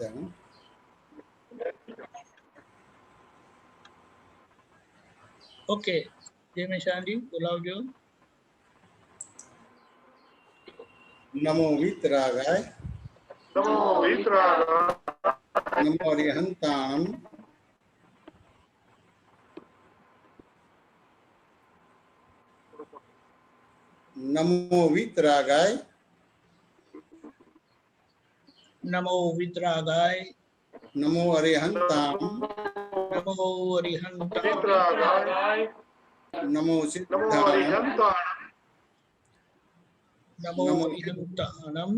તેનું ઓકે જય મેશાજી બોલાવજો. નમો વિતરાગાય નમો વિતરાગાય નમો અરિહંતાણમ નમો વિતરાગાય નમો વિતરાગાય નમો અરિહંતાણમ નમો અરિહંતાણમ વિતરાગાય નમો નમો સિદ્ધાણમ અરિહંતાણમ નમો નમો અરિહંતાણમ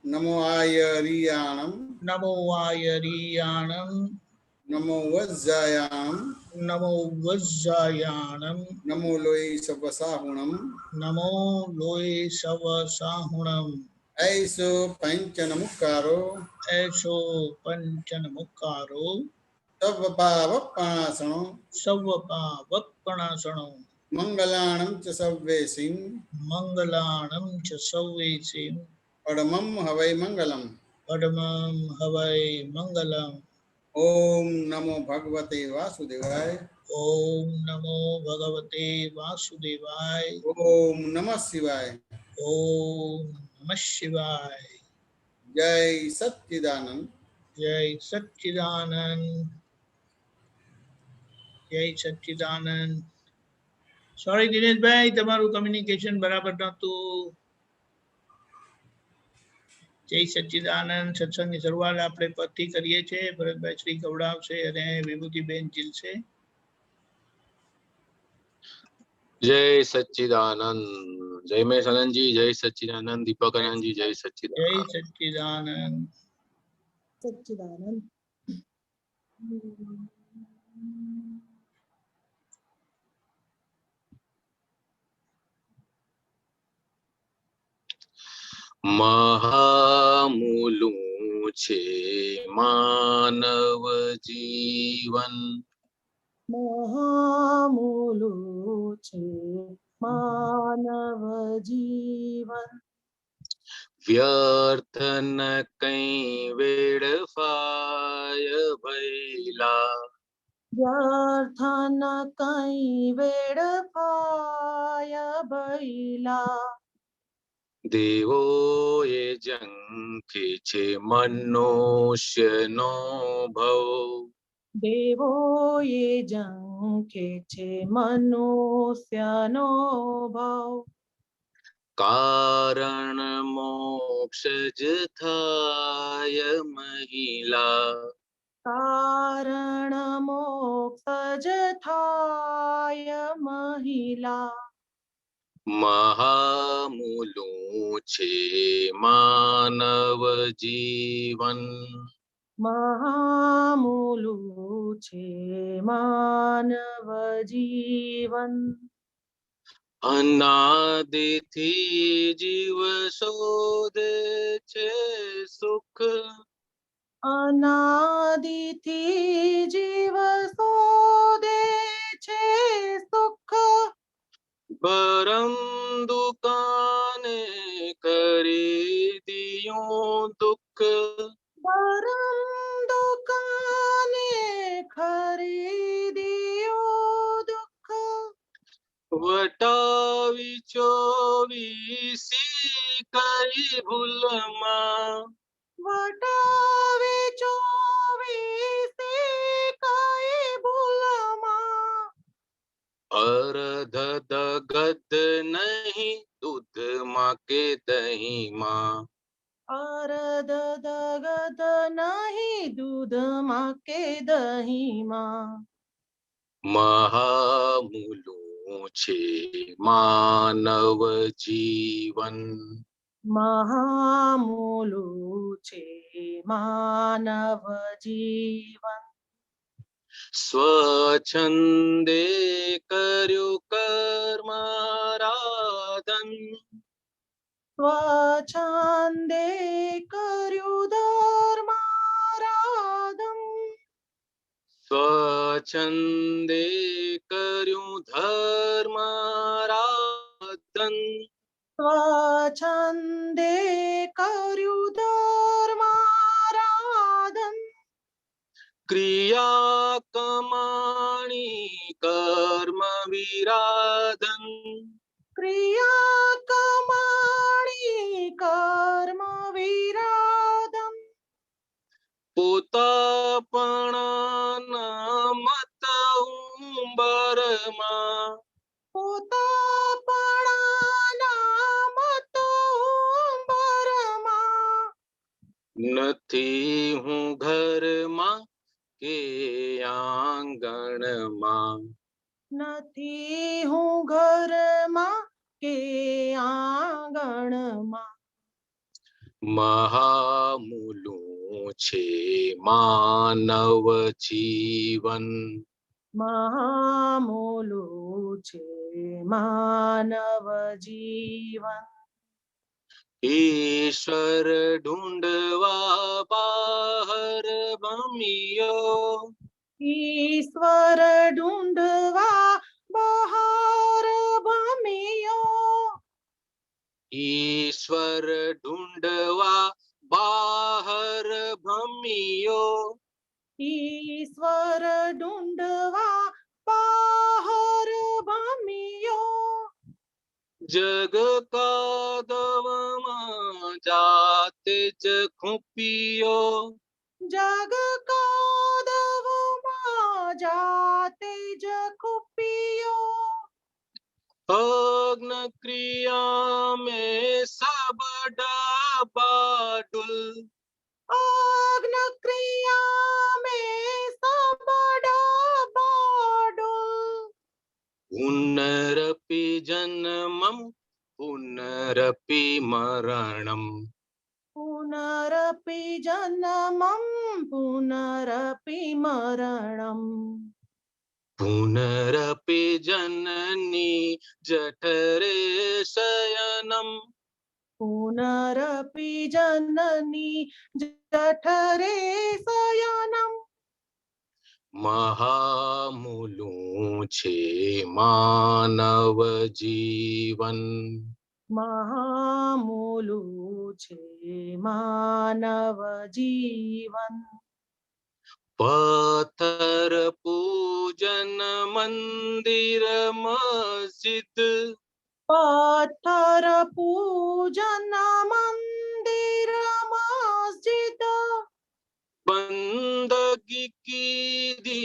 નમો આયરિયાણમ નમો આયરિયાણમ નમો વજ્જાયાણમ નમો વજ્જાયાણમ નમો લોય સવસાહુણમ નમો લોય સવસાહુણમ ऐसो पंचनमुकारो એસો પંચન મુકારો तव पावपणासनो સવપાવપણાસણો मंगलाणं च सव्वेसिं મંગલાણમ ચ સૌવેસીમ परमं हवै मंगलम् પડમં હવૈ મંગલમ. ओम नमो भगवते वासुदेवाय ઓમ નમો ભગવતે વાસુદેવાય. ओम नमः शिवाय ઓમ નમઃ શિવાય. जय सच्चिदानंद જય સચ્ચિદાનંદ. જય સચ્ચિદાનંદ. સોરી દિનેશભાઈ તમારું કમ્યુનિકેશન બરાબર નહોતું. જય સચ્ચિદાનંદ. સત્સંગની શરૂઆત આપણે પદથી કરીએ છીએ. ભરતભાઈ શ્રી ગવડાવશે અને વિભૂતિબેન જીલશે. जय सच्चिदानंद. जय मेशानंद जी, जय सच्चिदानंद. दीपक आनंद जी, जय જય सच्चिदानंद. સચ્ચિદાનંદ. સચ્ચિદાનંદ. महामूलू छे मानव जीवन મહામૂલું છે માનવ જીવન व्यर्थ न कई वेड़फाय भैला વ્યર્થ ન કઈ વેડફાય ભૈલા देवो ये जंखे छे मनुष्यनो भव દેવોએ ઝંખે છે મનુષ્યનો ભાવ कारण मोक्ष ज थाय महिला કારણ મોક્ષ જ થાય મહિલા महामूलू छे मानव जीवन મહામૂલું છે માનવ જીવન अनादिथी जीव शोधे छे सुख અનાદિથી જીવ શોધે છે સુખ परम दुकाने खरीदियों दुख પરમ દુકાને ખરીદ્યો દુઃખ वटावी चोवीसी कई भूलमा વટાવે ચોવીસે કઈ ભૂલમાં अर्ध दगद नहीं दूध माँ के दही माँ અરદ દગદ નહીં દૂધમાં કે દહીંમાં महामूलू छे मानव जीवन મહામૂલું છે માનવ જીવન स्वच्छंदे कर्यो कर्माराधन સ્વછંદે કર્યું ધર્મારાધન स्वच्छंदे कर्यो धर्माराधन સ્વછંદે કર્યું ધર્મારાધન ક્રિયા કમાણી કર્મ વિરાધન ક્રિયા કમાણી કર્મ વિરાધમ પોતાપણા મત ઉંબરમાં પોતાપણાના મત ઉંબરમાં નથી હું ઘરમાં કે આંગણમાં નથી હું ઘરમાં કે આંગણમાં મહામૂલું છે માનવ જીવન મહામૂલું છે માનવ જીવન ઈશ્વર ઢૂંઢવા બહાર ભમ્યો ઈશ્વર ઢૂંઢવા બહાર ભમ્યો ઈશ્વર ઢૂંઢવા બહાર ભમ્યો ઈશ્વર ઢૂંઢવા બહાર ભમ્યો જગ કાદવમાં જાતે જ ખૂંપ્યો જગ કાદવમાં જાતે જ ખૂપ્યો अग्न क्रिया में सब डाबाडुल अग्न क्रिया में सब डाबाडोल पुनरपि जन्मम पुनरपि मरणम पुनरपि जन्मं पुनरपि मरणम् पुनरपि जननी जठरे शयनम पुनरपि जननी जठरे शयनम् महामूलुं छे मानव जीवन महामूलुं छे मानव जीवन पत्थर पूजन मंदिर मस्जिद पत्थर पूजन मंदिर मस्जिद बंदगी की दी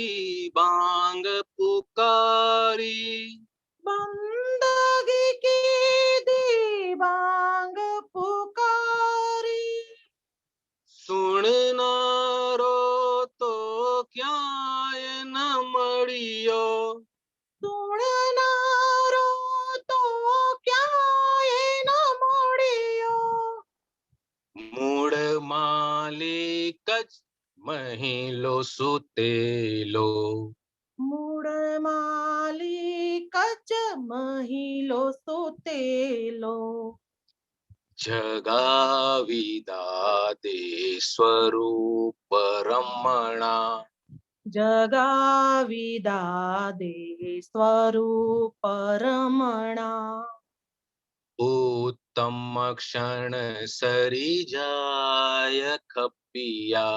बांग पुकारी बंदगी की दीवांग पुकारी सुननारो तो क्याय न मळियो सुननारो तो क्यांय न मळ्यो मूळ मालिक ज महिलो सुतेलो मूळ मालिक ज महिलो सुतेलो जगावी दादे स्वरूप रमणा जगावी दादे स्वरूप रमणा उत्तम क्षण सरी जाय खपिया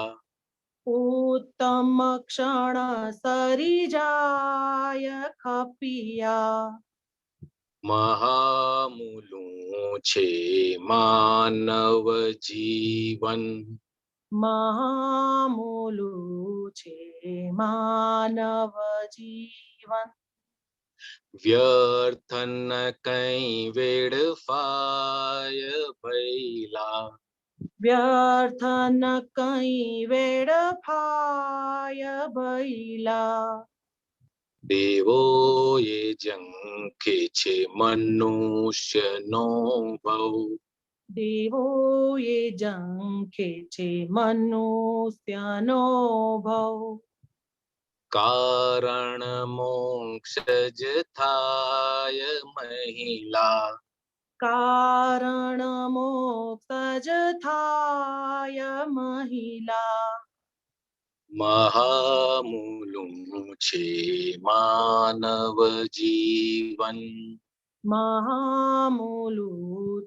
उत्तम क्षण सरी जाय खपिया महामूलुं छे मानव जीवन महामूलुं छे मानव जीवन व्यर्थ न कई वेड़फाय भैला व्यर्थ न कई वेड़फाय भैला देवो ये जंखे छे मनुष्य नो भव देवो ये जंखे छे मनुष्यनो भव कारण मोक्ष ज थाय महिला कारण मोक्ष ज थाय महिला महामूलुं छे मानव जीवन महामूलुं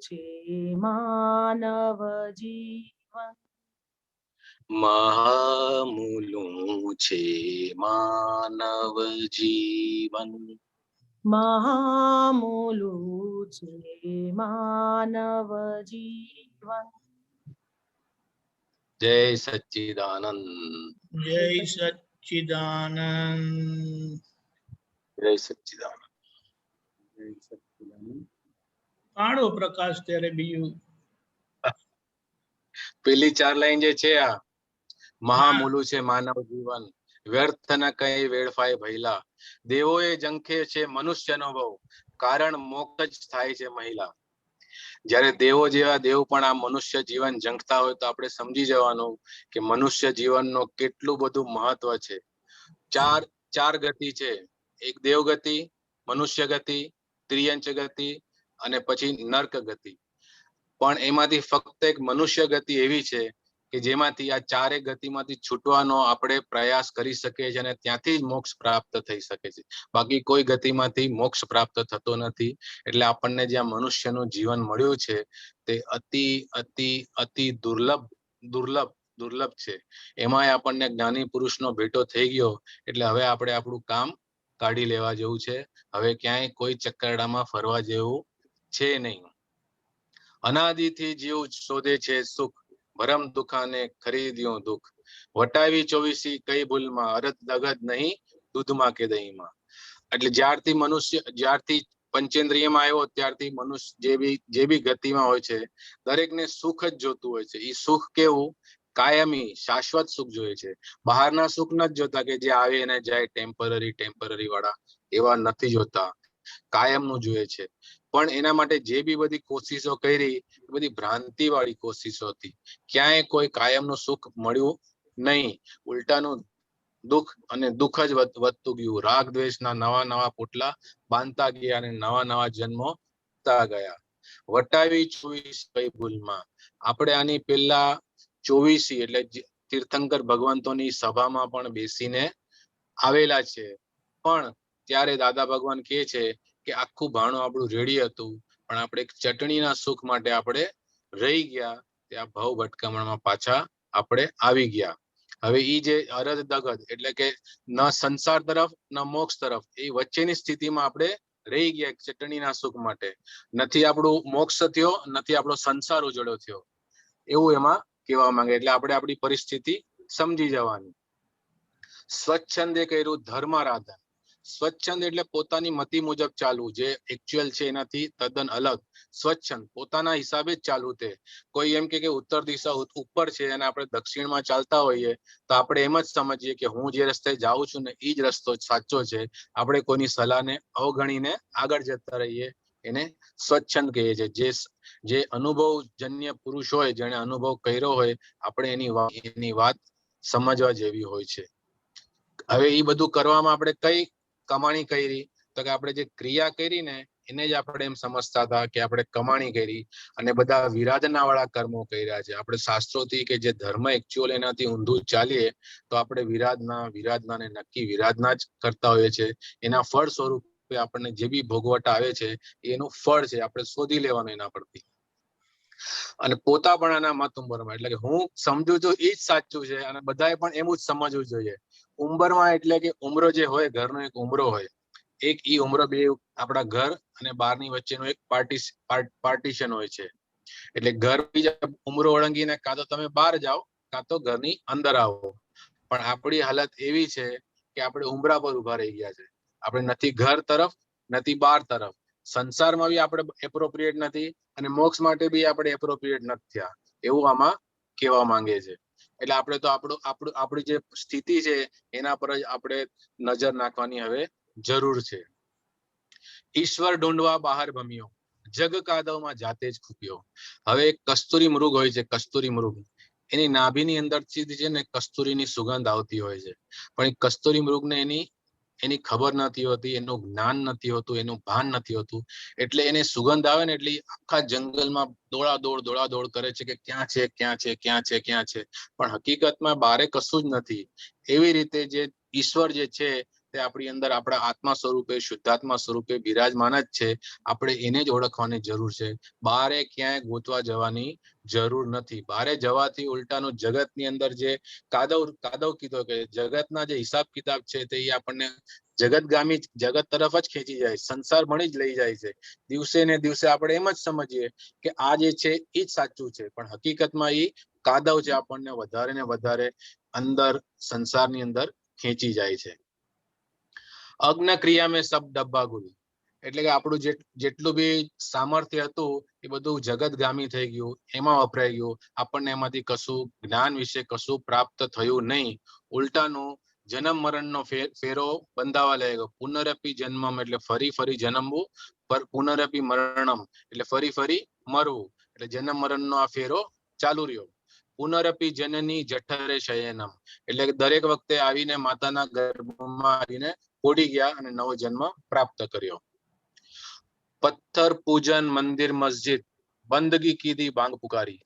छे मानव जीवन महामूलुं છે માનવ જીવન. મહામૂલું છે માનવ જીવન. જય સચ્ચિદાનંદ. જય સચ્ચિદાનંદ. જય સચ્ચિદાનંદ. જય સચ્ચિદાનંદ. કાળો પ્રકાશ ત્યારે બીજું પેલી 4 લાઈન જે છે આ મહામૂલું છે માનવ જીવન, વ્યર્થ ન કઈ વેડફાય ભૈલા, દેવોએ ઝંખે છે મનુષ્યનો ભવ, કારણ મોક્ષ જ થાય છે મહિલા. જ્યારે દેવો જેવા દેવ પણ આ મનુષ્ય જીવન ઝંખતા હોય તો આપણે સમજી જવાનું કે મનુષ્ય જીવનનો કેટલું બધું મહત્વ છે. ચાર ગતિ છે, એક દેવ ગતિ, મનુષ્ય ગતિ, ત્રિયંચ ગતિ અને પછી નર્ક ગતિ. પણ એમાંથી ફક્ત એક મનુષ્ય ગતિ એવી છે કે જેમાંથી આ ચારે ગતિમાંથી છૂટવાનો આપણે પ્રયાસ કરી શકીએ છીએ અને ત્યાંથી જ મોક્ષ પ્રાપ્ત થઈ શકે છે. બાકી કોઈ ગતિમાંથી મોક્ષ પ્રાપ્ત થતો નથી. એટલે આપણને જે આ મનુષ્યનું જીવન મળ્યું છે તે અતિ અતિ અતિ દુર્લભ છે. એમાંય આપણને જ્ઞાની પુરુષનો ભેટો થઈ ગયો એટલે હવે આપણે આપણું કામ કાઢી લેવા જેવું છે. હવે ક્યાંય કોઈ ચક્કરડામાં ફરવા જેવું છે નહીં. અનાદિથી જીવ શોધે છે સુખ, ભરમ દુખાને ખરીદ્યું દુઃખ, વટાવી 24 કઈ ભૂલમાં, અરત દગદ નહીં દૂધમાં કે દહીંમાં. એટલે જ્યારથી પંચેન્દ્રિયમાં આવ્યો ત્યારથી મનુષ્ય જે બી ગતિમાં હોય છે દરેકને સુખ જ જોતું હોય છે. એ સુખ કેવું? કાયમી શાશ્વત સુખ જોઈએ છે. બહારના સુખ નથી જોતા કે જે આવે અને જાય ટેમ્પરરી વાળા, એવા નથી જોતા. કાયમનું જોઈએ છે. પણ એના માટે જે બી બધી કોશિશો કરી એ બધી ભ્રાંતિ વાળી કોશિશો હતી. ક્યાંય કોઈ કાયમનું સુખ મળ્યું નહીં. ઉલટાનું દુઃખ અને દુઃખ જ વધતું ગયું. રાગ દ્વેષના નવા પોટલા બાંધતા ગયા અને નવા જન્મો ગયા. વટાવી 24 કઈ ભૂલમાં. આપણે આની પહેલા 24 એટલે તીર્થંકર ભગવંતોની સભામાં પણ બેસીને આવેલા છે. પણ ત્યારે દાદા ભગવાન કહે છે કે આખું ભાણું આપણું રેડી હતું પણ આપણે એક ચટણીના સુખ માટે આપણે રહી ગયા. ત્યાં ભવ ભટકમણમાં પાછા આપણે આવી ગયા. હવે ઈ જે અરદ દગદ એટલે કે ન સંસાર તરફ ન મોક્ષ તરફ, એ વચ્ચેની સ્થિતિમાં આપણે રહી ગયા ચટણીના સુખ માટે. નથી આપણું મોક્ષ થયો, નથી આપણો સંસાર ઉજળો થયો, એવું એમાં કહેવા માંગે. એટલે આપણે આપણી પરિસ્થિતિ સમજી જવાની. સ્વચ્છંદે કર્યું ધર્મારાધન. સ્વચ્છંદ એટલે પોતાની મતિ મુજબ ચાલવું, જે એકચ્યુઅલ છે એનાથી તદ્દન અલગ. સ્વચ્છંદ પોતાના હિસાબે જ ચાલવું. તે કોઈ એમ કે ઉત્તર દિશા ઉપર છે અને આપણે દક્ષિણમાં ચાલતા હોઈએ તો આપણે એમ જ સમજીએ કે હું જે રસ્તે જાઉં છું ને એ જ રસ્તો સાચો છે. આપણે કોઈની સલાહને અવગણીને આગળ જતા રહીએ, એને સ્વચ્છંદ કહીએ છીએ. જે અનુભવજન્ય પુરુષ હોય, જેને અનુભવ કર્યો હોય, આપણે એની વાત સમજવા જેવી હોય છે. હવે એ બધું કરવામાં આપણે કઈ કમાણી કરી? તો કે આપણે જે ક્રિયા કરી ને એને જ આપણે એમ સમજતા હતા કે આપણે કમાણી કરી અને બધા વિરાધના વાળા કર્મો કર્યા છે. આપણે શાસ્ત્રોથી કે જે ધર્મ એકચ્યુઅલ એનાથી ઊંધું ચાલીએ તો આપણે વિરાધના ને નક્કી વિરાધના જ કરતા હોઈએ છીએ. એના ફળ સ્વરૂપે આપણને જે બી ભોગવટ આવે છે એનું ફળ છે, આપણે શોધી લેવાનું એના પરથી. અને પોતાપણાના મત ઉંબરમાં એટલે કે હું સમજુ છું એ જ સાચું છે અને બધાએ પણ એવું જ સમજવું જોઈએ. ઉંબરમાં એટલે કે ઉમરો જે હોય, ઘરનો એક ઉમરો હોય, એક ઈ ઉમરો બે આપણા ઘર અને બહારની વચ્ચેનું એક પાર્ટીશન હોય છે. એટલે ઘર બીજા ઉમરો ઓળંગીને કાં તો તમે બહાર જાઓ કાં તો ઘરની અંદર આવો. પણ આપણી હાલત એવી છે કે આપણે ઉમરા પર ઉભા રહી ગયા છે. આપણે નથી ઘર તરફ નથી બહાર તરફ. સંસારમાં બી આપણે એપ્રોપ્રિએટ નથી અને મોક્ષ માટે બી આપણે એપ્રોપ્રિએટ નથી થયા, એવું આમાં કહેવા માંગે છે. એટલે આપણે તો આપણી જે સ્થિતિ છે એના પર જ આપણે નજર નાખવાની હવે જરૂર છે. ઈશ્વર ઢૂંઢવા બહાર ભમ્યો, જગ કાદવમાં જાતે જ ખૂપ્યો. હવે એક કસ્તુરી મૃગ હોય છે, કસ્તુરી મૃગ, એની નાભીની અંદરથી છે ને કસ્તુરીની સુગંધ આવતી હોય છે. પણ એ કસ્તુરી મૃગને એની ખબર નથી હોતી, એનું જ્ઞાન નથી હોતું, એનું ભાન નથી હોતું. એટલે એને સુગંધ આવે ને એટલે આખા જંગલમાં દોડાદોડ કરે છે કે ક્યાં છે. પણ હકીકતમાં બારે કશું જ નથી. એવી રીતે જે ઈશ્વર જે છે તે આપણી અંદર આપણા આત્મા સ્વરૂપે શુદ્ધાત્મા સ્વરૂપે બિરાજમાન જ છે. આપણે એને જ ઓળખવાની જરૂર છે. બહારે ક્યાંય ગોતવા જવાની જરૂર નથી. બહારે જવાથી ઉલટાનું જગતની અંદર જે કાદવ કીધો કે જગતના જે હિસાબ કિતાબ છે તે આપણને જગતગામી જગત તરફ જ ખેંચી જાય, સંસાર મળી જ લઈ જાય છે. દિવસે ને દિવસે આપણે એમ જ સમજીએ કે આ જે છે એ જ સાચું છે, પણ હકીકતમાં એ કાદવ છે આપણને વધારે ને વધારે અંદર સંસારની અંદર ખેંચી જાય છે. અગ્ન ક્રિયા મેં સબ ડબ્બા ગુલ, એટલે કે આપણું જેટલું બી સામર્થ્ય હતું એ બધું જગતગામી થઈ ગયું, એમાં વપરાઈ ગયું. આપણને એમાંથી કશું જ્ઞાન વિશે કશું પ્રાપ્ત થયું નહીં. ઉલટાનું જન્મ મરણનો ફેરો બંધાવા લાગ્યો. પુનરપી જન્મમ એટલે ફરી જન્મવું, પુનરપી મરણમ એટલે ફરી મરવું. એટલે જન્મ મરણનો આ ફેરો ચાલુ રહ્યો. પુનરપી જનની જઠરે શયનમ એટલે દરેક વખતે આવીને માતાના ગર્ભમાં આવીને પોડી ગયા અને નવો જન્મ પ્રાપ્ત કર્યો. પથ્થર પૂજન મંદિર મસ્જિદ બંદગી કીધી બાંગ પુકારી.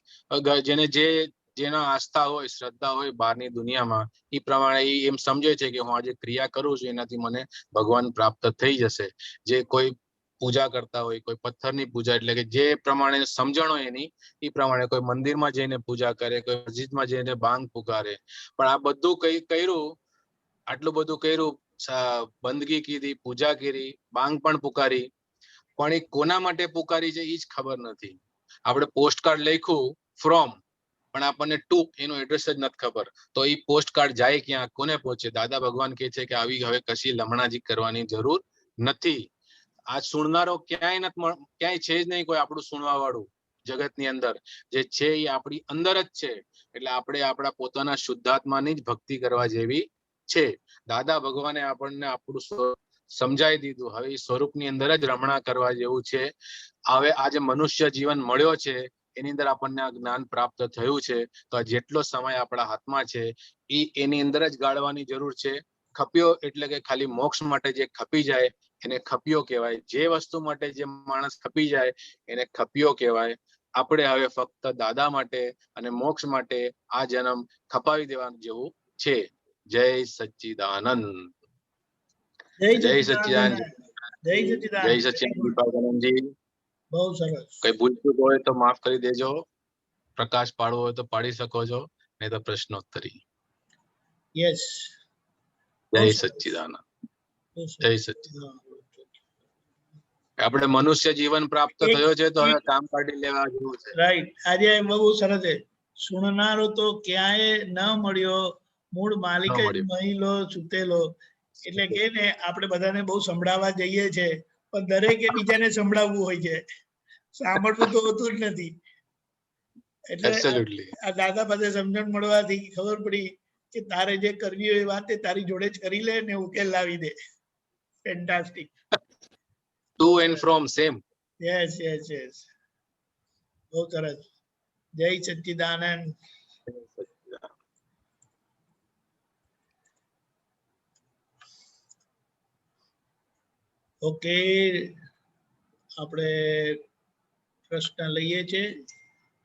જેના આસ્થા હોય શ્રદ્ધા હોય બહારની દુનિયામાં, એ પ્રમાણે એમ સમજે છે કે હું આજે ક્રિયા કરું છું એનાથી મને ભગવાન પ્રાપ્ત થઈ જશે. જે કોઈ પૂજા કરતા હોય, કોઈ પથ્થરની પૂજા એટલે કે જે પ્રમાણે સમજણ હોય એની, એ પ્રમાણે કોઈ મંદિરમાં જઈને પૂજા કરે, કોઈ મસ્જિદમાં જઈને બાંગ પુકારે. પણ આ બધું કર્યું, આટલું બધું કર્યું, બંદગી કીધી, પૂજા કરી, બાંગ પણ પુકારી, પણ એ કોના માટે પુકારી છે એ જ ખબર નથી. આપણે પોસ્ટકાર્ડ લખ્યું ફ્રોમ, પણ આપણને ટુ એનું એડ્રેસ જ નથી ખબર. તો એ પોસ્ટકાર્ડ જાય ક્યાં, કોને પહોંચે? દાદા ભગવાન કહે છે કે આવી હવે કશી લમણાજી કરવાની જરૂર નથી. આ સુણનારો ક્યાંય છે જ નહીં કોઈ આપણું સુણવા વાળું જગતની અંદર. જે છે એ આપણી અંદર જ છે. એટલે આપણે આપણા પોતાના શુદ્ધાત્માની જ ભક્તિ કરવા જેવી છે. દાદા ભગવાને આપણને આપણું સમજાવી દીધું. હવે એ સ્વરૂપની અંદર જ રમણા કરવા જેવું છે. હવે આ જે મનુષ્ય જીવન મળ્યો છે એની અંદર આપણને આ જ્ઞાન પ્રાપ્ત થયું છે. તો આ જેટલો સમય આપણા હાથમાં છે એની અંદર જ ગાળવાની જરૂર છે. ખપ્યો એટલે કે ખાલી મોક્ષ માટે જે ખપી જાય એને ખપ્યો કહેવાય. જે વસ્તુ માટે જે માણસ ખપી જાય એને ખપ્યો કહેવાય. આપણે હવે ફક્ત દાદા માટે અને મોક્ષ માટે આ જન્મ ખપાવી દેવાનું જેવું છે. જય સચ્ચિદાનંદ. જય સચ્ચિદાનંદ. જય સચ્ચિદાનંદજી. બહુ સરસ. કઈ ભૂલ હોય તો માફ કરી દેજો. પ્રકાશ પાડવો હોય તો પાડી શકો છો, નહીં તો પ્રશ્નોત્તરી. યસ. જય સચ્ચિદાનંદ. જય સચ્ચિદાનંદ. આપણે મનુષ્ય જીવન પ્રાપ્ત થયો છે તો હવે કામ કાઢી લેવા જેવું છે. રાઈટ. આજે બહુ સરસ છે. સુણનારો તો ક્યાંય ન મળ્યો, મૂળ માલિક જ મહિલો સુતેલો. એટલે કે ને આપણે બધાને બહુ સંભળાવવા જઈએ છે, પણ દરેકે બીજાને સંભળાવવું હોય છે, સાંભળવું તો હોતું જ નથી. એટલે આ દાદા પાસે સમજણ મળવાથી ખબર પડી કે તારે જે કરવી હોય એ વાત તારી જોડે જ કરી લે ને ઉકેલ લાવી દે. Fantastic. To and from same. Yes yes yes. બહુ સરસ. જય સચ્ચિદાનંદ. ઓકે, આપણે પ્રશ્ન લઈએ છીએ.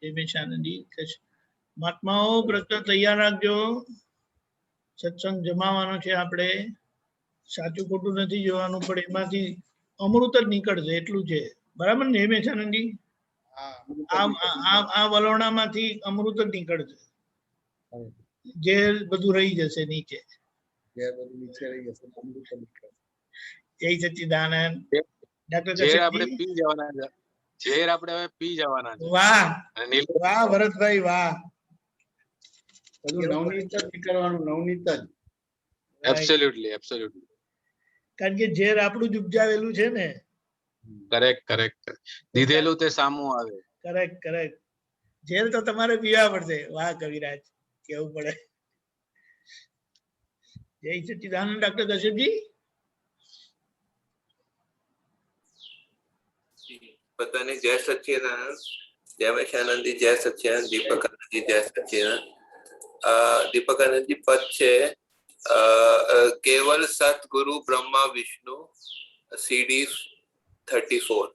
જયમેશાનંદજી મહાત્માઓ પ્રશ્ન તૈયાર રાખજો. સત્સંગ જમાવાનો છે આપણે. સાચું ખોટું નથી જોવાનું, પણ એમાંથી અમૃત જ નીકળશે એટલું છે. બરાબર ને જયમેશાનંદજી? આ વલોણામાંથી અમૃત જ નીકળશે. ઝેર બધું રહી જશે નીચે. જય સચ્ચિદાનંદ. ઝેર આપણે પી જવાના છે. ઝેર આપણે હવે પી જવાના છે. વાહ વાહ ભરતભાઈ વાહ. બધું નવનીત જ નીકળવાનું, નવનીત જ. Absolutely absolutely. કારણ કે ઝેર આપણું જ ઉપજાવેલું છે ને. Correct correct. દીધેલું તે સામું આવે. Correct correct. ઝેર તો તમારે પીવા પડશે. વાહ કવિરાજ, કેવું પડે. જય સચ્ચિદાનંદ. ડોક્ટર કશ્યપજી. બધાને જય સચ્ચિદાનંદ. જયમેશાનંદજી જય સચ્ચિદાનંદ. દીપકાનંદજી જય સચ્ચિદાનંદ. દીપકાનંદજી પદ છે કેવલ સતગુરુ બ્રહ્મા વિષ્ણુ, CD 34.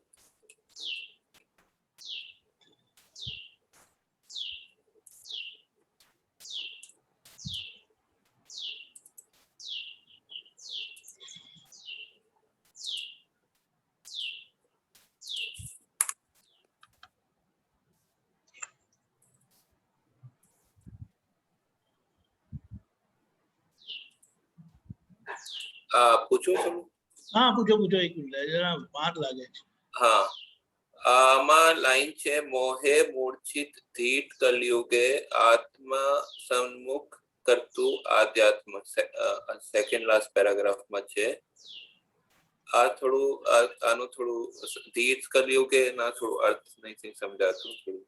પૂછું છું? હા પૂછો પૂછો, એક મિનિટ જરા વાર લાગે છે. હા, આમાં લાઈન છે, મોહે મૂર્છિત ધીટ કલયુગે આત્મ સન્મુખ કરતું આધ્યાત્મ. સેકન્ડ લાસ્ટ પેરાગ્રાફમાં છે. આ થોડું આનું થોડું ધીટ કલયુગે ના થોડું અર્થ નહીં સમજાતું, થોડું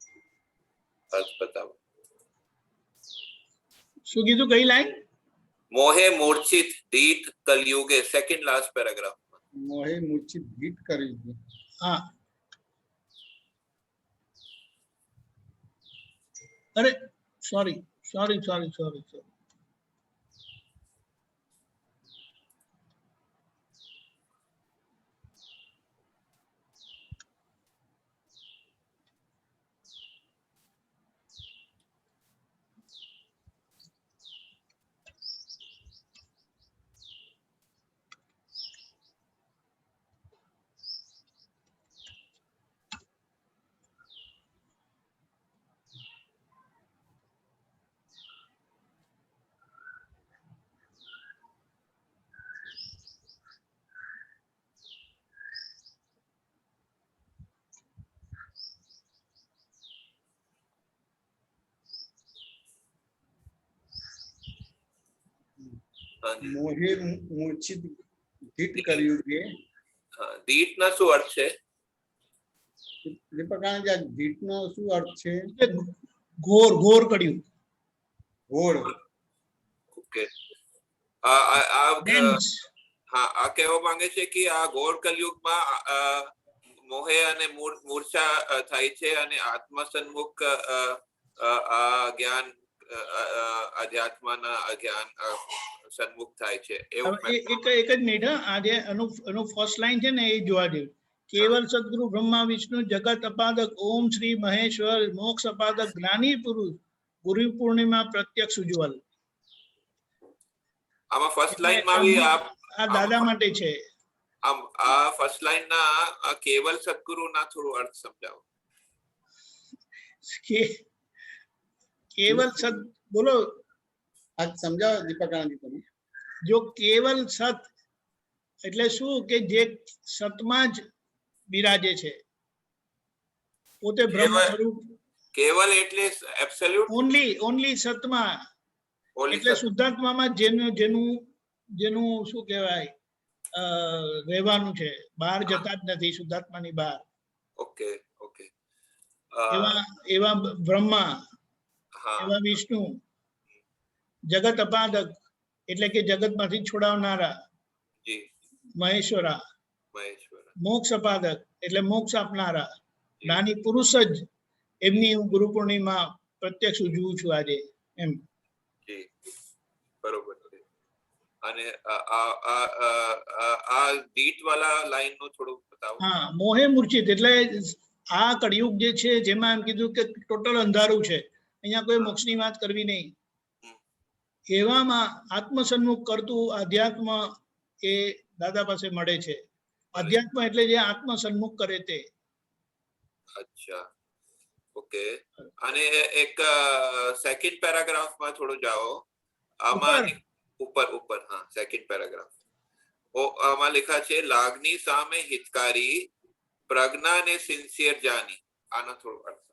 અર્થ બતાવો. શું કીધું, કઈ લાઈન? મોહે મૂર્છિત ધીટ કલયુગે, સેકન્ડ લાસ્ટ પેરાગ્રાફ. મોહે મૂર્છિત ગીત કર્યું છે. હા, અરે sorry sorry sorry sorry sorry, મોહે મૂર્છિત ગીત કર્યું છે. ધીટ ના શું અર્થ છે? દીપકાનંદ, આ ગીત નો શું અર્થ છે? ઘોર ઘોર કર્યું. ઘોર. ઓકે. Dense. હા, આ કહેવા માંગે છે કે આ ઘોર કલયુગમાં મોહે અને મૂર્છા થાય છે અને આત્મ સન્મુખ જ્ઞાન, અધ્યાત્મના જ્ઞાન સન્મુખ થાય છે. એવું એક જ મિનિટ, આજે એનું ફર્સ્ટ લાઈન છે ને એ જોવા જેવું. કેવલ સદગુરુ બ્રહ્મા વિષ્ણુ જગત અપાદક ઓમ શ્રી મહેશ્વર મોક્ષ અપાદક જ્ઞાની પુરુષ ગુરુ પૂર્ણિમા પ્રત્યક્ષ ઉજ્જવલ. આમાં ફર્સ્ટ લાઈનમાં બી આ દાદા માટે છે. આ ફર્સ્ટ લાઈન ના કેવલ સદગુરુ ના થોડું અર્થ સમજાવો. કેવલ સત બોલો, આ સમજાવો દીપકાનંદ તમે. જો કેવલ સત એટલે શું કે જે સતમાં જ બિરાજે છે, પોતે બ્રહ્મ સ્વરૂપ. કેવલ એટલે એબ્સોલ્યુટ, ઓનલી સતમાં, એટલે શુદ્ધાત્મામાં જેનું શું કહેવાય રહેવાનું છે, બહાર જતા જ નથી, શુદ્ધાત્માની બહાર. Okay okay. એવા બ્રહ્મા, એવા વિષ્ણુ, જગત અપાદક એટલે કે જગતમાંથી છોડાવનારા, મહેશ્વરા, મોક્ષ અપાદક એટલે મોક્ષ આપનારા, જ્ઞાની પુરુષ જ એમની હું ગુરુ પૂર્ણિમા પ્રત્યક્ષ ઉજવું છું આજે, એમ. બરોબર છે. અને આ દીટ વાળા લાઈન નું થોડું બતાવો. હા, મોહે મૂર્છિત એટલે આ કળિયુગ જે છે જેમાં એમ કીધું કે ટોટલ અંધારું છે, અહીંયા કોઈ મોક્ષની વાત કરવી નહીં. એવામાં આત્મસન્મુખ કરતું આધ્યાત્મ એ દાદા પાસે મળે છે. અધ્યાત્મ એટલે જે આત્મસન્મુખ કરે તે. અચ્છા, ઓકે. અને એક સેકન્ડ પેરાગ્રાફમાં થોડું જાઓ. આમાં ઉપર હા, સેકન્ડ પેરાગ્રાફ. આમાં લખા છે, લાગણી સામે હિતકારી, પ્રજ્ઞાને સિન્સિયર જાની. આનો થોડો અર્થ.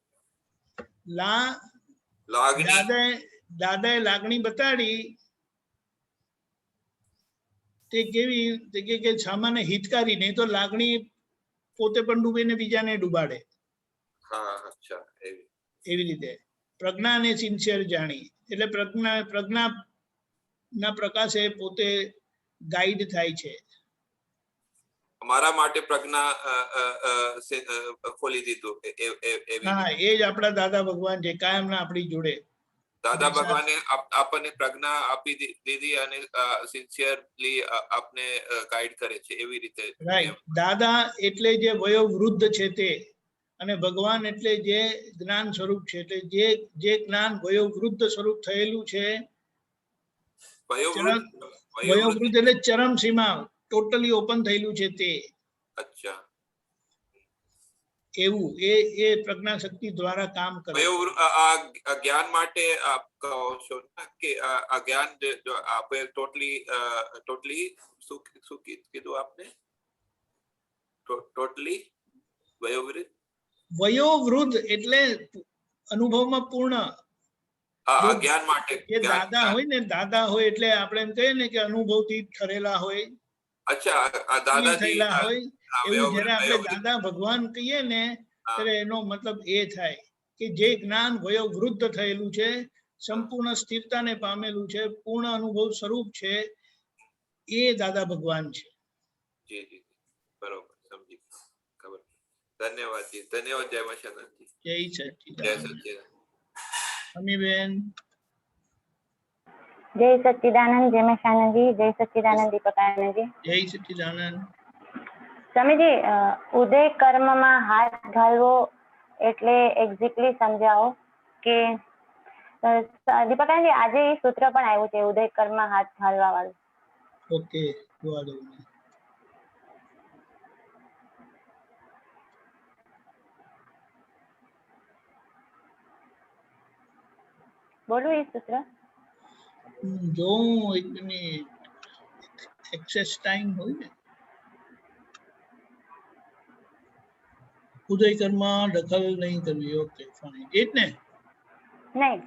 લાગણી, દાદાએ લાગણી બતાડી તે કેવી કે સામાન્ય હિતકારી, નહીં તો લાગણી પોતે પણ ડૂબે ને બીજાને ડૂબાડે. હા, અચ્છા, એવી રીતે પ્રજ્ઞાને સિન્સિયર જાણી એટલે પ્રજ્ઞા ના પ્રકાશે પોતે ગાઈડ થાય છે. મારા માટે પ્રજ્ઞા ખોલી દીધું. હા, એ જ આપણા દાદા ભગવાન છે, કાયમના આપણી જોડે. દાદા ભગવાને આપણને પ્રજ્ઞા આપી દીધી અને સિન્સિયરલી આપને ગાઈડ કરે છે, એવી રીતે. રાઈટ. દાદા એટલે જે વયોવૃદ્ધ છે તે, અને ભગવાન એટલે જે જ્ઞાન સ્વરૂપ છે, એટલે જે જ્ઞાન વયોવૃદ્ધ સ્વરૂપ થયેલું છે. વયોવૃદ્ધ એટલે ચરમ સીમા, ટોટલી ઓપન થયેલું છે તે. અચ્છા. એવું એ પ્રજ્ઞા શક્તિ દ્વારા કામ કરે. આ જ્ઞાન માટે આપ કહો છો ને કે આ જ્ઞાન જો આપે ટોટલી શું કીધું આપને ટોટલી વયોવૃદ્ધ વયોવૃદ્ધ એટલે અનુભવમાં પૂર્ણ. આ જ્ઞાન માટે જે દાદા હોય ને, દાદા હોય એટલે આપણે એમ કહીએ ને કે અનુભવથી ઠરેલા હોય, અચ્છા આ દાદાજી થયેલા હોય, એવું જ્યારે આપણે વયોવૃદ્ધ દાદા ભગવાન કહીએ ને ત્યારે એનો મતલબ એ થાય કે જે જ્ઞાન વયોવૃદ્ધ થયેલું છે, સંપૂર્ણ સ્થિરતાને પામેલું છે, પૂર્ણ અનુભવ સ્વરૂપ છે, એ દાદા ભગવાન છે. જી જી બરોબર, સમજી ખબર. ધન્યવાદ જી, ધન્યવાદ. જય મશાનંદજી. જય જય સચ્ચિદાનંદ. સચ્ચિદાનંદ. અમીબેન. જય સચ્ચિદાનંદ, જય મશાનંદજી, જય સચ્ચિદાનંદ દીપકાનંદજી. જય સચ્ચિદાનંદ. સ્વામીજી, ઉદય કર્મમાં હાથ ઘાલવો એટલે એક્ઝેક્ટલી સમજાવો કે દીપકાનંદજી આજે એ સૂત્ર પણ આવ્યું છે ઉદય કર્મમાં હાથ ઘાલવા વાળું. ઓકે, જોવા દઉં. બોલું એ સૂત્ર? જો એક મિનિટ, એક્સેસ ટાઈમ હોય ને, ઉદય કર્મમાં દખલ નહીં કરવી. Okay fine. એ જ ને? નહીં,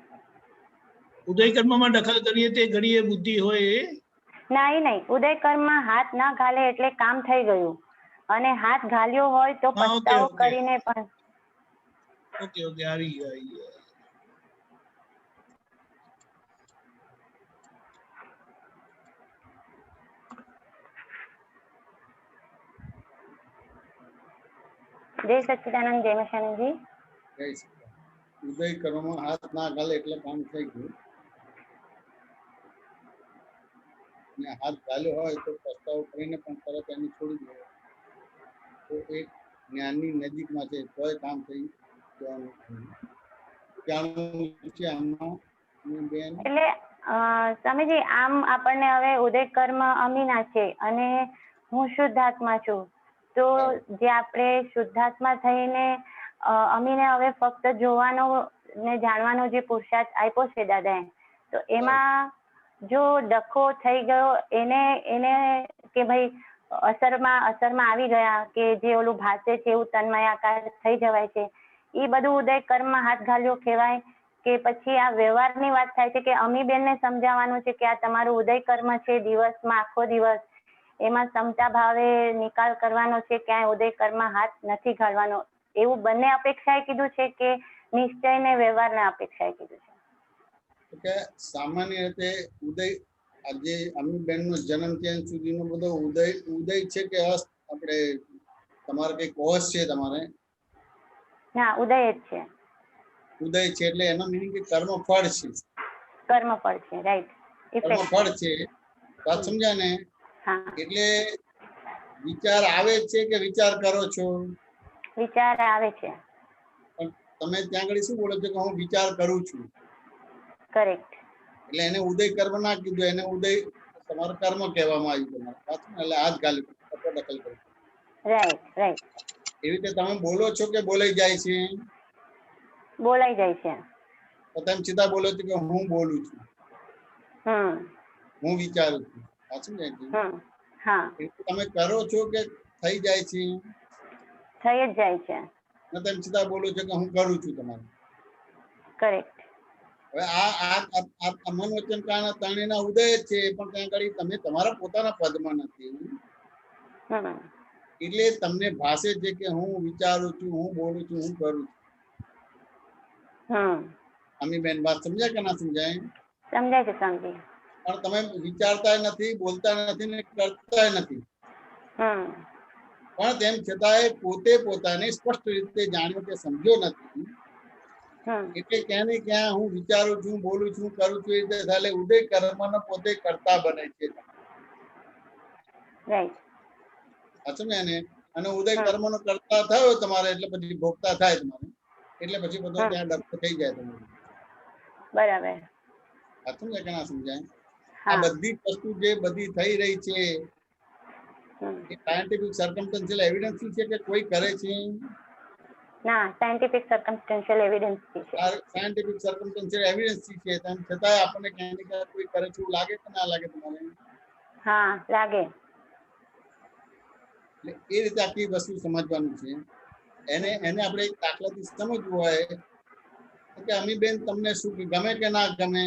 ઉદય કર્મમાં દખલ કરીએ તે ઘડીએ બુદ્ધિ હોય એ? ના એ નહીં. ઉદય કર્મમાં હાથ ના ઘાલે એટલે કામ થઈ ગયું, અને હાથ ઘાલ્યો હોય તો હા, ઓકે, પસ્તાવો ઓકે. કરીને પણ. ઓકે ઓકે, આવી ગયો આવી ગયો. જય સચ્ચિદાનંદ, જય મશાનંદજી. જય શ્રી કૃષ્ણ. ઉદય કર્મમાં હાથ ના ઘાલે એટલે કામ થઈ ગયું, ને હાથ ઘાલ્યો હોય તો પસ્તાવો કરીને પણ તરત એને છોડી દેવો, તો એક જ્ઞાનની નજીકમાં છે તોય કામ થઈ જવાનું. જાણવું છે આમાં બેન? એટલે સ્વામીજી, આમ આપણને હવે ઉદય કર્મ અમીના છે અને હું શુદ્ધાત્મા છું, તો જે આપણે શુદ્ધાત્મા થઈને અમીને હવે ફક્ત જોવાનો ને જાણવાનો જે પુરુષાર્થ આપ્યો છે દાદાએ, તો એમાં જો ડખો થઈ ગયો એને કે ભાઈ અસરમાં આવી ગયા કે જે ઓલું ભાષે છે એવું તન્મયાકાર થઈ જવાય છે, એ બધું ઉદય કર્મમાં હાથ ઘાલ્યો કહેવાય કે પછી આ વ્યવહારની વાત થાય છે કે અમીબેનને સમજાવવાનું છે કે આ તમારું ઉદય કર્મ છે, દિવસમાં આખો દિવસ એમાં ક્ષમતા ભાવે નિકાલ કરવાનો છે, ક્યાંય ઉદય કર્મમાં હાથ નથી ઘાલવાનો, એવું બંને અપેક્ષાએ કીધું છે કે નિશ્ચય ને વ્યવહારના અપેક્ષાએ કીધું છે? કે સામાન્ય રીતે ઉદય આજે અમીબેન નો જન્મ ત્યાં સુધીનો બધો ઉદય છે કે આપણે તમારે કઈ કોષ છે? તમારે ના, ઉદય જ છે. ઉદય છે એટલે એનો મિનિંગ કે કર્મ ફળ છે. કર્મ ફળ છે, રાઈટ. કર્મ ફળ છે, વાત સમજ્યા ને? હા, એટલે વિચાર આવે છે કે વિચાર કરો છો? વિચાર આવે છે. પણ તમે ત્યાં આગળ શું બોલો છો કે હું વિચાર કરું છું? કરેક્ટ. એટલે એને ઉદય કર્મ ના કીધું, એને ઉદય તમારું કર્મ કહેવામાં આવ્યું તમારે. એટલે હાથ ગાલી દખલ કર્યું. Right right. એવી રીતે તમે બોલો છો કે બોલાઈ જાય છે? બોલાઈ જાય છે. તો તમે સીધા બોલો છો કે હું બોલું છું, હું વિચારું છું. સાચું ને? હા, તમે કરો છો કે થઈ જાય છે? થઈ જ જાય છે. તમે સીધા બોલો છો કે હું કરું છું. તમારે કરેક્ટ. હવે આ મન વચન કાન ત્રણેયના ઉદય જ છે, પણ ત્યાં આગળ તમે તમારા પોતાના પદમાં નથી, એટલે તમને ભાષે છે કે હું વિચારું છું, હું બોલું છું, હું કરું છું. અમીબેન વાત સમજાય કે ના સમજાય? સમજાય છે સમજી. પણ તમે વિચારતા નથી, બોલતા નથી ને કરતા નથી, પણ તેમ છતાંય પોતે પોતાને સ્પષ્ટ રીતે જાણ્યો કે સમજ્યો નથી, એટલે ક્યાં ને ક્યાં હું વિચારું છું, બોલું છું, કરું છું, એ રીતે થાય ઉદય કર્મનો પોતે કરતા બને છે. સાચું ને? અને ઉદય કર્મનો કરતા થયો તમારે એટલે પછી ભોગતા થાય તમારે, એટલે પછી બધો ત્યાં ડખો થઈ જાય તમારે. બરાબર. સાચું છે કે ના સમજાય? આ બધી વસ્તુ જે બધી થઈ રહી છે એ સાયન્ટિફિક સર્કમસ્ટન્શિયલ એવિડન્સ છે કે કોઈ કરે છે? ના, સાયન્ટિફિક સર્કમસ્ટેન્શિયલ એવિડન્સ થી છે. સાયન્ટિફિક સર્કમસ્ટન્શિયલ એવિડન્સ છે, તેમ છતાં આપણને ક્યાંય ને ક્યાંક કોઈ કરે છે એવું લાગે કે ના લાગે તમારે? હા, લાગે. એટલે એ રીતે આખી વસ્તુ સમજવાનું છે. એને આપણે એક દાખલાથી સમજવું હોય કે અમીબેન, તમને સુખ ગમે કે ના ગમે?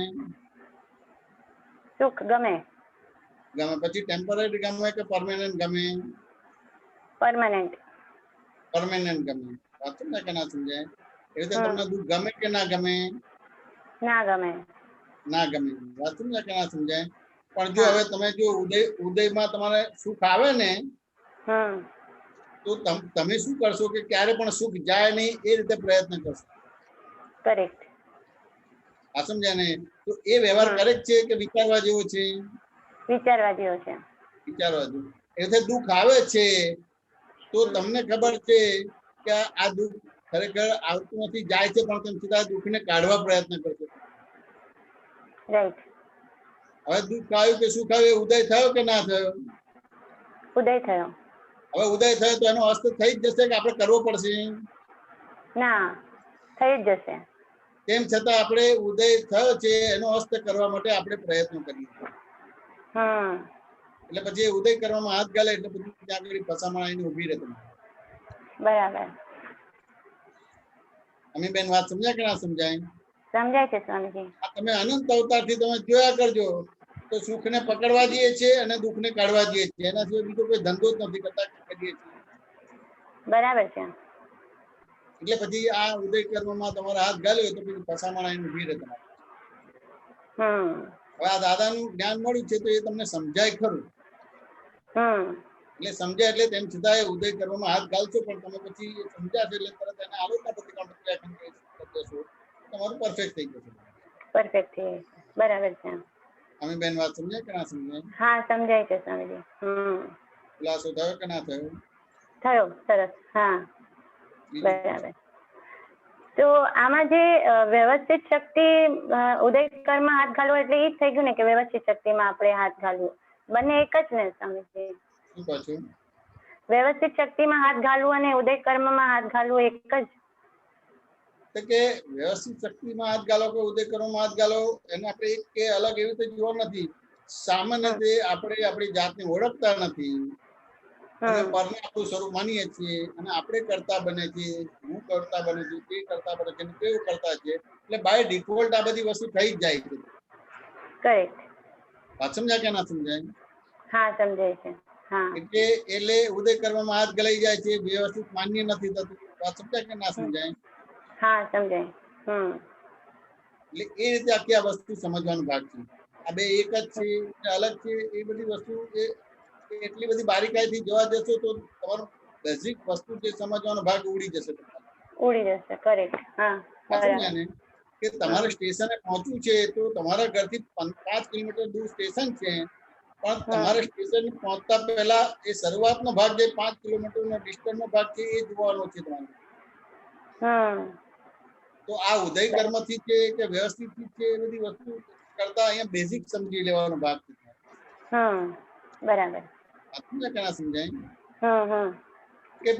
સુખ ગમે. ગમે. પછી ટેમ્પરરી ગમે કે પરમેનન્ટ ગમે? પરમાનન્ટ. પરમેનન્ટ ગમે. વાત સમજાય કે ના સમજાય? એ રીતે તમને દુઃખ ગમે કે ના ગમે? ના ગમે. ના ગમે. વાત સમજાય કે ના સમજાય? પણ જો હવે તમે જો ઉદયમાં તમારે સુખ આવે ને, તો તમે શું કરશો કે ક્યારે પણ સુખ જાય નહીં એ રીતે પ્રયત્ન કરશો. કરેક્ટ. આ સમજાય ને? તો એ વ્યવહાર કરેક્ટ છે કે વિચારવા જેવો છે? વિચારવા જેવો છે. વિચારવા જેવો. એટલે દુઃખ આવે છે તો તમને ખબર છે કે આ દુઃખ ખરેખર આવતું નથી, જાય છે, પણ તમે સીધા દુઃખને કાઢવા પ્રયત્ન કરશો. રાઈટ. હવે દુઃખ આવ્યું કે સુખ આવ્યું, ઉદય થયો કે ના થયો? ઉદય થયો. હવે ઉદય થયો તો એનો અસ્ત થઈ જ જશે કે આપણે કરવો પડશે? ના, થઈ જ જશે. તેમ છતાં આપણે ઉદય થયો છે એનો અસ્ત કરવા માટે આપણે પ્રયત્ન કરીએ. એટલે પછી ઉદય કરવામાં હાથ ગાલે એટલે પછી ત્યાં આગળ ફસામણ આવીને ઉભી રહે. બરાબર. અમીબેન, વાત સમજાય કે ના સમજાય? સમજાય છે સ્વામીજી. તમે અનંત અવતારથી તમે જોયા કરજો તો સુખને પકડવા જઈએ છીએ અને દુઃખને કાઢવા જઈએ છીએ. એના સિવાય બીજો કોઈ ધંધો જ નથી કરતા. કરીએ છીએ. બરાબર છે. એટલે પછી આ ઉદય કર્મમાં તમારા હાથ ગાલ્યો તો પછી ફસામણ આવીને ઉભી રહે તમારે. હવે આ દાદાનું જ્ઞાન મળ્યું છે તો એ તમને સમજાય ખરું. એટલે સમજાય એટલે તેમ છતાં ઉદય કરવામાં હાથ ગાલશો, પણ તમે પછી સમજાશે એટલે તરત એને આલોચના પ્રતિક્રમણ કરશો, તમારું પરફેક્ટ થઈ જશે. પરફેક્ટ થઈ જશે. બરાબર છે. અમીબેન, વાત સમજાય કે ના સમજાય? હા, સમજાય છે સ્વામીજી. ખુલાસો થયો કે ના થયો? થયો. સરસ. હા, બરાબર. તો આમાં જે વ્યવસ્થિત શક્તિ ઉદય કર્મ હાથ ઘાલવો એટલે એ જ થઈ ગયું ને કે વ્યવસ્થિત શક્તિમાં આપણે હાથ ઘાલવું, બંને એક જ ને સ્વામીજી? શું કહો છો? વ્યવસ્થિત શક્તિમાં હાથ ઘાલવું અને ઉદય કર્મમાં હાથ ઘાલવું એક જ? કે વ્યવસ્થિત શક્તિમાં હાથ ગાલો કે ઉદય કર્મમાં હાથ ગાલો એને આપણે એક કે અલગ એવી રીતે જોવા નથી. સામાન્ય રીતે આપણે આપણી જાતને ઓળખતા નથી અને પરને આપણું સ્વરૂપ માનીએ છીએ અને આપણે કરતા બને છે, હું કરતા બને છે, તે કરતા બને છે, કેવું કરતા છે. એટલે બાય ડિફોલ્ટ આ બધી વસ્તુ થઈ જ જાય છે. કરેક્ટ. વાત સમજાય કે ના સમજાય? હા, સમજાય છે. એટલે ઉદય કર્મમાં હાથ ગલાઈ જાય છે, વ્યવસ્થિત માન્ય નથી થતું. વાત સમજાય કે ના સમજાય? હા, સમજાય. એટલે એ રીતે આખી આ વસ્તુ સમજવાનો ભાગ છે. આ બે એક જ છે કે અલગ છે એ બધી વસ્તુ એટલી બધી બારીકાઈથી જોવા જશો તો તમારો બેઝિક વસ્તુ જે સમજવાનો ભાગ ઉડી જશે. ઉડી જશે. કરેક્ટ. હા, સમજ્યા ને? કે તમારે સ્ટેશને પહોંચવું છે તો તમારા ઘરથી 5 કિલોમીટર દૂર સ્ટેશન છે, પણ તમારે સ્ટેશન પહોંચતા પહેલા એ શરૂઆતનો ભાગ જે 5 કિલોમીટરનો ડિસ્ટન્સનો ભાગ છે એ જોવાનો છે તમારે. તો આ ઉદય કર્મથી છે કે વ્યવસ્થિત છે એ બધી વસ્તુ કરતા અહીંયા બેઝિક સમજી લેવાનો ભાગ છે. બરાબર. સમજાય કે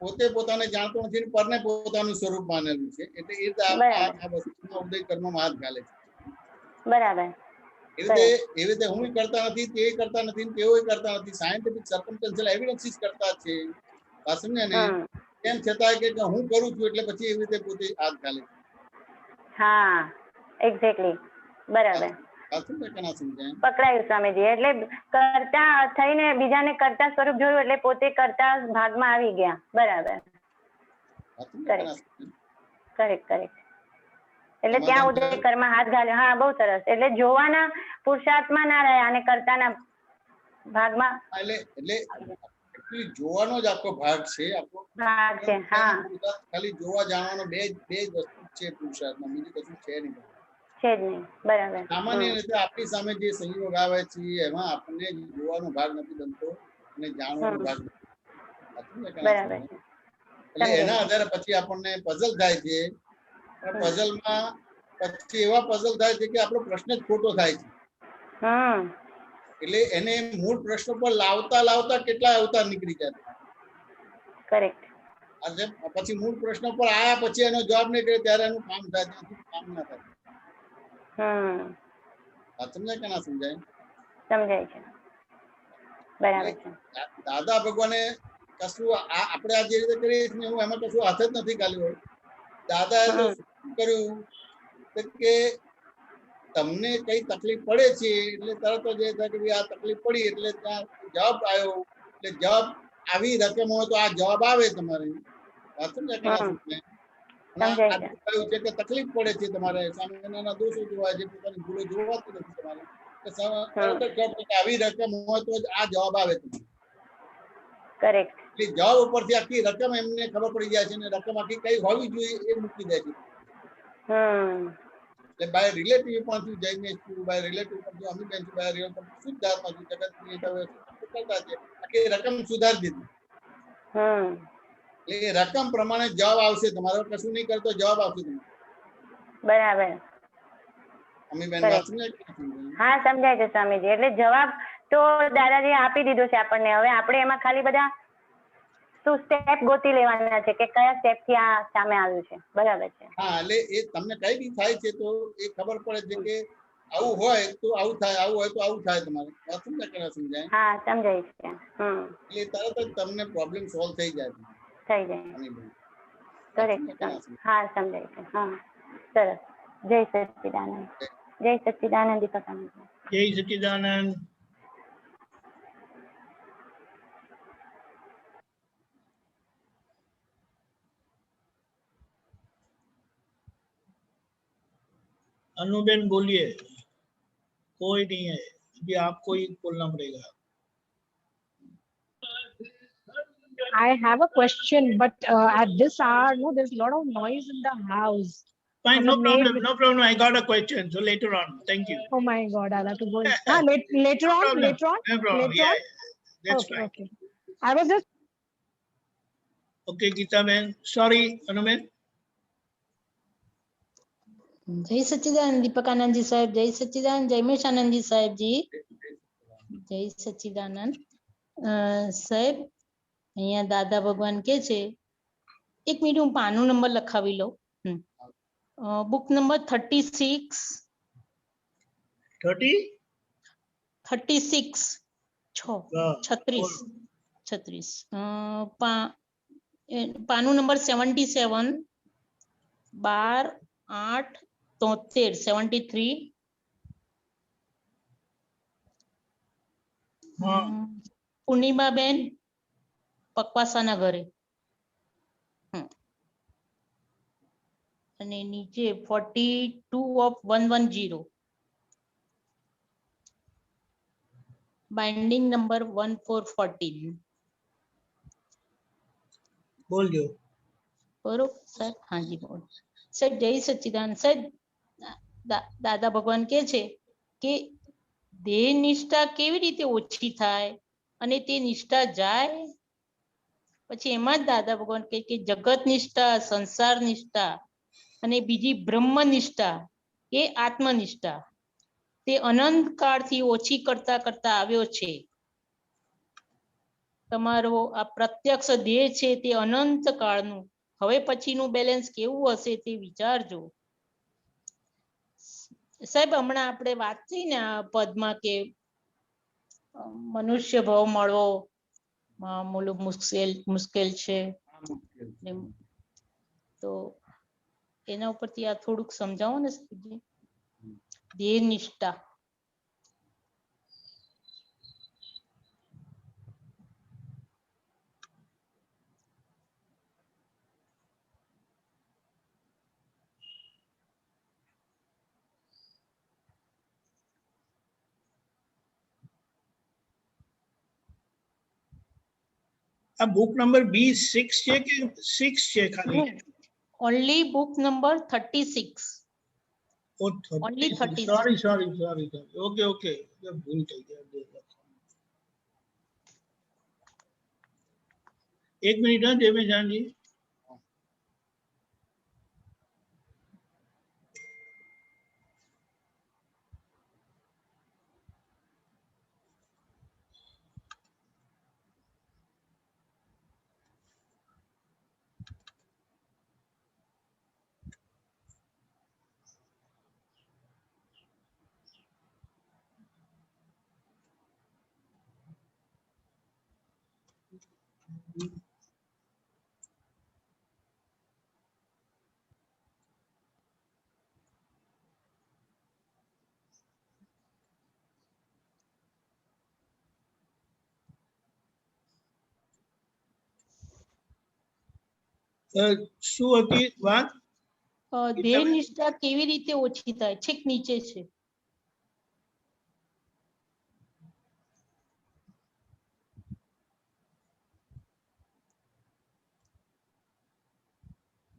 પોતે પોતાને જાણતો નથી, પરને પોતાનું સ્વરૂપ માનેલું છે. એટલે એ રીતે આ વસ્તુમાં ઉદય કર્મમાં હાથ ગાલે છે. બરાબર. એવી રીતે હું કરતા નથી, તે કરતા નથી, તેઓ કરતા નથી. સાયન્ટિફિક સર્કમસ્ટન્શિયલ એવિડન્સીસ કરતા છે. સમજ્યા ને? તેમ છતાં કે હું કરું છું એટલે પછી એવી રીતે પોતે હાથ ગાલે છે. હા, એક્ઝેક્ટલી. બરાબર. પકડાયું સ્વામીજી. એટલે કરતા થઈને બીજાને કરતા સ્વરૂપ જોયું એટલે પોતે કરતા ભાગમાં આવી ગયા. બરાબર. કરેક્ટ. એટલે ત્યાં ઉદય કર્મ હાથ ઘાલ્યો. હા, બહુ સરસ. એટલે જોવાના પુરુષાર્થમાં ના રહ્યા અને કરતાના ભાગમાં. એટલે જોવાનો જ આખો ભાગ છે. ખાલી જોવા જાણવાનો બે જ વસ્તુ છે પુરુષાર્થમાં, બીજું કશું છે નહીં. બરાબર. સામાન્ય રીતે આપણી સામે જે સંયોગ આવે છે એમાં આપણને જોવાનો ભાગ નથી બનતો અને જાણવાનો ભાગ બરાબર. એટલે એના આધારે પછી આપણને પઝલ થાય છે. પઝલમાં પછી એવા પઝલ થાય છે કે આપણો પ્રશ્ન જ ખોટો થાય છે. એટલે એને મૂળ પ્રશ્ન પર લાવતા કેટલા અવતાર નીકળી જાય. કરેક્ટ. આજે પછી મૂળ પ્રશ્ન પર આયા પછી એનો જવાબ નહીં કરે ત્યારે એનું કામ થાય, ત્યાંથી કામ ના થાય. વાત સમજાય કે ના સમજાય? સમજાય છે, બરાબર છે. દાદા ભગવાને કશું આપણે આ જે રીતે કરીએ છીએ હું એમાં કશું હાથ જ નથી ગાલ્યો. દાદાએ તો શું કર્યું કે તમને કઈ તકલીફ પડે છે એટલે તરત જ એ થાય કે આ તકલીફ પડી એટલે ત્યાં જવાબ આવ્યો, એટલે જવાબ આવી રકમ હોય તો આ જવાબ આવે તમારે. વાત સમજાય કે ના સમજાય? કહ્યું છે કે તકલીફ પડે છે તમારે, સામેના દોષો જોવાય છે, પોતાની ભૂલો જોવાતી નથી તમારે, આવી રકમ હોય તો આ જવાબ આવે તમને. કરેક્ટ. એટલે જવાબ ઉપરથી આખી રકમ એમને ખબર પડી જાય છે અને રકમ આખી કઈ હોવી જોઈએ એ મૂકી દે છે. એટલે બાય રિલેટિવ પોઈન્ટ ઓફ જઈને બાય રિલેટિવ પોઈન્ટ ઓફ અમીબેન છે, બાય રિલેટિવ શુદ્ધાત્મા છે, જગતની કરતા છે, આખી રકમ સુધારી દીધી. એટલે એ રકમ પ્રમાણે જવાબ આવશે તમારે, કશું નહીં કરતો જવાબ આવશે તમારે. બરાબર. અમીબેન વાત સમજાય? હા સમજાય છે સ્વામીજી. એટલે જવાબ તો દાદાજી આપી દીધો છે આપણને, હવે આપણે એમાં ખાલી બધા શું સ્ટેપ ગોતી લેવાના છે કે કયા સ્ટેપ થી આ સામે આવ્યું છે. બરાબર છે. હા, એટલે એ તમને કઈ બી થાય છે તો એ ખબર પડે છે કે આવું હોય તો આવું થાય, આવું હોય તો આવું થાય તમારે. વાત સમજાય કે ના સમજાય? હા સમજાય છે. એટલે તરત જ તમને પ્રોબ્લેમ સોલ્વ થઈ જાય. થઈ જાય. કરેક્ટ. હા સમજાય છે. હા સરસ. જય સચ્ચિદાનંદ. જય સચ્ચિદાનંદ દીપકાનંદ. જય સચ્ચિદાનંદ. अनुबेन बोलिए, कोई नहीं है, अभी आपको ही बोलना पड़ेगा. I have a question, but at this hour, no, there's a lot of noise in the house. Fine, no problem, no problem. I got a question, so later on. Thank you. Oh my God, I'll have to go. Later No on, problem. later on, No problem. later Yeah, on. that's Okay, fine. okay. I was just. Okay, Geeta man. Sorry, Anuben. જય સચ્ચિદાનંદ દીપકાનંદજી સાહેબ, જય સચ્ચિદાનંદ જયમેશાનંદજી સાહેબજી, જય સચ્ચિદાનંદ. સાહેબ અહીંયા દાદા ભગવાન કે છે, એક મિનિટ હું પાનું નંબર લખાવી લઉં. બુક નંબર 36 36 પાનું નંબર 77 12/8/73 73. પૂર્ણિમાબેન પકવાસાના ઘરે. અને નીચે 42/110. Binding number 1414. બોલજો. બરોબર સર? હાજી બોલ સાહેબ. જય સચ્ચિદાનંદ સાહેબ. દાદા ભગવાન કે છે કે દેહ નિષ્ઠા કેવી રીતે ઓછી થાય અને તે નિષ્ઠા જાય. પછી એમાં જ દાદા ભગવાન કહે કે જગત નિષ્ઠા, સંસાર નિષ્ઠા અને બીજી બ્રહ્મ નિષ્ઠા એ આત્મનિષ્ઠા તે અનંત કાળથી ઓછી કરતા કરતા આવ્યો છે. તમારો આ પ્રત્યક્ષ દેહ છે તે અનંત કાળનું, હવે પછીનું બેલેન્સ કેવું હશે તે વિચારજો. સાહેબ હમણાં આપણે વાત થઈ ને આ પદમાં કે મનુષ્ય ભાવ મળવો મુશ્કેલ છે, તો એના ઉપરથી આ થોડુંક સમજાવો ને સાહેબજી. દેહ નિષ્ઠા. આ બુક નંબર B6 છે કે 6 છે ખાલી? Only book number 36. Only 36. Sorry. Okay ભૂલ થઈ ગઈ. એક મિનિટ હા દેવેશાનજી. શું હતી વાત? દેહ નિષ્ઠા કેવી રીતે ઓછી થાય? છેક નીચે છે.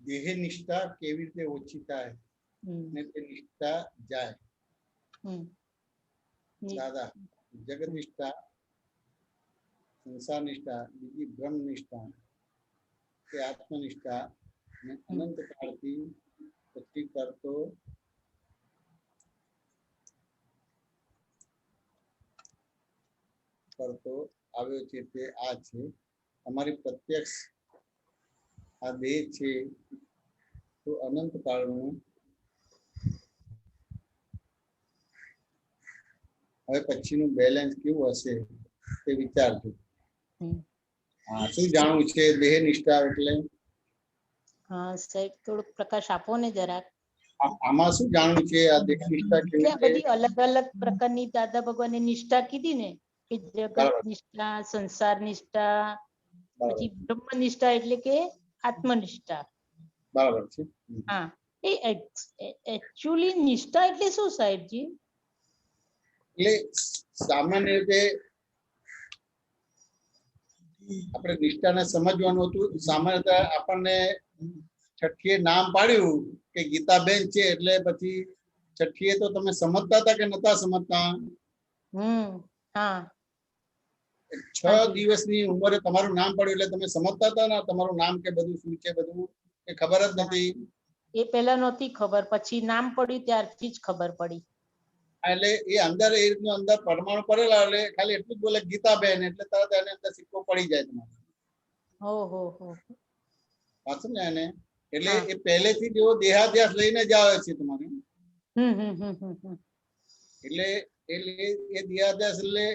દેહ નિષ્ઠા કેવી રીતે ઓછી થાય ને તે નિષ્ઠા જાય? દાદા, જગત નિષ્ઠા, સંસાર નિષ્ઠા, બીજી બ્રહ્મ નિષ્ઠા કે આત્મનિષ્ઠા ને અનંત કાળથી પછી કરતો આવ્યો છે તે આ છે. અમારી પ્રત્યક્ષ આ દેહ છે તો અનંત કાળનું હવે પછીનું બેલેન્સ કેવું હશે તે વિચારજો. હા, શું જાણવું છે દેહ નિષ્ઠા એટલે? હા સાહેબ, થોડુંક પ્રકાશ આપો ને જરાક. આમાં શું જાણવું છે આ દેહ નિષ્ઠા કેવી એટલે બધી અલગ અલગ પ્રકારની દાદા ભગવાને નિષ્ઠા કીધી ને, કે જગત નિષ્ઠા, સંસાર નિષ્ઠા, પછી બ્રહ્મ નિષ્ઠા એટલે કે આત્મનિષ્ઠા. બરાબર છે. હા, એ એકચ્યુઅલી નિષ્ઠા એટલે શું સાહેબજી? એટલે સામાન્ય રીતે આપણે નિષ્ઠાને સમજવાનું હતું. સામાન્ય રીતે આપણને છઠ્ઠીએ નામ પાડ્યું કે ગીતાબેન છે એટલે પછી છઠ્ઠીએ તો તમે સમજતા હતા કે નતા સમજતા? હા, 6 દિવસની ઉંમરે તમારું નામ પડ્યું એટલે તમે સમજતા હતા ને તમારું નામ કે બધું શું છે બધું એ ખબર જ નથી? એ પહેલા નહોતી ખબર, પછી નામ પડ્યું ત્યારથી જ ખબર પડી. એટલે એ અંદર એ રીતનું અંદર પરમાણુ પડેલા એટલે ખાલી એટલું જ બોલે ગીતાબેન એટલે તરત એની અંદર સિક્કો પડી જાય તમારે. પાછું ને એને એટલે એ પહેલેથી જ એવો દેહાધ્યાસ લઈને જ આવે છે તમારે. એટલે એ દેહાધ્યાસ એટલે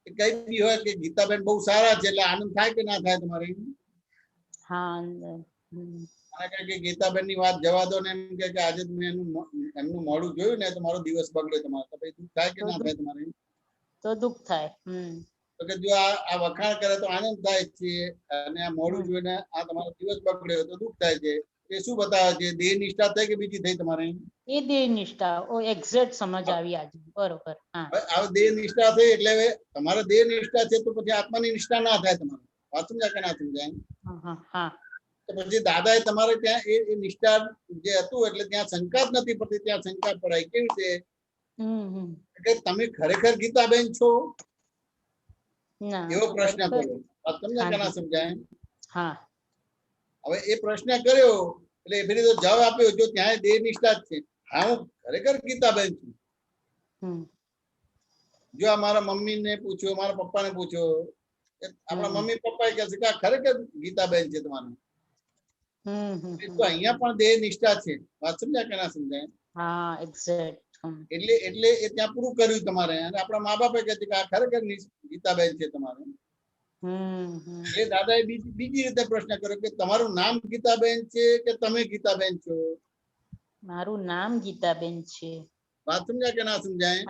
કઈ બી હોય કે ગીતાબેન બહુ સારા છે એટલે આનંદ થાય કે ના થાય તમારે? કે ગીતાબેન ની વાત જવા દો ને એમ કે આજે મેં એમનું મોડું જોયું ને તો મારો દિવસ બગડ્યો તમારે, તો પછી દુઃખ થાય કે ના થાય તમારે? તો દુઃખ થાય. તો કે જો આ વખાણ કરે તો આનંદ થાય છે અને આ મોડું જોઈને આ તમારો દિવસ બગડ્યો તો દુઃખ થાય છે. એ શું બતાવે છે? દેહ નિષ્ઠા થઈ કે બીજી થઈ તમારે? એ દેહ નિષ્ઠા. ઓ એક્ઝેક્ટ સમજ આવી આજે. બરોબર. આ દેહ નિષ્ઠા થઈ એટલે તમારે દેહ નિષ્ઠા છે તો પછી આત્માની નિષ્ઠા ના થાય તમારે. વાત સમજાય કે ના સમજાય? તો પછી દાદાએ તમારે ત્યાં એ નિષ્ઠા જે હતું એટલે ત્યાં શંકા જ નથી પડતી, ત્યાં શંકા પડાય. કેવી રીતે કે તમે ખરેખર ગીતાબેન છો? એવો પ્રશ્ન કર્યો. વાત સમજાય કે ના સમજાય? હવે એ પ્રશ્ન કર્યો એટલે એ ફરી તો જવાબ આપ્યો, જો ત્યાં દેહ નિષ્ઠા જ છે. હા, હું ખરેખર ગીતાબેન છું. જો આ મારા મમ્મી ને પૂછ્યો, મારા પપ્પા ને પૂછ્યો, આપણા મમ્મી પપ્પા કહે છે કે ખરેખર ગીતાબેન છે તમારું. તો અહીંયા પણ દેહ નિષ્ઠા છે. વાત સમજાય કે ના સમજાય? એટલે એ ત્યાં પૂરું કર્યું તમારે. અને આપણા મા બાપે કહે છે કે આ ખરેખર ગીતાબેન છે તમારું. એટલે દાદાએ બીજી રીતે પ્રશ્ન કર્યો કે તમારું નામ ગીતાબેન છે કે તમે ગીતાબેન છો? મારું નામ ગીતાબેન છે. વાત સમજાય કે ના સમજાય?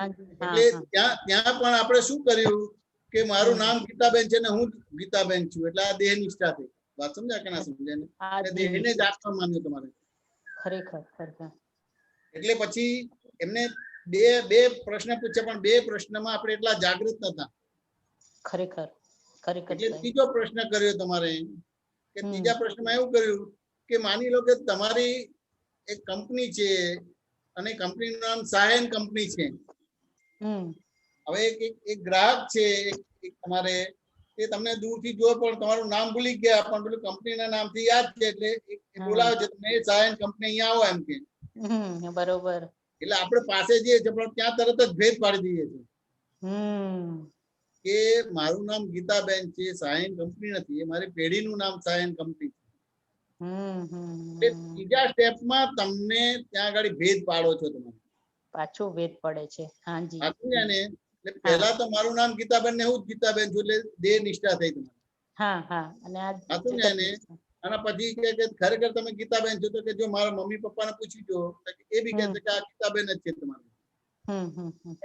એટલે ત્યાં પણ આપણે શું કર્યું કે મારું નામ ગીતાબેન છે ને હું ગીતાબેન છું. એટલે આ દેહ નિષ્ઠા થઈ. વાત સમજાય કે ના સમજાય? દેહને જ આત્મા માન્યું તમારે. એટલે પછી એમને બે પ્રશ્ન પૂછ્યા પણ બે પ્રશ્નમાં આપણે એટલા જાગૃત નતા. એટલે ત્રીજો પ્રશ્ન કર્યો તમારે કે ત્રીજા પ્રશ્નમાં એવું કર્યું કે માની લો કે તમારી એક કંપની છે અને કંપનીનું નામ સાયન કંપની છે. હવે એક ગ્રાહક છે તમારે, એ તમને દૂરથી જોયો પણ તમારું નામ ભૂલી ગયા, પણ પેલું કંપનીના નામથી યાદ છે એટલે બોલાવે છે તમે સાયન કંપની અહીંયા આવો એમ કે. બરોબર. એટલે આપણે પાસે જઈએ છીએ પણ ત્યાં તરત જ ભેદ પાડી દઈએ છીએ કે મારું નામ ગીતાબેન છે, સાયન કંપની નથી. એ મારી પેઢીનું નામ સાયન કંપની છે. ત્રીજા સ્ટેપમાં તમને ત્યાં આગળ ભેદ પાડો છો તમે. પાછો ભેદ પડે છે. હાજી. એટલે પહેલા તો મારું નામ ગીતાબેન ને હું જ ગીતાબેન છું એટલે દેહ નિષ્ઠા થઈ તમારી. હા હા અને આ હતું ને એને અને પછી કે ખરેખર તમે ગીતાબેન છો? તો કે જો મારા મમ્મી પપ્પાને પૂછી જો, એ બી કહે છે કે આ ગીતાબેન જ છે તમારી.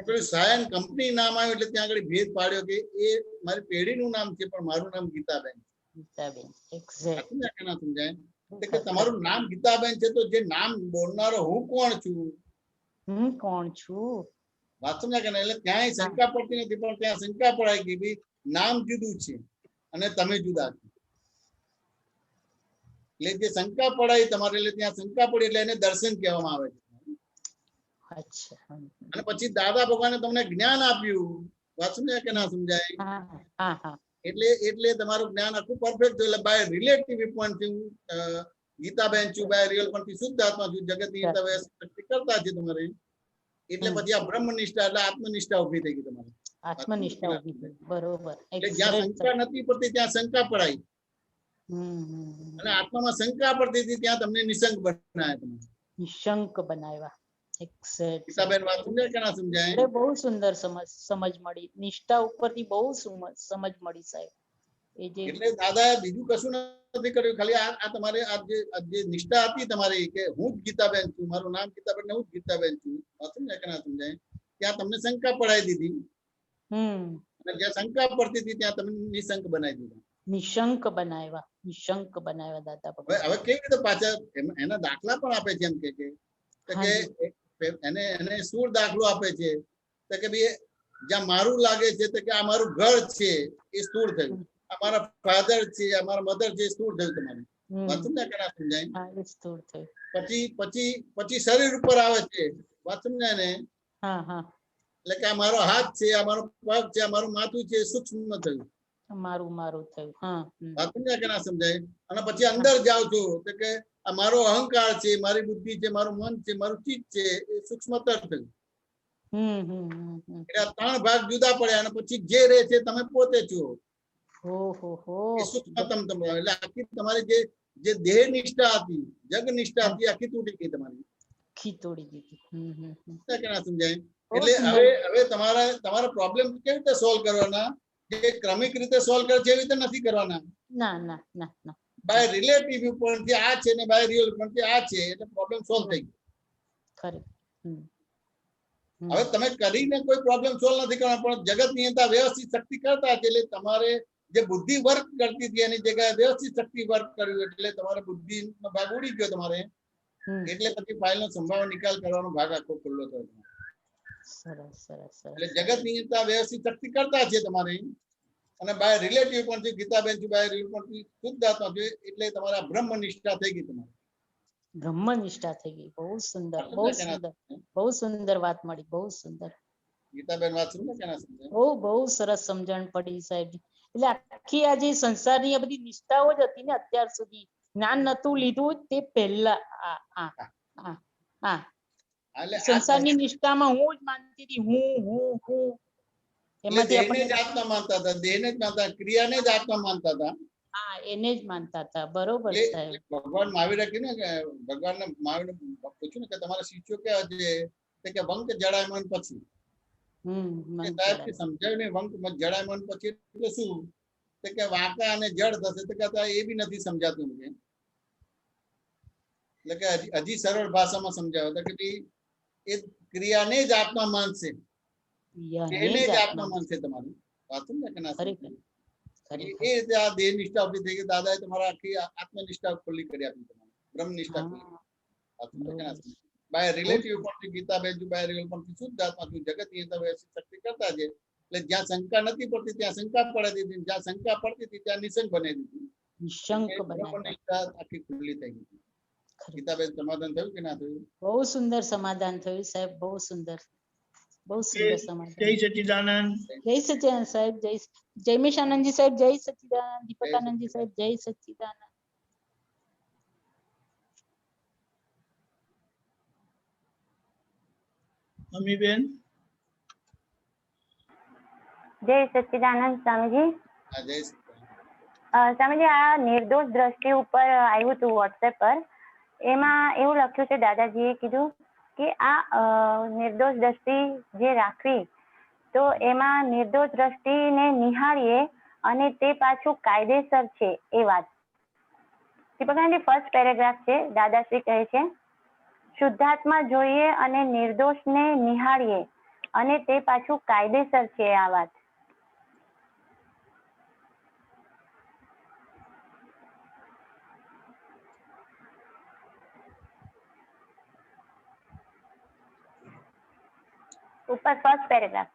પેલું સાયન કંપની નામ આવ્યું એટલે ત્યાં આગળ ભેદ પાડ્યો કે એ મારી પેઢીનું નામ છે પણ મારું નામ ગીતાબેન. ગીતાબેન એક્ઝેક્ટ ના સમજાય કે તમારું નામ ગીતાબેન છે તો જે નામ બોલનારો હું કોણ છું? હું કોણ છું? વાત સમજાય કે એટલે ક્યાંય શંકા પડતી નથી, પણ ત્યાં શંકા પડાય કે ભાઈ નામ જુદું છે અને તમે જુદા છો. એટલે જે શંકા પડાય તમારે, એટલે ત્યાં શંકા પડી એટલે એને દર્શન કહેવામાં આવે છે. અચ્છા. અને પછી દાદા ભગવાને તમને જ્ઞાન આપ્યું. વાત સમજાય કે ના સમજાય? હા હા. એટલે તમારું જ્ઞાન આખું પરફેક્ટ થયું. એટલે બાય રિલેટિવ પોઈન્ટ થી ગીતાબેન છું, બાય રિયલ પોઈન્ટ થી શુદ્ધ આત્મા છું, જગતની શક્તિ કરતા છે તમારે. એટલે પછી આ બ્રહ્મનિષ્ઠા એટલે આત્મનિષ્ઠા ઉભી થઈ ગઈ તમારે. આત્મનિષ્ઠા ઉભી થઈ. બરોબર. એટલે જ્યાં શંકા નથી પડતી ત્યાં શંકા પડાય. અને આત્મામાં શંકા પડતી હતી ત્યાં તમને નિશંક બનાવ્યા. તમે નિશંક બનાવ્યા. એક્ઝેક્ટ. ગીતાબેન વાત સમજાય કે ના સમજાય? અરે બહુ સુંદર સમજ મળી. નિષ્ઠા ઉપરથી બહુ સમજ મળી સાહેબ. એટલે દાદાએ બીજું કશું નથી કર્યું, ખાલી આ તમારે આ જે નિષ્ઠા હતી તમારી કે હું જ ગીતાબેન છું, મારું નામ ગીતાબેન ને હું જ ગીતાબેન છું, સમજાય કે ના સમજાય? ત્યાં તમને શંકા પડાવી દીધી. અને જ્યાં શંકા પડતી હતી ત્યાં તમે નિશંક બનાવી દીધા. નિશંક બનાવ્યા. નિશંક બનાવ્યા દાદા ભગવાન. હવે કેવી રીતે પાછા એના દાખલા પણ આપે છે. એમ કે એને શું દાખલો આપે છે કે ભાઈ જ્યાં મારું લાગે છે તો કે આ મારું ઘર છે એ સ્થૂળ થયું, અમારા ફાધર છે, અમારા મધર છે, સ્થૂળ થયું તમારે. વાત સમજાય કે ના સમજાય? પછી શરીર ઉપર આવે છે. વાત સમજાય ને? એટલે કે આ મારો હાથ છે, આ મારો પગ છે, આ મારું માથું છે, સૂક્ષ્મ થયું. મારું થયું. વાત સમજાય કે ના સમજાય? અને પછી અંદર જાવ છો તો કે આ મારો અહંકાર છે, મારી બુદ્ધિ છે, મારું મન છે, મારું ચિત્ત છે, એ સૂક્ષ્મતર થયું. એટલે આ ત્રણ ભાગ જુદા પડ્યા અને પછી જે રહે છે તમે પોતે છો. એ સૂક્ષ્મતમ તમે. એટલે આખી તમારી જે દેહ નિષ્ઠા હતી, જગ નિષ્ઠા હતી, આખી તૂટી ગઈ તમારી. તોડી દીધી. કે ના સમજાય? એટલે હવે તમારા પ્રોબ્લેમ કેવી રીતે સોલ્વ કરવાના? જે ક્રમિક રીતે સોલ્વ કરે છે એવી રીતે નથી કરવાના. ના. બાય રિલેટિવ પોઈન્ટ થી આ છે ને બાય રિયલ પોઈન્ટ થી આ છે, એટલે પ્રોબ્લેમ સોલ્વ થઈ ગયો. ખરેખર. હવે તમે કરીને કોઈ પ્રોબ્લેમ સોલ્વ નથી કરવાનો, પણ જગત નિયંતા વ્યવસ્થિત શક્તિ કરતા છે. એટલે તમારે જે બુદ્ધિ વર્ક કરતી હતી એની જગ્યાએ વ્યવસ્થિત શક્તિ વર્ક કર્યું, એટલે તમારે બુદ્ધિ નો ભાગ ઉડી ગયો તમારે. એટલે પછી ફાઇલ નો સંભાવ નિકાલ કરવાનો ભાગ આખો ખુલ્લો થયો. એટલે જગત નિયંતા વ્યવસ્થિત શક્તિ કરતા છે તમારે. અને બાય રિલેટિવ પણ છે ગીતાબેન છે, બાય રિલેટિવ પણ શુદ્ધ આત્મા છે. એટલે તમારા બ્રહ્મ નિષ્ઠા થઈ ગઈ તમારે. બ્રહ્મ નિષ્ઠા થઈ ગઈ. બહુ સુંદર, બહુ સુંદર વાત મળી. બહુ સુંદર. ગીતાબેન વાત સમજો કે ના સમજો? બહુ સરસ સમજણ પડી સાહેબ. એટલે આખી આ જે સંસારની આ બધી નિષ્ઠાઓ જ હતી ને અત્યાર સુધી, જ્ઞાન નતું લીધું તે પહેલા સંસારની નિષ્ઠામાં હું જ માનતી હતી, હું એમાંથી આપણે આત્મા માનતા હતા, દેહને જ માનતા, ક્રિયાને જ આત્મા માનતા હતા. એને જ માનતા હતા. બરોબર સાહેબ. ભગવાન મહાવીરે કીધું ને કે ભગવાનને મહાવીરને પૂછ્યું ને કે તમારા શિષ્યો કેવા છે કે વંક જડાયમાન પછી. સાહેબ કે સમજાયું ને વંક જડાયમાન પછી એટલે શું? કે વાંકા અને જડ થશે તો કે એ બી નથી સમજાતું. એટલે કે હજી સરળ ભાષામાં સમજાવ્યો હતો કે એ ક્રિયાને જ આત્મા માનશે, એને જ આત્મા માનશે તમારી. વાત સમજે કે ના સમજે? એ રીતે આ દેહ નિષ્ઠા ઉભી થઈ ગઈ. દાદાએ તમારા આખી આત્મનિષ્ઠા ખુલ્લી કરી આપી, તમારી બ્રહ્મ નિષ્ઠા ખુલ્લી. બાય રિલેટિવ પણ ગીતાબેન બાય રિયલ પણ શુદ્ધ આત્મા છું, જગત નિયંતા વ્યવસ્થિત શક્તિ કરતા છે. એટલે જ્યાં શંકા નથી પડતી ત્યાં શંકા પડાવી દીધી, જ્યાં શંકા પડતી હતી ત્યાં નિશંક બનાવી દીધી. નિશંક નિષ્ઠા આખી ખુલ્લી થઈ ગઈ. ગીતાબેન સમાધાન થયું કે ના થયું? બહુ સુંદર સમાધાન થયું સાહેબ. બહુ સુંદર, બહુ સુંદર સમાધાન. જય સચ્ચિદાનંદ. જય સચ્ચિદાનંદ સાહેબ. જય મેશાનંદજી સાહેબ. જય સચ્ચિદાનંદ. દીપકાનંદજી સાહેબ. જય સચ્ચિદાનંદ. અમીબેન. જય સચ્ચિદાનંદ સ્વામીજી. જય સ્વામીજી, આ નિર્દોષ દ્રષ્ટિ ઉપર આવ્યું હતું વોટ્સએપ પર. એમાં એવું લખ્યું છે, દાદાજીએ કીધું કે આ નિર્દોષ દ્રષ્ટિ જે રાખવી, તો એમાં નિર્દોષ દ્રષ્ટિને નિહાળીએ અને તે પાછું કાયદેસર છે એ વાત. દીપકાનંદજી ફર્સ્ટ પેરેગ્રાફ છે. દાદાશ્રી કહે છે શુદ્ધાત્મા જોઈએ અને નિર્દોષને નિહાળીએ અને તે પાછું કાયદેસર છે આ વાત. ઉપર ફર્સ્ટ પેરેગ્રાફ.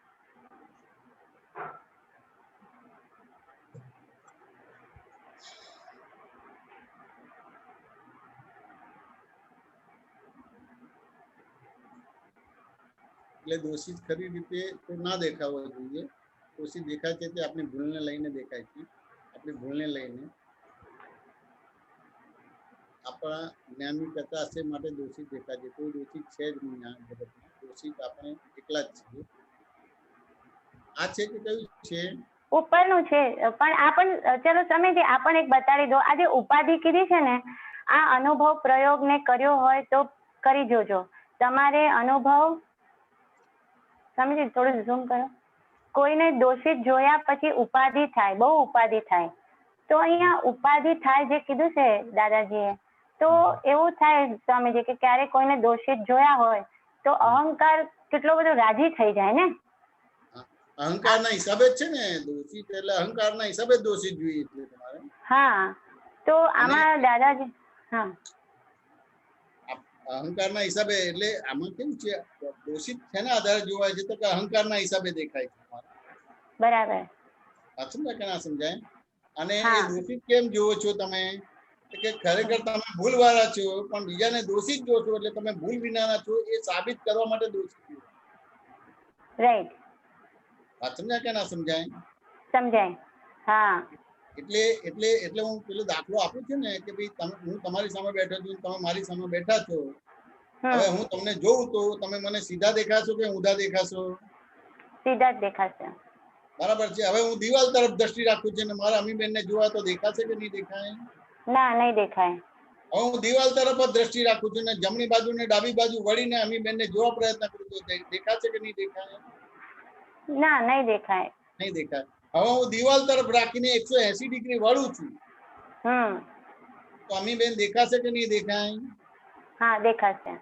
એટલે દોષિત ખરી રીતે તો ના દેખાવો જોઈએ. દોષિત દેખાય છે તે આપણી ભૂલને લઈને દેખાય છે. આપણી ભૂલને લઈને આપણા જ્ઞાનની કથા છે માટે દોષિત દેખાય છે. કોઈ દોષિત છે જ નહીં આ જગતમાં. દોષિત આપણે એકલા જ છીએ. આ છે કે કયું છે? ઉપરનું છે પણ આ પણ ચલો તમે જે આ પણ એક બતાડી દો. આ જે ઉપાધિ કીધી છે ને આ અનુભવ પ્રયોગ ને કર્યો હોય તો કરી જોજો. તમારે અનુભવ સમજી થોડું ઝૂમ કરો. કોઈને દોષિત જોયા પછી ઉપાધિ થાય, બહુ ઉપાધિ થાય. તો અહીંયા ઉપાધિ થાય જે કીધું છે દાદાજીએ, તો એવું થાય સ્વામીજી કે ક્યારેક કોઈને દોષિત જોયા હોય તો અહંકાર કેટલો બધો રાજી થઈ જાય ને. અહંકારના હિસાબે જ છે ને દોષિત, એટલે અહંકારના હિસાબે જ દોષિત જોઈએ એટલે તમારે. હા તો આમાં દાદાજી હા અહંકારના હિસાબે એટલે આમાં કેવું છે દોષિત શેના આધારે જોવાય છે તો કે અહંકારના હિસાબે દેખાય છે. બરાબર. સમજાય કે ના સમજાય? અને એ હા. દોષિત કેમ જોવો છો તમે? કે ખરેખર તમે ભૂલ વાળા છો પણ બીજાને દોષિત જો છો એટલે તમે ભૂલ વિનાના છો એ સાબિત કરવા માટે દોષિત છો. રાઈટ. વાત સમજાય કે ના સમજાય? સમજાય. હા એટલે એટલે એટલે હું પેલો દાખલો આપું છું ને કે ભાઈ હું તમારી સામે બેઠો છું, તમે મારી સામે બેઠા છો. હવે હું તમને જોઉં તો તમે મને સીધા દેખાશો કે ઊંધા દેખાશો? સીધા જ દેખાશે. બરાબર છે. હવે હું દિવાલ તરફ દ્રષ્ટિ રાખું છું ને મારા અમીબેનને જોવા તો દેખાશે કે નહીં દેખાય? ના નહીં દેખાય. હવે હું દિવાલ તરફ જ દ્રષ્ટિ રાખું છું ને જમણી બાજુ ને ડાબી બાજુ વળીને અમીબેનને જોવા પ્રયત્ન કરું તો દેખાશે કે નહીં દેખાય? ના નહીં દેખાય. નહીં દેખાય. હવે હું દિવાલ તરફ રાખીને 180 ડિગ્રી વળું છું તો અમીબેન દેખાશે કે નહીં દેખાય? હા દેખાશે.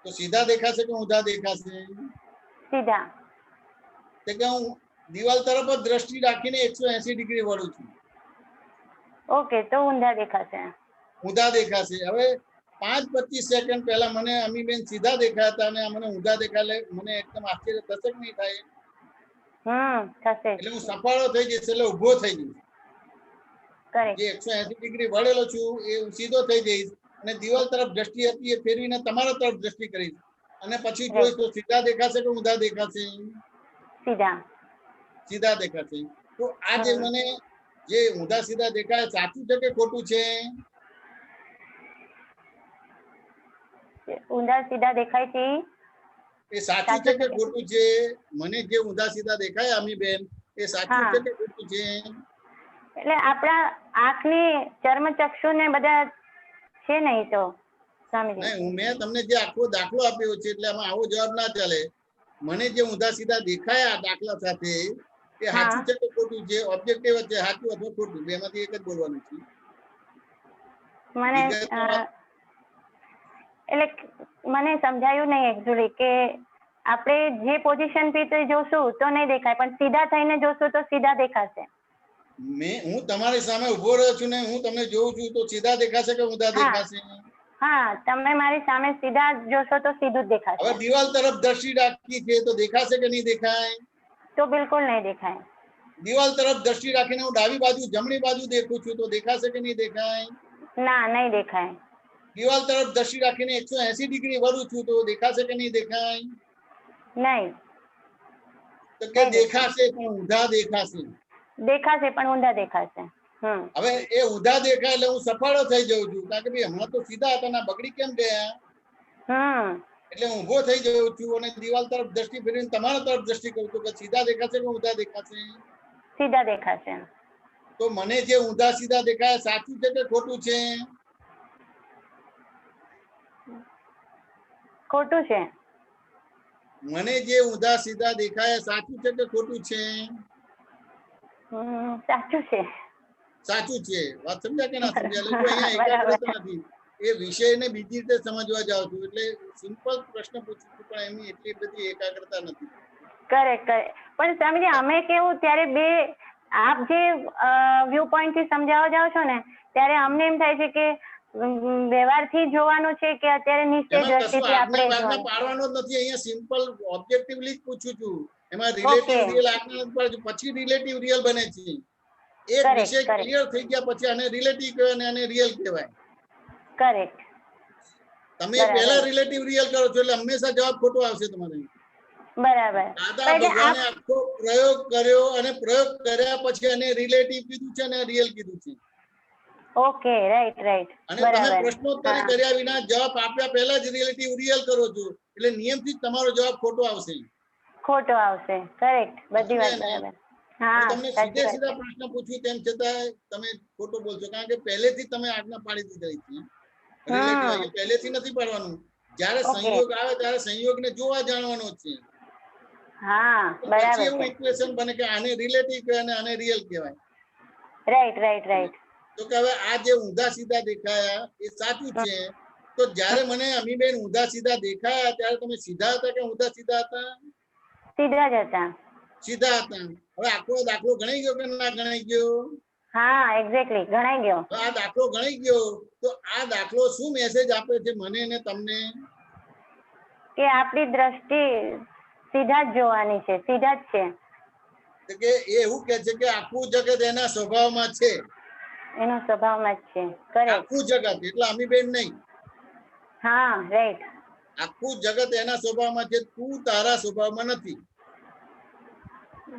તો સીધા દેખાશે કે ઊંધા દેખાશે? સીધા. તો કે હું દિવાલ તરફ જ દ્રષ્ટિ રાખીને 180 ડિગ્રી વળું છું. ઓકે તો ઊંધા દેખાશે. ઊંધા દેખાશે. હવે 5-25 સેકન્ડ પહેલા મને અમીબેન સીધા દેખાયા હતા અને મને ઊંધા દેખાય મને એકદમ આશ્ચર્ય થશે કે નહીં થાય? થશે. એટલે હું સફાળો થઈ જઈશ એટલે ઊભો થઈ જઈશ. જે 180 ડિગ્રી વળેલો છું એ હું સીધો થઈ જઈશ અને દિવાલ તરફ દ્રષ્ટિ હતી એ ફેરવીને તમારા તરફ દ્રષ્ટિ કરીશ અને પછી જોઈશ તો સીધા દેખાશે કે ઊંધા દેખાશે? સીધા. સીધા દેખાશે. તો આ જે મને જે ઊંધા સીધા દેખાય સાચું છે કે ખોટું છે? ઊંધા સીધા દેખાય છે એ સાચું છે કે ખોટું છે? મને જે ઊંધા સીધા દેખાય અમીબેન એ સાચું છે કે ખોટું છે? એટલે આપણા આંખની ચર્મચક્ષુ ને બધા છે નહીં તો સ્વામીજી. નહીં મેં તમને જે આખો દાખલો આપ્યો છે એટલે આમાં આવો જવાબ ના ચાલે. મને જે ઊંધા સીધા દેખાયા દાખલા સાથે એ સાચું છે કે ખોટું છે? ઓબ્જેક્ટિવ છે સાચું અથવા ખોટું બેમાંથી એક જ બોલવાનું છે. મને એટલે મને સમજાયું નહીં એકચ્યુઅલી કે આપણે જે પોઝિશન થી જોશું તો નહીં દેખાય પણ સીધા થઈને જોશું તો સીધા દેખાશે. હું તમારી સામે ઉભો રહ્યો છું ને હું તમને જોઉં છું તો સીધા દેખાશે કે ઊંધા દેખાશે? હા તમે મારી સામે સીધા જોશો તો સીધું જ દેખાશે. હવે દિવાલ તરફ દ્રષ્ટિ રાખી છે તો દેખાશે કે નહીં દેખાય? તો બિલકુલ નહીં દેખાય. દિવાલ તરફ દ્રષ્ટિ રાખીને હું ડાબી બાજુ જમણી બાજુ દેખું છું તો દેખાશે કે નહીં દેખાય? ના નહીં દેખાય. દિવાલ તરફ દ્રષ્ટિ રાખીને 180 ડિગ્રી વળું છું તો દેખાશે કે નહીં દેખાય? નહીં. તો કે દેખાશે પણ ઊંધા દેખાશે. દેખાશે પણ ઊંધા દેખાશે. હવે એ ઊંધા દેખાય એટલે હું સફાળો થઈ જાઉં છું કારણ કે ભાઈ હમણાં તો સીધા હતા ને બગડી કેમ ગયા? એટલે હું ઊભો થઈ જાઉં છું અને દિવાલ તરફ દ્રષ્ટિ ફેરવીને તમારા તરફ દ્રષ્ટિ કરું છું કે સીધા દેખાશે કે ઊંધા દેખાશે? સીધા દેખાશે. તો મને જે ઊંધા સીધા દેખાય સાચું છે કે ખોટું છે? ખોટું છે. મને જે ઊંધા સીધા દેખાય સાચું છે કે ખોટું છે? સાચું છે. સાચું છે. વાત સમજ્યા કે ના સમજ્યા? એટલે જો અહીંયા એકાગ્રતા નથી, એ વિષયને બીજી રીતે સમજવા જાવ છું. એટલે સિમ્પલ પ્રશ્ન પૂછું છું પણ એમની એટલી બધી એકાગ્રતા નથી. Correct correct. પણ સ્વામીજી અમે કેવું ત્યારે બે આપ જે વ્યૂ પોઈન્ટ થી સમજાવવા જાઓ છો ને ત્યારે અમને એમ થાય છે કે વ્યવહારથી જોવાનું છે કે અત્યારે નિશ્ચય એમાં કશું દ્રષ્ટિથી આપણે આજ્ઞા જોવાનું. પાડવાનો જ નથી. અહીંયા સિમ્પલ ઓબ્જેક્ટિવલી જ પૂછું છું. એમાં રિલેટિવ Okay. રિયલ આજ્ઞા નથી પાડતી, પછી રિલેટિવ રિયલ બને છે. એક Correct, વિષય correct. ક્લિયર થઈ ગયા પછી આને રિલેટિવ કહેવાય અને આને રિયલ કહેવાય. કરેક્ટ. તમે બરાબર. પહેલા રિલેટિવ રિયલ કરો છો એટલે હંમેશા જવાબ ખોટો આવશે તમારે. બરાબર. દાદા એટલે ભગવાને આખો પ્રયોગ કર્યો અને પ્રયોગ કર્યા પછી આને રિલેટિવ કીધું છે અને રિયલ કીધું છે. Okay, right right. અને તમે બરાબર. પ્રશ્નોત્તરી હા. કર્યા વિના જવાબ આપ્યા પહેલા જ રિલેટિવ રિયલ કરો છો એટલે નિયમથી જ તમારો જવાબ ખોટો આવશે. ખોટો આવશે. કરેક્ટ. બધી વાત બરાબર. હા, હું તમને સાચી સીધે વાત સીધા છે. પ્રશ્ન પૂછ્યું તેમ છતાં તમે ખોટો બોલશો કારણ કે પહેલેથી તમે આજ્ઞા પાડી દીધી છે. રિલેટિવ અહીંયા પહેલેથી નથી પાડવાનું. જ્યારે Okay. સંયોગ આવે ત્યારે સંયોગને જોવા જાણવાનો છે. હા, પછી બરાબર એવું છે. ઇક્વેશન બને કે આને રિલેટિવ કહેવાય અને આને રિયલ કહેવાય. Right right right. તો કે હવે આ જે ઊંધા સીધા દેખાયા એ સાચું છે. તો જ્યારે મને અમીબેન ઊંધા સીધા દેખાયા ત્યારે તમે સીધા હતા કે ઊંધા સીધા હતા? સીધા જ હતા. સીધા હતા. હવે આખો દાખલો ગણાઈ ગયો કે ના ગણાઈ ગયો? હા, એક્ઝેક્ટલી ગણાઈ ગયો. હવે આ દાખલો ગણાઈ ગયો તો આ દાખલો શું મેસેજ આપે છે મને ને તમને? કે આપણી દ્રષ્ટિ સીધા જ જોવાની છે, સીધા જ છે. તો કે એ એવું કે છે કે આખું જગત એના સ્વભાવમાં છે. એનો સ્વભાવમાં જ છે. કરેક્ટ. આખું જગત એટલે અમીબેન નહીં. હા, રાઈટ. આખું જગત એના સ્વભાવમાં છે, તું તારા સ્વભાવમાં નથી.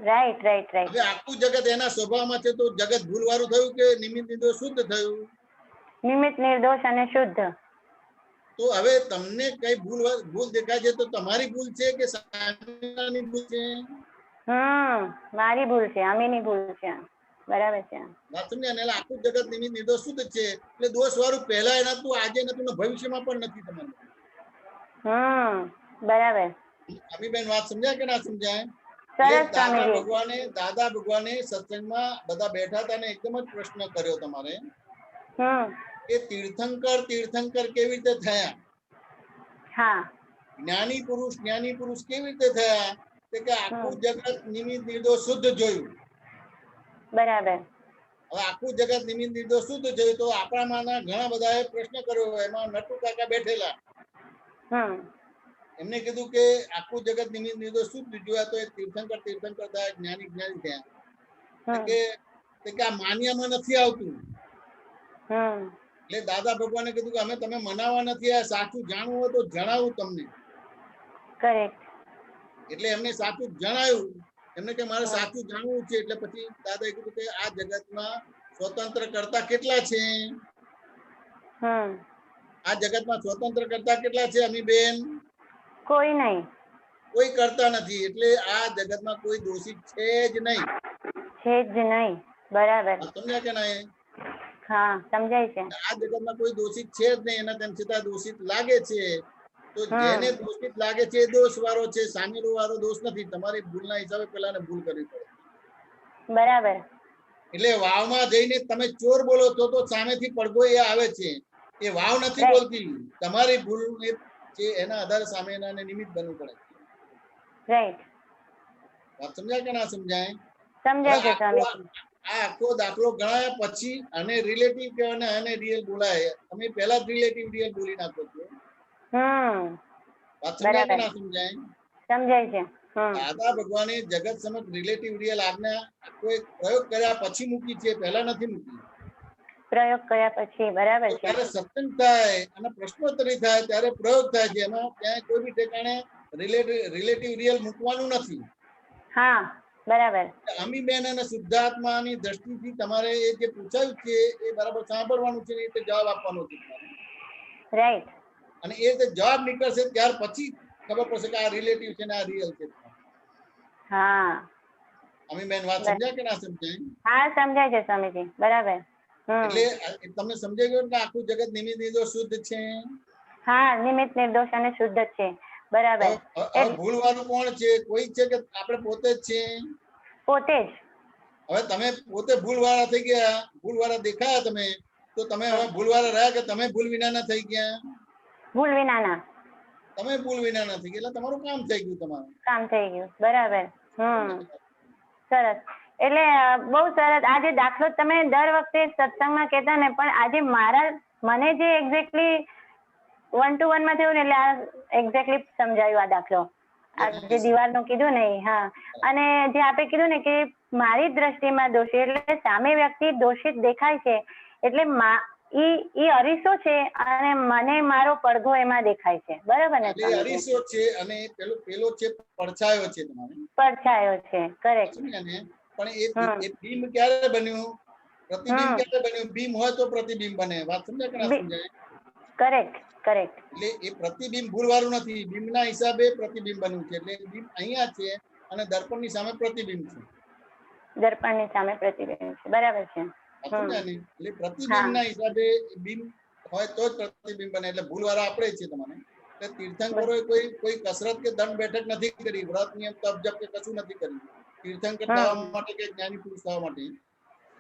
Right right right. હવે આખું જગત એના સ્વભાવમાં છે તો જગત ભૂલવાળું થયું કે નિમિત્ત નિર્દોષ શુદ્ધ થયું? નિમિત્ત નિર્દોષ અને શુદ્ધ. તો હવે તમને કઈ ભૂલ દેખાય છે તો તમારી ભૂલ છે કે સામેની ભૂલ છે? મારી ભૂલ છે, અમીની ભૂલ છે. બરાબર છે. વાત સમજ્યા ને? એટલે આખું જગત નિમિત્ત નિર્દોષ શુદ્ધ છે એટલે દોષ વાળું પહેલા એના તું આજે નતું ને ભવિષ્યમાં પણ નથી તમારું. બરાબર. અમીબેન વાત સમજાય કે ના સમજાય? સરસ દાદા સ્વામીજી. ભગવાને સત્સંગમાં બધા બેઠા હતા ને એકદમ જ પ્રશ્ન કર્યો તમારે કે તીર્થંકર કેવી રીતે થયા? હા. જ્ઞાની પુરુષ કેવી રીતે થયા? કે આખું જગત નિમિત્ત નિર્દોષ શુદ્ધ જોયું. બરાબર. હવે આખું જગત નિમિત્ત નિર્દોષ શુદ્ધ જોયું તો આપણામાંના ઘણા બધાએ પ્રશ્ન કર્યો. એમાં નટુ કાકા બેઠેલા. એમને કીધું કે આખું જગત નિમિત્ત નિર્દોષ શુદ્ધ જોયા તો એ તીર્થંકર થયા, જ્ઞાની થયા. કે આ માન્યામાં નથી આવતું. એટલે દાદા ભગવાને કીધું કે અમે તમે મનાવવા નથી, આ સાચું જાણવું હોય તો જણાવું તમને. કરેક્ટ. એટલે એમને સાચું જણાયું. એમને કે મારે સાચું જાણવું છે. એટલે પછી દાદાએ કીધું કે આ જગતમાં સ્વતંત્ર કરતા કેટલા છે? આ જગતમાં સ્વતંત્ર કરતા કેટલા છે અમીબેન? કોઈ નહીં. કોઈ કરતા નથી. એટલે આ જગતમાં કોઈ દોષિત છે જ નહીં. છે જ નહીં. બરાબર. સમજ્યા કે નહીં? હા, સમજાય છે. આ જગતમાં કોઈ દોષિત છે જ નહીં. એના તેમ છતાં દોષિત લાગે છે. તો જેને દોષિત લાગે છે એ દોષ વાળો છે, સામેલો વાળો દોષ નથી. તમારી ભૂલના હિસાબે પેલાને ભૂલ કરવી પડે. બરાબર. એટલે વાવમાં જઈને તમે ચોર બોલો છો તો સામેથી પડઘો એ આવે છે. એ વાવ નથી બોલતી. તમારી ભૂલ છે એના આધારે સામેનાને નિમિત્ત બનવું પડે. રાઈટ. વાત સમજાય કે ના સમજાય? સમજાય છે સ્વામીજી. આ આખો દાખલો ગણાયા પછી આને રિલેટિવ કહેવાય ને આને રિયલ બોલાય. તમે પહેલા જ રિલેટિવ રિયલ બોલી નાખો છો. વાત સમજાય કે ના સમજાય? સમજાય છે. દાદા ભગવાને જગત સમક્ષ રિલેટિવ રિયલ આજ્ઞા કોઈ પ્રયોગ કર્યા પછી મૂકી છે, પહેલા નથી મૂકી. પ્રયોગ કર્યા પછી. બરાબર છે. ત્યારે સત્સંગ થાય અને પ્રશ્નોત્તરી થાય ત્યારે પ્રયોગ થાય છે. એમાં ક્યાંય કોઈ બી ઠેકાણે રિલેટિવ રિયલ મૂકવાનું નથી. હા, બરાબર. અમીબેન અને શુદ્ધાત્માની દ્રષ્ટિથી તમારે એ જે પૂછાયું છે એ બરાબર સાંભળવાનું છે, એ રીતે જવાબ આપવાનો છે. રાઈટ. અને એ રીતે જવાબ નીકળશે ત્યાર પછી ખબર પડશે કે આ રિલેટિવ છે ને આ રિયલ છે. હા. અમીબેન વાત સમજાય કે ના સમજાય? હા, સમજાય છે સ્વામીજી. બરાબર. એટલે તમને સમજાઈ ગયું કે આખું જગત નિમિત્ત નિર્દોષ શુદ્ધ છે? હા, નિમિત્ત નિર્દોષ અને શુદ્ધ છે. બરાબર. ભૂલવાનું કોણ છે? કોઈ છે કે આપણે પોતે જ છે? પોતે જ. હવે તમે પોતે ભૂલવાળા થઈ ગયા, ભૂલવાળા દેખાયા તમે, તો તમે હવે ભૂલવાળા રહ્યા કે તમે ભૂલ વિનાના થઈ ગયા? ભૂલ વિનાના. તમે ભૂલ વિનાના થઈ ગયા એટલે તમારું કામ થઈ ગયું, તમારું કામ થઈ ગયું. બરાબર. સરસ. એટલે બહુ સરસ. આ જે દાખલો તમે દર વખતે સત્સંગમાં કહેતા ને, પણ આજે મને જે એક્ઝેક્ટલી 1 to 1 માં થયું ને, એટલે આ એક્ઝેક્ટલી સમજાયું આ દાખલો. આ જે દિવાલનું કીધું ને. હા. અને જે આપે કીધું ને કે મારી દ્રષ્ટિમાં દોષી, એટલે સામે વ્યક્તિ દોષિત દેખાય છે, એટલે ઈ અરીસો છે અને મને મારો પડઘો એમાં દેખાય છે. બરાબર ને? એ અરીસો છે અને પેલો છે પડછાયો છે, તમારે પડછાયો છે. કરેક્ટ. પણ એ બિંબ ક્યારે બન્યું? પ્રતિબિંબ ક્યારે બન્યું? બિંબ હોય તો પ્રતિબિંબ બને. વાત સમજાય કે ના સમજાય? કરેક્ટ. કરેક્ટ. એટલે એ પ્રતિબિંબ ભૂલવાળું નથી, બિંબના હિસાબે પ્રતિબિંબ બન્યું છે. એટલે બિંબ અહીંયા છે અને દર્પણની સામે પ્રતિબિંબ છે. દર્પણની સામે પ્રતિબિંબ છે. બરાબર છે. એટલે પ્રતિબિંબના હિસાબે બિંબ હોય તો જ પ્રતિબિંબ બને. એટલે ભૂલવાળા આપણે છે તમારે. એટલે તીર્થંકરોએ કોઈ કસરત કે દંડ બેઠક નથી કરી, વ્રત નિયમ તપ જપ કે કશું નથી કર્યું તીર્થંકર થવા માટે કે જ્ઞાની પુરુષ થવા માટે.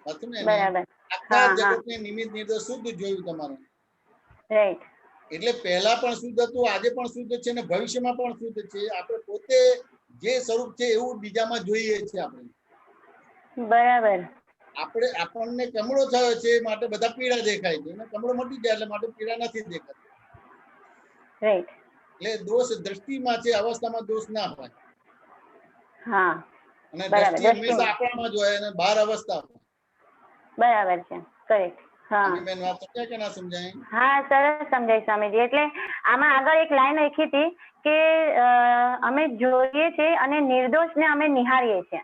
આખા જગતને નિમિત્ત નિર્દોષ શુદ્ધ જોયું તમારે. રાઈટ. એટલે પહેલા પણ શુદ્ધ હતું, આજે પણ શુદ્ધ છે અને ભવિષ્યમાં પણ શુદ્ધ છે. આપણે પોતે જે સ્વરૂપ છે એવું બીજામાં જોઈએ છીએ આપણે. બરાબર. આપણને કમળો થયો છે માટે બધા પીળા દેખાય છે, અને કમળો મટી જાય એટલે માટે પીળા નથી દેખાતા. રાઈટ. એટલે દોષ દ્રષ્ટિમાં છે, અવસ્થામાં દોષ ના હોય. હા. અને દ્રષ્ટિ હંમેશા આપણામાં જ હોય અને બહાર અવસ્થા હોય. બરાબર છે. કરેક્ટ. હા. વાત સમજાય કે ના સમજાય? હા, સરસ સમજાય સ્વામીજી. એટલે આમાં આગળ એક લાઈન લખી હતી કે અમે જોઈએ છીએ અને નિર્દોષને અમે નિહાળીએ છીએ.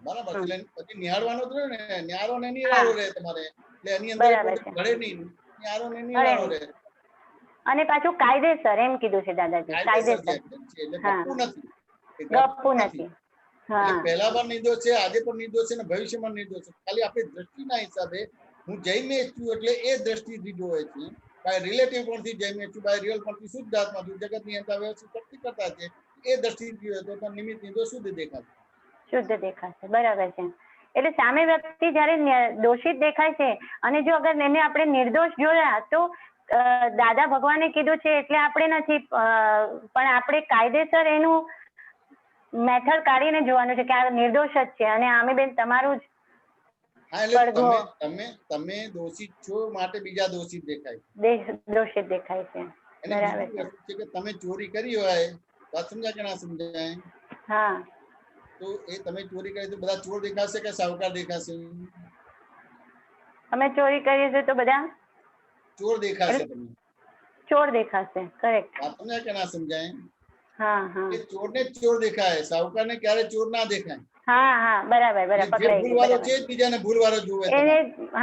બરાબર. એટલે પછી નિહાળવાનો જ રહ્યો ને, નિહાળો ને નિહાળો રહે તમારે. એટલે એની અંદર ઘડે નહીં, નિહાળો ને નિહાળો રહે. અને પાછું કાયદેસર એમ કીધું છે દાદાજી. કાયદેસર. ગપ્પુ નથી. પહેલા પણ નિર્દોષ છે, આજે પણ નિર્દોષ છે અને ભવિષ્યમાં નિર્દોષ છે. ખાલી આપણી દ્રષ્ટિના હિસાબે હું જૈમેશ છું એટલે એ દ્રષ્ટિથી જોવે છે. બાય રિલેટિવ પોઈન્ટથી જૈમેશ છું, બાય રિયલ પોઈન્ટથી શુદ્ધ આત્મા છું, જગતની અંદર વ્યવસ્થિત શક્તિ કરતા છે, એ દ્રષ્ટિથી જોઈએ તો નિમિત્ત નિર્દોષ શુદ્ધ દેખાશે. શુદ્ધ દેખાશે. બરાબર છે. એટલે સામે વ્યક્તિ જયારે દોષિત દેખાય છે અને જો અગર એને આપણે નિર્દોષ જોયા તો દાદા ભગવાને કીધું છે એટલે આપણે નથી, પણ આપણે કાયદેસર એનું મેથડ કાઢીને જોવાનું છે કે આ નિર્દોષ જ છે અને આમે બેન તમારું જ. હા, એટલે તમે દોષિત છો માટે બીજા દોષિત દેખાય. દોષિત દેખાય છે. બરાબર છે કે તમે ચોરી કરી હોય, વાત સમજાય કે ના સમજાય? હા. તો એ તમે ચોરી કરી તો બધા ચોર દેખાશે કે સાવકાર દેખાશે? અમે ચોરી કરીએ છીએ તો બધા ચોર દેખાશે. તમને ચોર દેખાશે. કરેક્ટ. વાત સમજાય કે ના સમજાય? હા હા. એ ચોરને જ ચોર દેખાય, સાવકારને ક્યારે ચોર ના દેખાય. હા હા, બરાબર બરાબર. પકડાઈ ગયું. ભૂલવાળો છે બીજાને ભૂલવાળો જોવે.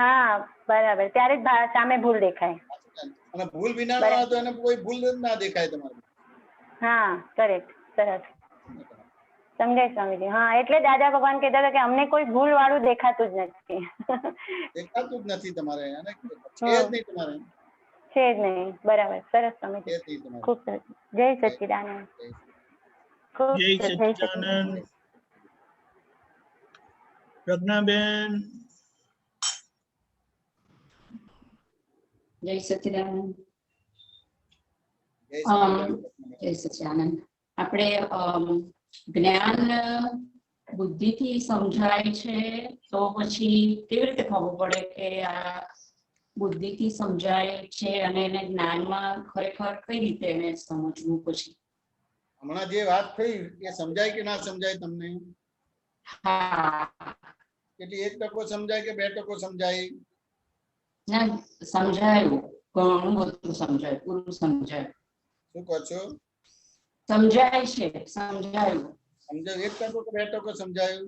હા બરાબર. ત્યારે જ સામે ભૂલ દેખાય. અને ભૂલ વિના તો એને કોઈ ભૂલ ના દેખાય તમારે. હા, કરેક્ટ. સરસ સમજાય સ્વામીજી. હા, એટલે દાદા ભગવાન કહેતા હતા કે અમને કોઈ ભૂલ વાળું દેખાતું જ નથી. દેખાતું જ નથી તમારે, અને છે જ નહીં તમારે. છે જ નહીં. બરાબર. સરસ સ્વામીજી. ખૂબ સરસ. જય સચ્ચિદાનંદ. જય સચ્ચિદાનંદ. પ્રજ્ઞાબેન. જય સચ્ચિદાનંદ. જય સચ્ચિદાનંદ. આપણે જ્ઞાન બુદ્ધિથી સમજાય છે તો પછી કેવી રીતે ખબર પડે કે આ બુદ્ધિથી સમજાય છે અને એને જ્ઞાનમાં ખરેખર કઈ રીતે એને સમજવું? પછી હમણાં જે વાત થઈ એ સમજાય કે ના સમજાય તમને? હા. કેટલી 1% સમજાય કે 2% સમજાય? ના, સમજાયું. ઘણું બધું સમજાય, પૂરું સમજાય. શું કહો છો? સમજાય છે. સમજાયું. સમજાયું 1% કે 2% સમજાયું?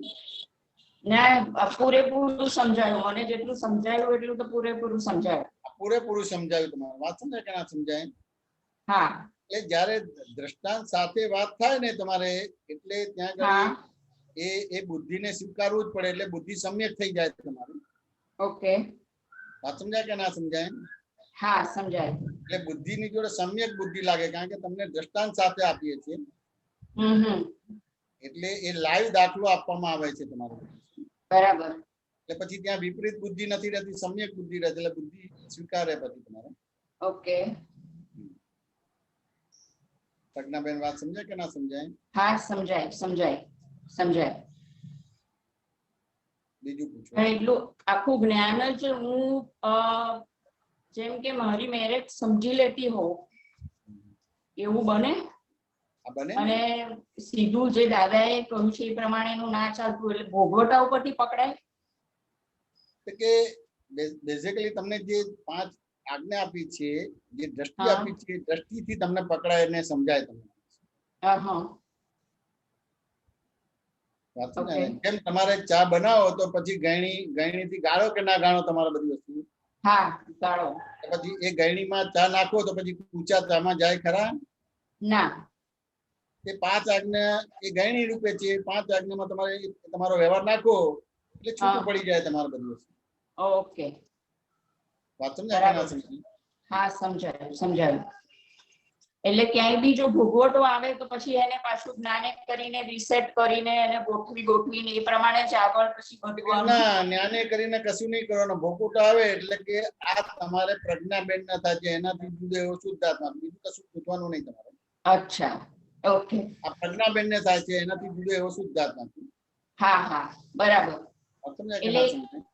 ના, પૂરેપૂરું સમજાયું. મને જેટલું સમજાયું એટલું તો પૂરેપૂરું સમજાયું. પૂરેપૂરું સમજાયું તમારે. વાત સમજાય કે ના સમજાય? હા. એટલે જયારે દ્રષ્ટાંત સાથે વાત થાય ને તમારે, એટલે ત્યાં આગળ એ બુદ્ધિને સ્વીકારવું જ પડે. એટલે બુદ્ધિ સમ્યક થઈ જાય તમારી. ઓકે. વાત સમજાય કે ના સમજાય? હા, સમજાય. એટલે બુદ્ધિની જોડે સમ્યક બુદ્ધિ લાગે, કારણ કે તમને દ્રષ્ટાંત સાથે આપીએ છીએ. એટલે એ લાઈવ દાખલો આપવામાં આવે છે તમારે. બરાબર. એટલે પછી ત્યાં વિપરીત બુદ્ધિ નથી રહેતી, સમ્યક બુદ્ધિ રહે છે, એટલે બુદ્ધિ સ્વીકારે પછી તમારે. ઓકે. પ્રજ્ઞાબેન વાત સમજાય કે ના સમજાય? હા, સમજાય સમજાય સમજાય. બીજું પૂછો. એટલું આખું જ્ઞાન જ હું જેમ કે મારી મેરેજ સમજી લેતી હોઉં એવું બને? આ બને. અને સીધું જે દાદાએ કહ્યું છે એ પ્રમાણેનું ના ચાલતું એટલે ભોગવટા ઉપરથી પકડાય? કે બેઝિકલી તમને જે 5 આજ્ઞા આપી છે, જે દ્રષ્ટિ આપી છે, દ્રષ્ટિથી તમને પકડાય અને સમજાય તમને. જેમ તમારે ચા બનાવો તો પછી ગયણીથી ગાળો કે ના ગાળો તમારે બધી વસ્તુ? હા, ગાળો. પછી એ ગયણીમાં ચા નાખો તો પછી ઊંચા ચામાં જાય ખરા? ના. એ 5 આજ્ઞા એ ગયણી રૂપે છે. 5 આજ્ઞામાં તમારે તમારો વ્યવહાર નાખો એટલે છૂટું પડી જાય તમારે બધી વસ્તુ. ઓકે. વાત સમજાય કે ના સમજાય? હા, સમજાયું સમજાયું. એટલે ક્યાંય બી જો ભોગવટો આવે તો પછી એને પાછું જ્ઞાને કરીને રીસેટ કરીને એને ગોઠવીને એ પ્રમાણે જ આગળ પછી વધવાનું. ના, જ્ઞાને કરીને કશું નહીં કરવાનું. ભોગવટો આવે એટલે કે આ તમારે પ્રજ્ઞાબેન ના થાય છે, એનાથી જુદો એવો શુદ્ધાત્મા, બીજું કશું પૂછવાનું નહીં તમારે. અચ્છા, ઓકે. આ પ્રજ્ઞાબેન ને થાય છે, એનાથી જુદો એવો શુદ્ધાત્મા. હા હા, બરાબર. સમજાય કે ના સમજાય?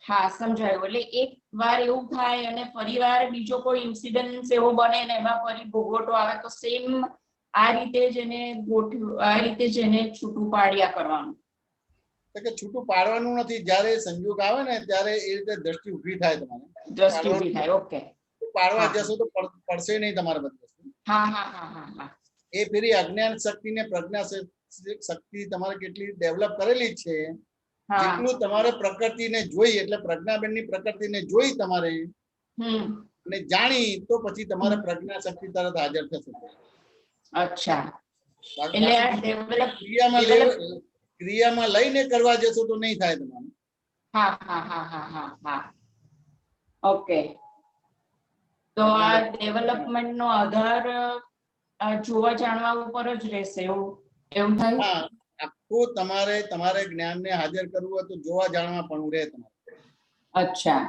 હા, સમજાયું. એટલે એક વાર એવું થાય અને ફરીવાર બીજો કોઈ ઇન્સિડન્ટ એવો બને ને એમાં ફરી ભોગવટો આવે તો સેમ આ રીતે જ એને આ રીતે જ એને છૂટું પાડ્યા કરવાનું. કે છૂટું પાડવાનું નથી. જ્યારે સંજોગ આવે ને ત્યારે એ રીતે દ્રષ્ટિ ઊભી થાય તમારે. દ્રષ્ટિ ઊભી થાય. ઓકે. પાડવા જશો તો પડશે નહીં તમારે બધી વસ્તુ. હા હા હા હા હા. એ ફરી અજ્ઞાન શક્તિ ને પ્રજ્ઞા શક્તિ તમારે કેટલી ડેવલપ કરેલી છે, જેટલું તમારે પ્રકૃતિને જોઈ, એટલે પ્રજ્ઞાબેનની પ્રકૃતિને જોઈ તમારે અને જાણી તો પછી તમારે પ્રજ્ઞા શક્તિ તરત હાજર થશે. અચ્છા. ક્રિયામાં લઈને કરવા જશો તો નહીં થાય તમારે. હા હા હા હા હા હા. ઓકે. તો આ ડેવલપમેન્ટ નો આધાર જોવા જાણવા ઉપર જ રહેશે એવું થાય? હા, આખું તમારે જ્ઞાનને હાજર કરવું હોય તો જોવા જાણવા પણ રહે તમારે. અચ્છા.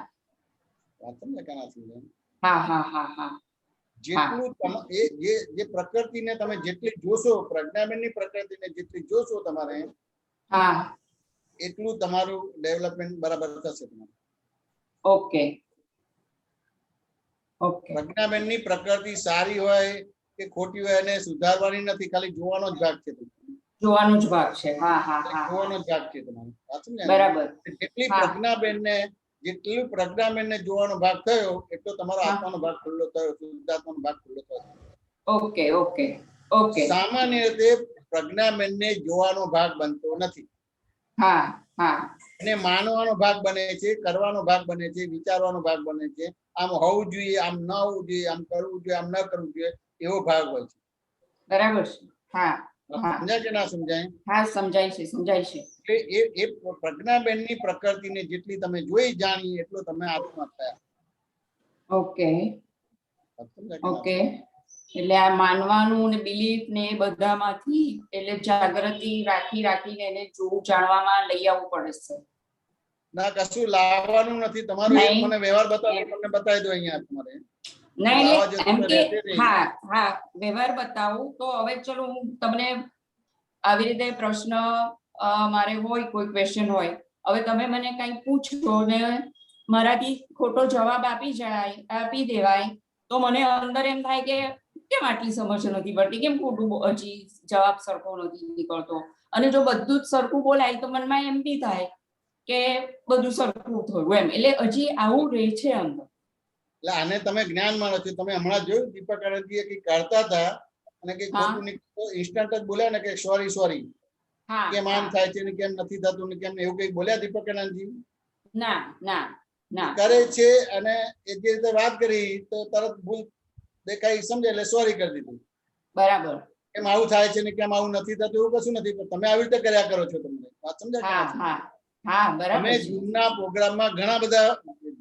વાત સમજે કે ના સમજે? હા હા હા હા. જેટલું જે પ્રકૃતિને તમે જેટલી જોશો, પ્રજ્ઞાબેનની પ્રકૃતિને જેટલી જોશો તમારે, હા, એટલું તમારું ડેવલપમેન્ટ બરાબર થશે તમારે. Okay okay. પ્રજ્ઞાબેનની પ્રકૃતિ સારી હોય કે ખોટી હોય એને સુધારવાની નથી, ખાલી જોવાનો જ ભાગ છે. જોવાનો જ ભાગ છે. હા હા હા. જોવાનો જ ભાગ છે તમારે. બરાબર. જેટલી પ્રજ્ઞાબેનને જોવાનો ભાગ થયો એટલો તમારો આત્માનો ભાગ ખુલ્લો થયો, શુદ્ધાત્માનો ભાગ ખુલ્લો થયો. Okay okay okay. સામાન્ય રીતે પ્રજ્ઞાબેનને જોવાનો ભાગ બનતો નથી. હા હા. એને માનવાનો ભાગ બને છે, કરવાનો ભાગ બને છે, વિચારવાનો ભાગ બને છે. આમ હોવું જોઈએ, આમ ન હોવું જોઈએ, આમ કરવું જોઈએ, આમ ન કરવું જોઈએ, એવો ભાગ હોય છે. બરાબર છે. હા. સમજાય કે ના સમજાય? હા, સમજાય છે સમજાય છે. એ પ્રજ્ઞાબેનની પ્રકૃતિને જેટલી તમે જોઈ જાણી એટલો તમે આત્મા થયા. Okay okay. એટલે આ માનવાનું ને બિલીફ ને એ બધામાંથી એટલે જાગૃતિ રાખીને એને જોવું જાણવામાં લઈ આવવું પડે છે. ના, કશું લાવવાનું નથી. તમારું એક મને વ્યવહાર બતાવો, તમને બતાવી દો અહીંયા તમારે. હા હા, વ્યવહાર બતાવું તો હવે ચલો હું તમને આવી રીતે પ્રશ્ન મારે હોય, કોઈ ક્વેશ્ચન હોય, હવે તમે મને કઈ પૂછો ને મારાથી ખોટો જવાબ આપી દેવાય તો મને અંદર એમ થાય કે કેમ આટલી સમજ નથી પડતી, કેમ ખોટું હજી જવાબ સરખો નથી નીકળતો. અને જો બધું જ સરખું બોલાય તો મનમાં એમ બી થાય કે બધું સરખું થયું એમ. એટલે હજી આવું રહે છે અંદર. એટલે આને તમે જ્ઞાન માનો છો. તમે હમણાં જોયું દીપક આનંદજીએ કઈ કરતા હતા અને કઈ ખોટું ઇન્સ્ટન્ટ જ બોલ્યા ને કે સોરી કેમ આમ થાય છે ને કેમ નથી થતું ને કેમ, એવું કઈ બોલ્યા દીપક આનંદજી? ના ના ના. કરે છે અને એ જે રીતે વાત કરી તો તરત ભૂલ દેખાઈ સમજે એટલે સોરી કરી દીધું. બરાબર. કેમ આવું થાય છે ને કેમ આવું નથી થતું એવું કશું નથી. તમે આવી રીતે કર્યા કરો છો. તમને વાત સમજાય? હા બરાબર. તમે જૂના પ્રોગ્રામમાં ઘણા બધા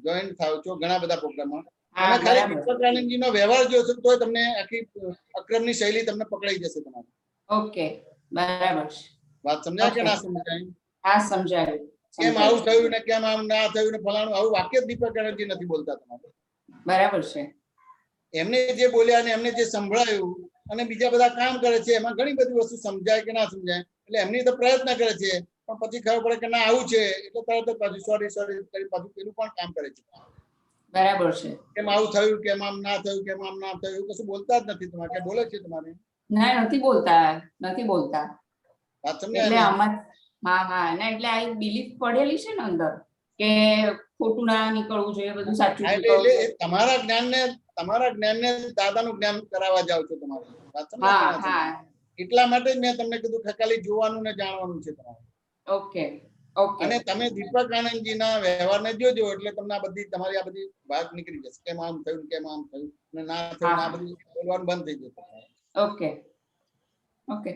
જોઈન્ટ થાવ છો, ઘણા બધા પ્રોગ્રામમાં. તમે ખાલી દીપક આનંદજીનો વ્યવહાર જોશો તો તમને આખી અક્રમની શૈલી તમને પકડાઈ જશે તમારે. ઓકે, બરાબર. વાત સમજાય કે ના સમજાય? હા, સમજાયું કેમ આવું થયું ને કેમ આમ ના થયું ને ફલાણું, આવું વાક્ય જ દીપક આનંદજી નથી બોલતા તમારે. બરાબર છે. એમને જે બોલ્યા અને એમને જે સંભળાયું અને બીજા બધા કામ કરે છે, એમાં ઘણી બધી વસ્તુ સમજાય કે ના સમજાય, એટલે એમની તો પ્રયત્ન કરે છે, પણ પછી ખબર પડે કે ના આવું છે એટલે તરત જ પાછું સોરી કરી પાછું પેલું પણ કામ કરે છે. બરાબર છે. કેમ આવું થયું, કેમ આમ ના થયું, કેમ આમ ના થયું, એવું કશું બોલતા જ નથી. તમારે કે બોલે છે તમારે? ના, નથી બોલતા, નથી બોલતા. વાત સમજાય એટલે ને? આમાં હા ના, એટલે આ એક બિલીફ પડેલી છે ને અંદર કે ખોટું ના નીકળવું જોઈએ, બધું સાચું નીકળવું એટલે જોઈએ. તમારા જ્ઞાનને દાદાનું જ્ઞાન કરાવવા જાવ છો તમારે. વાત સમજાય કે ના હા સમજાય? એટલા માટે જ મેં તમને કીધું કે ખાલી જોવાનું ને જાણવાનું છે તમારે. Okay okay. અને તમે દીપક આનંદજીના વ્યવહારને જોજો એટલે તમને આ બધી તમારી આ બધી વાત નીકળી જશે. કેમ આમ થયું, કેમ આમ થયું ને ના થયું, આ બધું બોલવાનું બંધ થઈ જશે. Okay okay.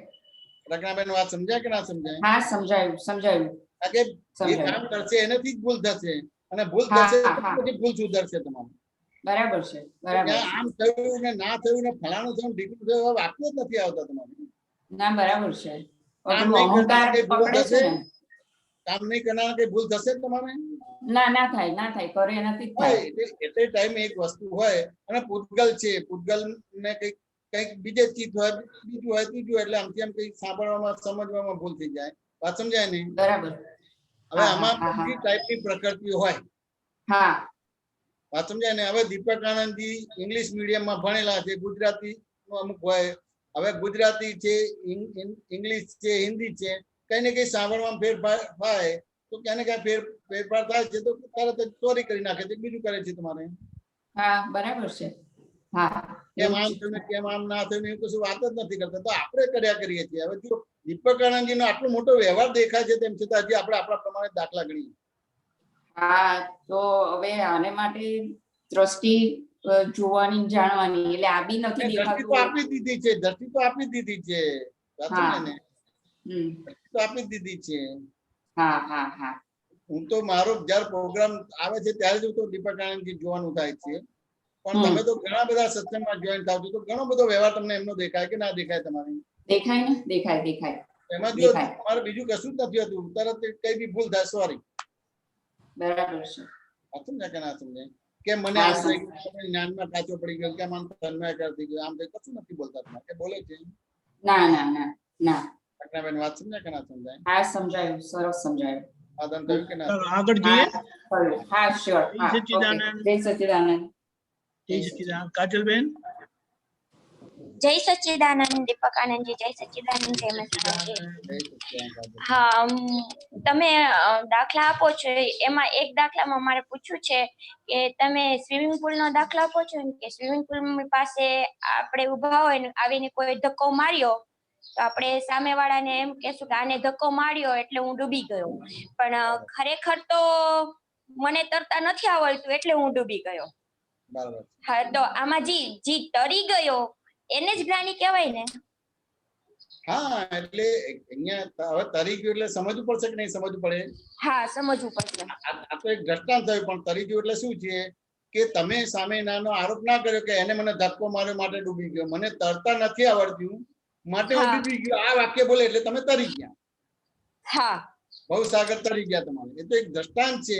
પ્રજ્ઞાબેન વાત સમજાય કે ના સમજાય? હા, સમજાયું સમજાયું. કારણ કે જે કામ કરશે એનાથી જ ભૂલ થશે, અને ભૂલ થશે પછી ભૂલ સુધરશે તમારે. બરાબર છે, બરાબર છે. આમ થયું ને ના થયું ને ફલાણું થયું ઢીકણું થયું, વાક્ય જ નથી આવતા તમારે. ના, બરાબર છે. કામ નહીં કરનાર કઈ ભૂલ પકડે થશે? છે ને. કામ નહીં કરનાર કઈ ભૂલ થશે તમારે? ના થાય, ના થાય, કરે નથી થાય. એટલે ટાઈમે એક વસ્તુ હોય અને પૂતગલ છે, પૂતગલ ને કઈક બીજે ચીજ હોય, બીજું હોય, ત્રીજું હોય, એટલે આમથી આમ કઈક સાંભળવામાં સમજવામાં ભૂલ થઈ જાય. વાત સમજાય ને? બરાબર. હવે આમાં બધી ટાઈપની પ્રકૃતિઓ હોય. હા, વાત સમજાય ને? હવે દીપક આનંદજી ઇંગ્લિશ મીડિયમમાં ભણેલા છે, ગુજરાતી અમુક હોય. હવે ગુજરાતી છે, ઇંગ્લિશ છે, હિન્દી છે, કઈ ને કઈ સાંભળવામાં ફેરફાર થાય તો ક્યાં ને ક્યાં ફેરફાર થાય છે, તો તરત જ ચોરી કરી નાખે છે, બીજું કરે છે તમારે. હા, બરાબર છે. હા, કેમ આમ થયું ને કેમ આમ ના થયું, એવું કશું વાત જ નથી કરતા, તો આપણે કર્યા કરીએ છીએ. હવે જો દીપક આનંદજીનો આટલો મોટો વ્યવહાર દેખાય છે, તેમ છતાં હજી આપણે આપણા પ્રમાણે દાખલા ગણીએ. હા, તો હવે આને માટે દ્રષ્ટિ જોવાની, જાણવાની, એટલે આ બી નથી દ્રષ્ટિ તો આપી દીધી છે, દ્રષ્ટિ તો આપી દીધી છે. વાત સમજે ને? દ્રષ્ટિ તો આપી દીધી છે. હા. હું તો મારો જયારે પ્રોગ્રામ આવે છે ત્યારે જ હું તો દીપક આનંદજી જોવાનું થાય છે. પણ તમે તો ઘણા બધા સત્સંગમાં જોઈન થાવ છો, તો ઘણો બધો વ્યવહાર તમને એમનો દેખાય કે ના દેખાય? તમારે દેખાય ને? દેખાય. એમાં જો તમારે બીજું કશું જ નથી હોતું, તરત કઈ બી ભૂલ થાય, સોરી. બરાબર છે. સમજાય કે ના સમજાય? કે મને આમ થઈ ગયું, જ્ઞાનમાં કાચો પડી ગયો, કેમ આમ તન્મય કરતી ગયો, આમ થઈ, કશું નથી બોલતા તમારે. કે બોલે છે? ના. પ્રજ્ઞાબેન વાત સમજાય કે ના સમજાય? હા, સમજાયું, સરસ સમજાયું. આદન થયું કે ના? આગળ જઈએ. હા, શ્યોર. જય સચ્ચિદાનંદ. જય સચ્ચિદાનંદ. જય સચ્ચિદાનંદ. કાજલબેન. જય સચ્ચિદાનંદ દીપક આનંદજી. જય સચ્ચિદાનંદ. જય માતાજી. હા, તમે દાખલા આપો છો, એમાં એક દાખલામાં મારે પૂછવું છે કે તમે સ્વિમિંગ પુલ નો દાખલો આપો છો કે સ્વિમિંગ પુલ પાસે આપણે ઉભા હોય ને આવીને કોઈ ધક્કો માર્યો તો આપણે સામેવાળાને એમ કહેશું કે આને ધક્કો માર્યો એટલે હું ડૂબી ગયો, પણ ખરેખર તો મને તરતા નથી આવડતું એટલે હું ડૂબી ગયો. હા, તો આમાં જી તરી ગયો એને જ જ્ઞાની કહેવાય ને? હા, એટલે અહીંયા હવે તરી ગયું એટલે સમજવું પડશે કે નહીં સમજવું પડે? હા, સમજવું પડશે. આ તો એક દ્રષ્ટાંત થયું, પણ તરી ગયું એટલે શું છે કે તમે સામે નાનો આરોપ ના કર્યો કે એને મને ધક્કો માર્યો માટે ડૂબી ગયો, મને તરતા નથી આવડતું માટે હું ડૂબી ગયો. આ વાક્ય બોલે એટલે તમે તરી ગયા. હા, બહુ સાગર તરી ગયા તમારે. એ તો એક દ્રષ્ટાંત છે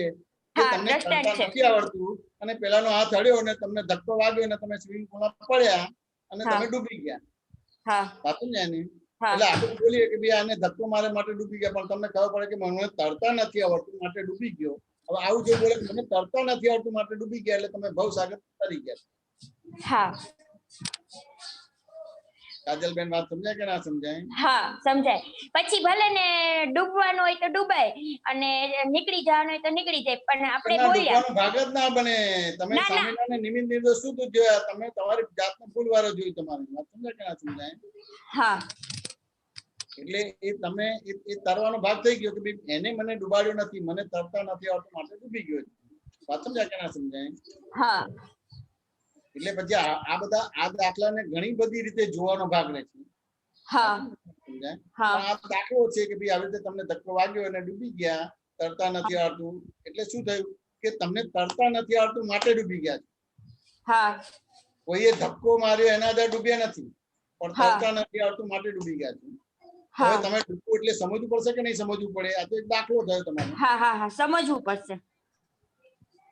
કે તમને તરતા નથી આવડતું અને પેલાનો હાથ અડ્યો અને તમને ધક્કો વાગ્યો અને તમે સ્વિમિંગ પુલમાં પડ્યા અને તમે ડૂબી ગયા. સાચું ને? એટલે આપણે બોલીએ કે ભાઈ આને ધક્કો મારે માટે ડૂબી ગયા, પણ તમને ખબર પડે કે મને તરતા નથી આવડતું માટે ડૂબી ગયો. હવે આવું જો બોલે મને તરતા નથી આવડતું માટે ડૂબી ગયા એટલે તમે ભવ સાગર તરી ગયા. હા. કાજલબેન વાત સમજાય કે ના સમજાય? હા, સમજાય. પછી ભલે ને ડૂબવાનું હોય તો ડૂબાય અને નીકળી જવાનું હોય તો નીકળી જાય, પણ આપણે બોલ્યા ડૂબવાનો ભાગ જ ના બને. તમે સામેનાને નિમિત્ત નિર્દોષ શું જોયા? તમે તમારી જાતને ફૂલવારો જોઈ. તમારી વાત સમજાય કે ના સમજાય? હા. એટલે એ તમે એ તરવાનો ભાગ થઈ ગયો કે ભાઈ એને મને ડૂબાડ્યો નથી, મને તરતા નથી આવડતું માટે ડૂબી ગયો. વાત સમજાય કે ના સમજાય? હા. એટલે પછી આ બધા આ દાખલાને ઘણી બધી રીતે જોવાનો ભાગ રહે છે. હા. આ દાખલો છે કે ભાઈ આવી રીતે તમને ધક્કો વાગ્યો અને ડૂબી ગયા, તરતા નથી આવડતું એટલે શું થયું કે તમને તરતા નથી આવડતું માટે ડૂબી ગયા છે. હા. કોઈએ ધક્કો માર્યો એના આધારે ડૂબ્યા નથી, પણ તરતા નથી આવડતું માટે ડૂબી ગયા છે. હવે તમે ડૂબવું એટલે સમજવું પડશે કે નહીં સમજવું પડે? આ તો એક દાખલો થયો તમારો. હા હા હા સમજવું પડશે.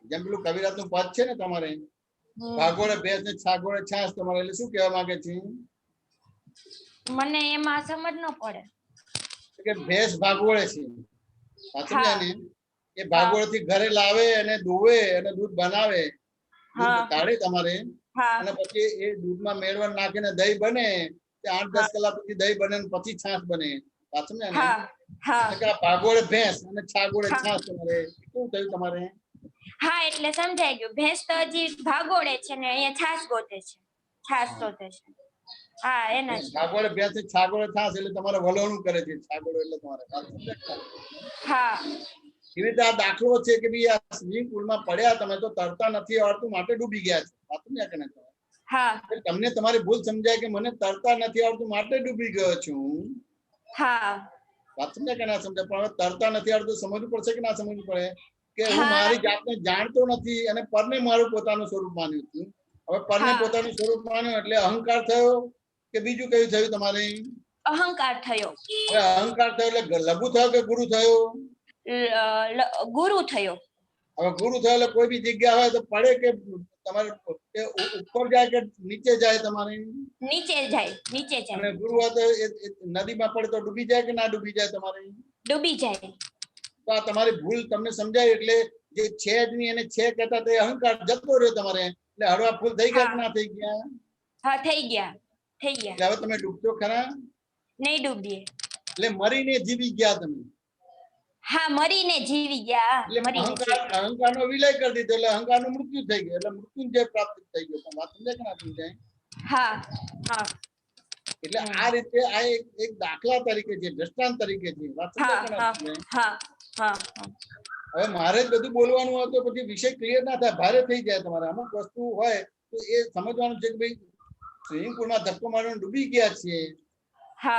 જેમ પેલું કવિરાજનું પદ છે ને તમારે, ભાગોળે ભેંસ ને છાગોળે છાસ, તમારે એટલે શું કહેવા માંગે છે? મને એમાં સમજ ન પડે. કે ભેંસ ભાગોળે છે, સમજ્યા ને? એ ભાગોળે થી ઘરે લાવે અને દોવે અને દૂધ બનાવે, દૂધ કાઢે તમારે, અને પછી એ દૂધમાં મેળવણ નાખીને દહીં બને. 8-10 કલાક પછી દહીં બને ને પછી છાશ બને, સમજ્યા ને? ભાગોળે ભેંસ અને છાગોળે છાસ, તમારે શું થયું તમારે? હા એટલે સમજાઈ ગયું. ભેંસ તો હજી ભાગોળે છે ને અહીંયા છાશ ગોતે છે, છાશ શોધે છે. હા એના ભાગોળે ભેંસ ને છાગોળે છાસ એટલે તમારે વલોણું કરે છે. છાગોળે એટલે તમારે, હા એવી રીતે આ દાખલો છે કે ભાઈ આ સ્વિમિંગ પુલમાં પડ્યા, તમે તો તરતા નથી આવડતું માટે ડૂબી ગયા છો, સમજ્યા કે નહીં? હા તમને તમારી ભૂલ સમજાય કે મને તરતા નથી આવડતું માટે ડૂબી ગયો છું. હા સમજ્યા કે ના સમજાય? પણ હવે તરતા નથી આવડતું સમજવું પડશે કે ના સમજવું પડે? કે હું મારી જાતને જાણતો નથી અને પરને મારું પોતાનું સ્વરૂપ માન્યું છું. હવે પરને પોતાનું સ્વરૂપ માન્યું એટલે અહંકાર થયો કે બીજું કયું થયું તમારે? અહંકાર થયો. હવે અહંકાર થયો એટલે લઘુ થયો કે ગુરુ થયો? ગુરુ થયો. હવે ગુરુ થયો એટલે કોઈ બી જગ્યા હોય તો પડે કે તમારે ઉપર જાય કે નીચે જાય? તમારે નીચે જાય, નીચે જાય. અને ગુરુ હોય તો નદીમાં પડે તો ડૂબી જાય કે ના ડૂબી જાય? તમારે ડૂબી જાય. તો આ તમારી ભૂલ તમને સમજાય એટલે જે છે જ નહીં એને છે કહેતા તે અહંકાર જતો રહ્યો તમારે, એટલે હળવા ફૂલ થઈ ગયા કે ના થઈ ગયા? હા થઈ ગયા, થઈ ગયા. એટલે હવે તમે ડૂબતો ખરા? નહીં ડૂબીએ. એટલે મરીને જીવી ગયા તમે. હા મરીને જીવી ગયા. અહંકારનો વિલય કરી દીધો એટલે અહંકારનું મૃત્યુ થઈ ગયું, એટલે મૃત્યુંજય પ્રાપ્ત થઈ ગયો. વાત સમજાય કે ના સમજાય? હા હા એટલે આ રીતે આ એક દાખલા તરીકે છે, દ્રષ્ટાંત તરીકે છે. વાત સમજાય કે ના સમજાય? હા હા હવે મારે જ બધું બોલવાનું હોય તો પછી વિષય ક્લિયર ના થાય, ભારે થઈ જાય તમારે. અમુક વસ્તુ હોય તો એ સમજવાનું છે કે ભાઈ સ્વિમિંગ પુલમાં ધક્કો મારીને ડૂબી ગયા છીએ,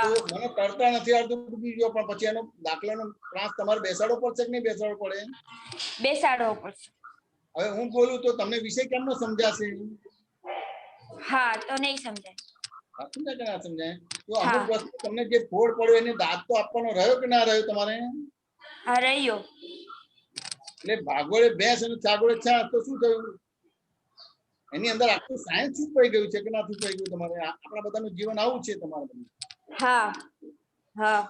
તો મને તરતા નથી આવડતું ડૂબી ગયો, પણ પછી એનો દાખલાનો ક્લાસ તમારે બેસાડવો પડશે કે નહીં બેસાડવો પડે? બેસાડવો પડશે. હવે હું બોલું તો તમને વિષય કેમનો સમજાશે? હા તો નહીં સમજાય. સમજાય કે ના સમજાય? તો અમુક વસ્તુ તમને જે ફોડ પડ્યો એને દાંત તો આપવાનો રહ્યો કે ના રહ્યો તમારે? હા રહ્યો. એટલે ભાગોળે ભેંસ અને છાગોળે છાસ તો શું થયું? એની અંદર આખું સાયન્સ છુપાઈ ગયું છે કે ના છુપાઈ ગયું? તમારે આપણા બધાનું જીવન આવું છે તમારે બધું. હા હા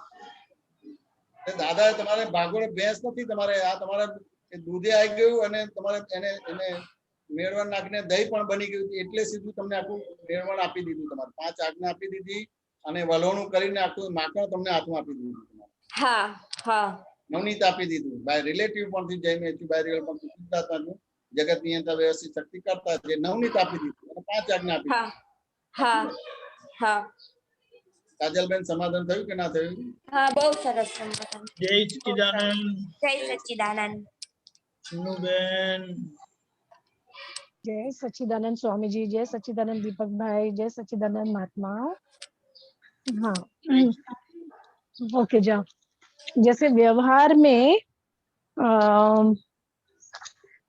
દાદા તમારે ભાગોળે ભેંસ નથી, તમારે આ તમારે દૂધે આવી ગયું અને તમારે એને મેળવણ નાખીને દહીં પણ બની ગયું, એટલે સીધું તમને આખું મેળવણ આપી દીધું. તમારે 5 આજ્ઞા આપી દીધી અને વલોણું કરીને આખું માખણ તમને હાથમાં આપી દીધું. હા હા નવનીત આપી દીધું. બાય રિલેટિવ પણ જઈ મેં બાય રિયલ પણ શુદ્ધાત્માનું જગત નિયંત્રણ વ્યવસ્થિત શક્તિ કરતા જે નવનીત આપી દીધું અને 5 આજ્ઞા આપી દીધી. હા હા કાજલબેન સમાધાન થયું કે ના થયું? હા બહુ સરસ સમાધાન. જય સચ્ચિદાનંદ. જય સચ્ચિદાનંદ. સુનુબેન. जय सच्चिदानंद स्वामी जी, जय सच्चिदानंद दीपक भाई, जय सच्चिदानंद महात्मा। हाँ ओके जाओ। जैसे व्यवहार में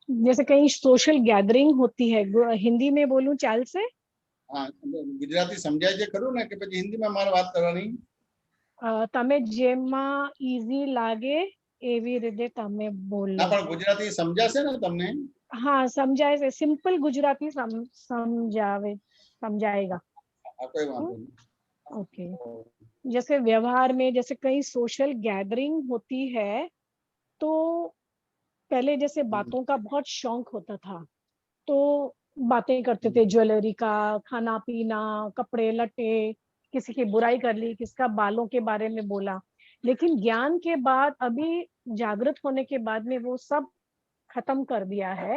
जैसे कहीं सोशल गैदरिंग होती है, हिंदी में बोलूं चाल से? हाँ गुजराती समझाय છે ખરું ને કે પછી હિન્દીમાં મારે વાત કરવાની? તમે જેમાં ઈઝી લાગે એવી રીતે તમે બોલો. ના પણ ગુજરાતી સમજાશે ને તમને? हाँ समझाए से सिंपल गुजराती समझाएगा। कोई बात नहीं। ओके जैसे व्यवहार में जैसे कहीं सोशल गैदरिंग होती है तो पहले जैसे बातों का बहुत शौक होता था, तो बातें करते थे, ज्वेलरी का, खाना पीना, कपड़े लट्टे, किसी की बुराई कर ली, किसका बालों के बारे में बोला। लेकिन ज्ञान के बाद अभी जागृत होने के बाद में वो सब खत्म कर दिया है,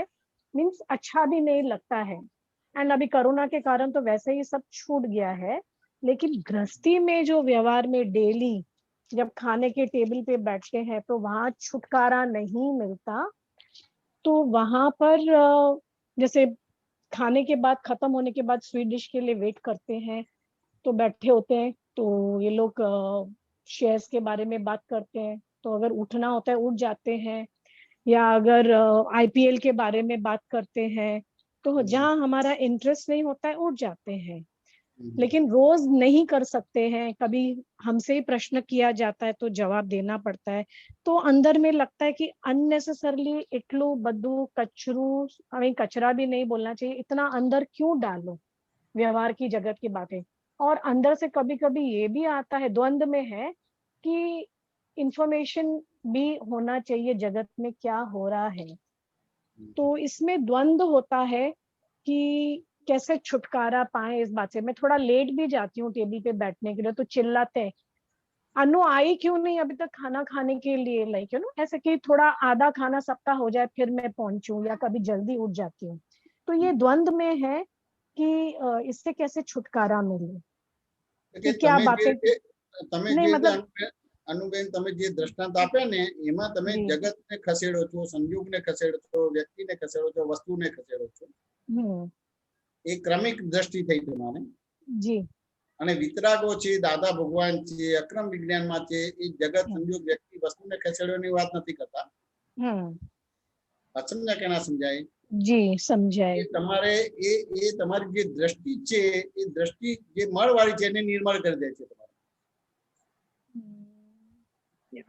मीन्स अच्छा भी नहीं लगता है। एंड अभी कोरोना के कारण तो वैसे ही सब छूट गया है, लेकिन गृहस्थी में जो व्यवहार में डेली जब खाने के टेबल पे बैठते हैं तो वहां छुटकारा नहीं मिलता। तो वहां पर जैसे खाने के बाद खत्म होने के बाद स्वीट डिश के लिए वेट करते हैं, तो बैठे होते हैं तो ये लोग शेयर्स के बारे में बात करते हैं, तो अगर उठना होता है उठ जाते हैं, या अगर आईपीएल के बारे में बात करते हैं तो जहाँ हमारा इंटरेस्ट नहीं होता है उठ जाते हैं। लेकिन रोज नहीं कर सकते हैं, कभी हमसे ही प्रश्न किया जाता है तो जवाब देना पड़ता है, तो अंदर में लगता है कि अननेसेसरली इटलू बद्दू कचरू, हमें कचरा भी नहीं बोलना चाहिए, इतना अंदर क्यों डालो व्यवहार की जगत की बातें। और अंदर से कभी कभी ये भी आता है, द्वंद में है कि इंफॉर्मेशन भी होना चाहिए जगत में क्या हो रहा है, तो इसमें द्वंद होता है कि कैसे छुटकारा पाए इस बात से। मैं थोड़ा लेट भी जाती हूँ टेबल पे बैठने के लिए, तो चिल्लाते हैं अनु आई क्यों नहीं अभी तक खाना खाने के लिए, लाइक ऐसे कि थोड़ा आधा खाना सबका हो जाए फिर मैं पहुंचूं, या कभी जल्दी उठ जाती हूँ। तो ये द्वंद में है कि इससे कैसे छुटकारा मिले, कि क्या बातें नहीं मतलब અનુબેન તમે જે દ્રષ્ટાંત આપ્યા ને એમાં તમે જગતને ખસેડો છો, સંયોગને ખસેડો છો, વ્યક્તિને ખસેડો છો, વસ્તુને ખસેડો છો, એ ક્રમિક દ્રષ્ટિ થઈ તમારે જી। અને વિતરાગો છે, દાદા ભગવાન છે, અક્રમ વિજ્ઞાનમાં છે, એ જગત સંયોગ વ્યક્તિ વસ્તુને ખસેડવાની વાત નથી કરતા। સમજ્યા કે ના સમજાય? જી સમજાય। તમારે એ તમારી જે દ્રષ્ટિ છે એ દ્રષ્ટિ જે મળવાળી છે એને નિર્મળ કરી દે છે તમારે।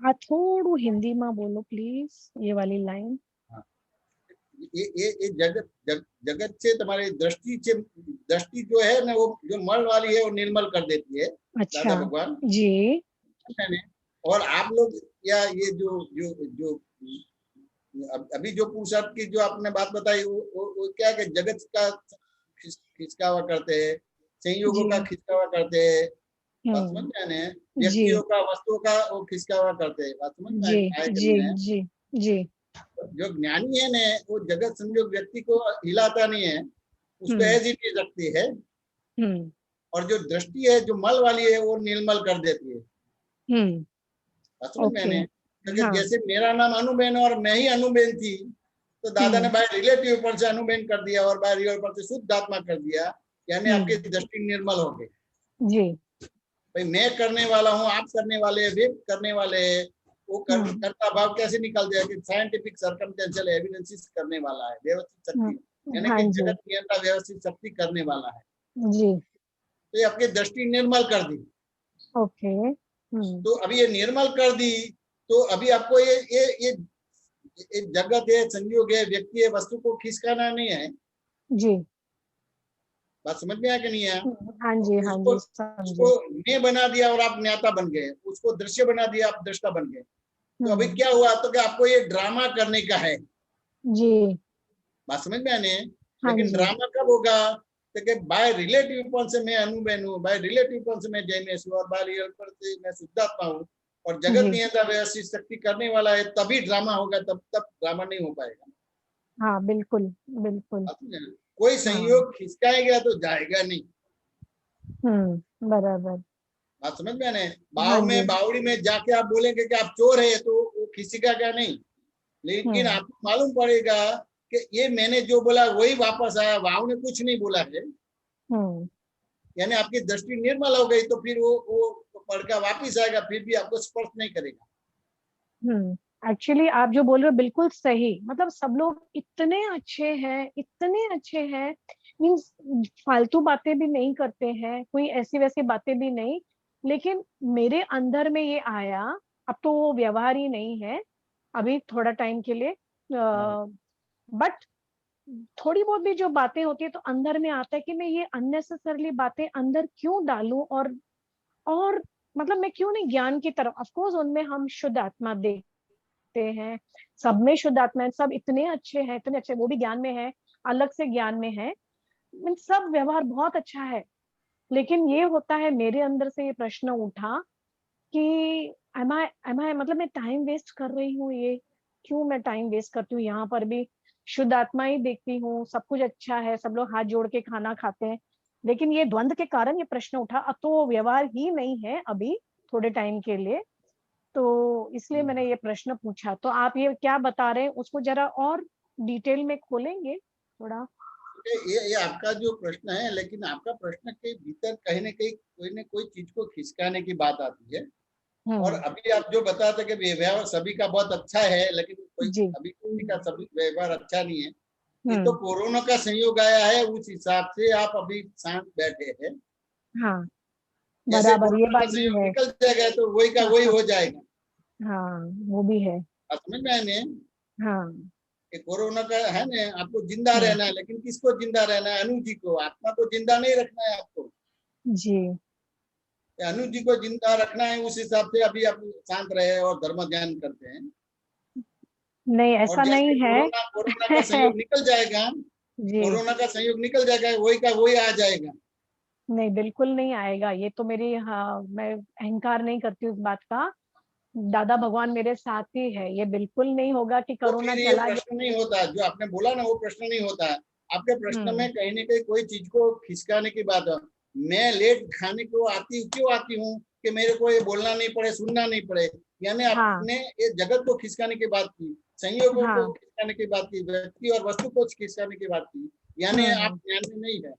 આ થોડું હિન્દીમાં બોલો પ્લીઝ, ये वाली लाइन। ये जगत से तुम्हारी दृष्टि से, दृष्टि जो है ना वो जो मल वाली है वो निर्मल कर देती है। अच्छा दादा भगवान जी। और आप लोग या ये जो जो जो अभी जो पुरुषार्थ की जो आपने बात बताई वो क्या है कि जगत का खिसकावा करते हैं, संयोगों का खिसकावा करते हैं, बात समझ में आने, व्यक्तियों का वस्तुओं का वो खिसकावा करते हैं, बात समझ में आए? जी जी। जो ज्ञानी है ना वो जगत संयोग व्यक्ति को हिलाता नहीं है, उसको ऐज इट इज रखती है, और जो दृष्टि है जो मल वाली है वो निर्मल कर देती है। समझ मैंने जैसे मेरा नाम अनुबेन और मैं ही अनुबेन थी, तो दादा ने बाय रिलेटिव पर से अनुबेन कर दिया और बाय रियल पर से शुद्ध आत्मा कर दिया, यानी आपकी दृष्टि निर्मल हो गई जी। भाई मैं करने वाला हूँ, आप करने वाले, वे करने वाले, वो करता भाव कैसे निकल जाए कि साइंटिफिक सर्कमस्टेंशियल एविडेंसेस करने वाला है, व्यवस्थित शक्ति, यानी कि जगत नियंत्रण व्यवस्थित शक्ति करने वाला है जी। तो ये आपकी दृष्टि निर्मल कर दी। ओके। तो अभी ये निर्मल कर दी, तो अभी आपको ये जगत है, संयोग है, व्यक्ति है, वस्तु को खिसकाना नहीं है जी। बात समझ में आया कि नहीं आया? हाँ जी हाँ जी उसको मैं बना दिया और आप ज्ञाता बन गए, उसको दृश्य बना दिया आप दृष्टा बन गए। तो अभी क्या हुआ, तो कि आपको ये ड्रामा करने का है जी। बात समझ में आने। लेकिन ड्रामा कब होगा, तो कि बाय रिलेटिव पॉइंट से मैं अनुबेन हूँ, बाय रिलेटिव पॉइंट से मैं जयमेश हूँ, और बाय रियल पॉइंट से मैं शुद्धात्मा हूँ, और जगत नियंत्रण व्यवस्थित शक्ति करने वाला है, तभी ड्रामा होगा, तब तक ड्रामा नहीं हो पाएगा। हाँ बिल्कुल बिल्कुल। कोई संयोग खिसकाएगा तो जाएगा नहीं। बराबर बात समझ में आने। बाव में बावड़ी में जाके आप बोलेंगे कि आप चोर है तो वो खिसकेगा नहीं, लेकिन आपको मालूम पड़ेगा कि ये मैंने जो बोला वही वापस आया, वाव ने कुछ नहीं बोला है, यानी आपकी दृष्टि निर्मल हो गई, तो फिर वो पढ़कर वापिस आएगा, फिर भी आपको स्पर्श नहीं करेगा। एक्चुअली आप जो बोल रहे हो बिल्कुल सही, मतलब सब लोग इतने अच्छे हैं, मीन्स फालतू बातें भी नहीं करते हैं, कोई ऐसी वैसी बातें भी नहीं, लेकिन मेरे अंदर में ये आया, अब तो वो व्यवहार ही नहीं है अभी थोड़ा टाइम के लिए, बट थोड़ी बहुत भी जो बातें होती है तो अंदर में आता है कि मैं ये अननेसेसरली बातें अंदर क्यों डालूं, और मतलब मैं क्यों नहीं ज्ञान की तरफ। ऑफ कोर्स उनमें हम शुद्ध आत्मा देखते हैं, सब में शुद्ध आत्मा है, सब इतने अच्छे, वो भी ज्ञान में है, अलग से ज्ञान में है, सब व्यवहार बहुत अच्छा है, लेकिन ये होता है मेरे अंदर से ये प्रश्न उठा कि एम आई मतलब मैं टाइम वेस्ट कर रही हूँ, ये क्यों मैं टाइम वेस्ट करती हूँ, यहाँ पर भी शुद्ध आत्मा ही देखती हूँ, सब कुछ अच्छा है, सब लोग हाथ जोड़ के खाना खाते हैं, लेकिन ये द्वंद के कारण ये प्रश्न उठा। अब तो व्यवहार ही नहीं है अभी थोड़े टाइम के लिए, तो इसलिए मैंने ये प्रश्न पूछा। तो आप ये क्या बता रहे हैं उसको जरा और डिटेल में खोलेंगे थोड़ा। ये आपका जो प्रश्न है, लेकिन आपका प्रश्न के भीतर कहीं न कहीं कोई न कोई चीज को खिसकाने की बात आती है, और अभी आप जो बताते कि व्यवहार सभी का बहुत अच्छा है, लेकिन कोई अभी किसी का सभी व्यवहार अच्छा नहीं है, ये तो कोरोना का संयोग आया है, उस हिसाब से आप अभी शांत बैठे हैं, हाँ जैसे बराबर, ये कोरोना का बात भी संयोग है। निकल जाएगा तो वही का वही हो जाएगा। हाँ वो भी है। आप समझ में आए ने हाँ कि कोरोना का है ना, आपको जिंदा हम्म, रहना है, लेकिन किसको जिंदा रहना है? अनु जी को। आत्मा को जिंदा नहीं रखना है आपको। जी अनु जी को जिंदा रखना है, उस हिसाब से अभी आप शांत रहे और धर्म ध्यान करते हैं। नहीं और ऐसा जैसे नहीं है। कोरोना का संयोग निकल जाएगा, जी कोरोना का संयोग निकल जाएगा, वही का वही आ जाएगा। नहीं, बिल्कुल नहीं आएगा। ये तो मेरी, हाँ, मैं अहंकार नहीं करती उस बात का। दादा भगवान मेरे साथ ही है, ये बिल्कुल नहीं होगा कि तो कोरोना फिर ये चला प्रश्न नहीं होता, जो आपने बोला ना वो प्रश्न नहीं होता। आपके प्रश्न में कहीं ना कहीं कोई चीज को खिसकाने की बात है। मैं लेट खाने को क्यों आती हूँ कि मेरे को ये बोलना नहीं पड़े, सुनना नहीं पड़े। यानी हाँ आपने ये जगत को खिसकाने की बात की, संयोगों हाँ को खिसकाने की बात की, व्यक्ति और वस्तु को खिसकाने की बात की। यानी आप हम्म। ज्ञान में नहीं है।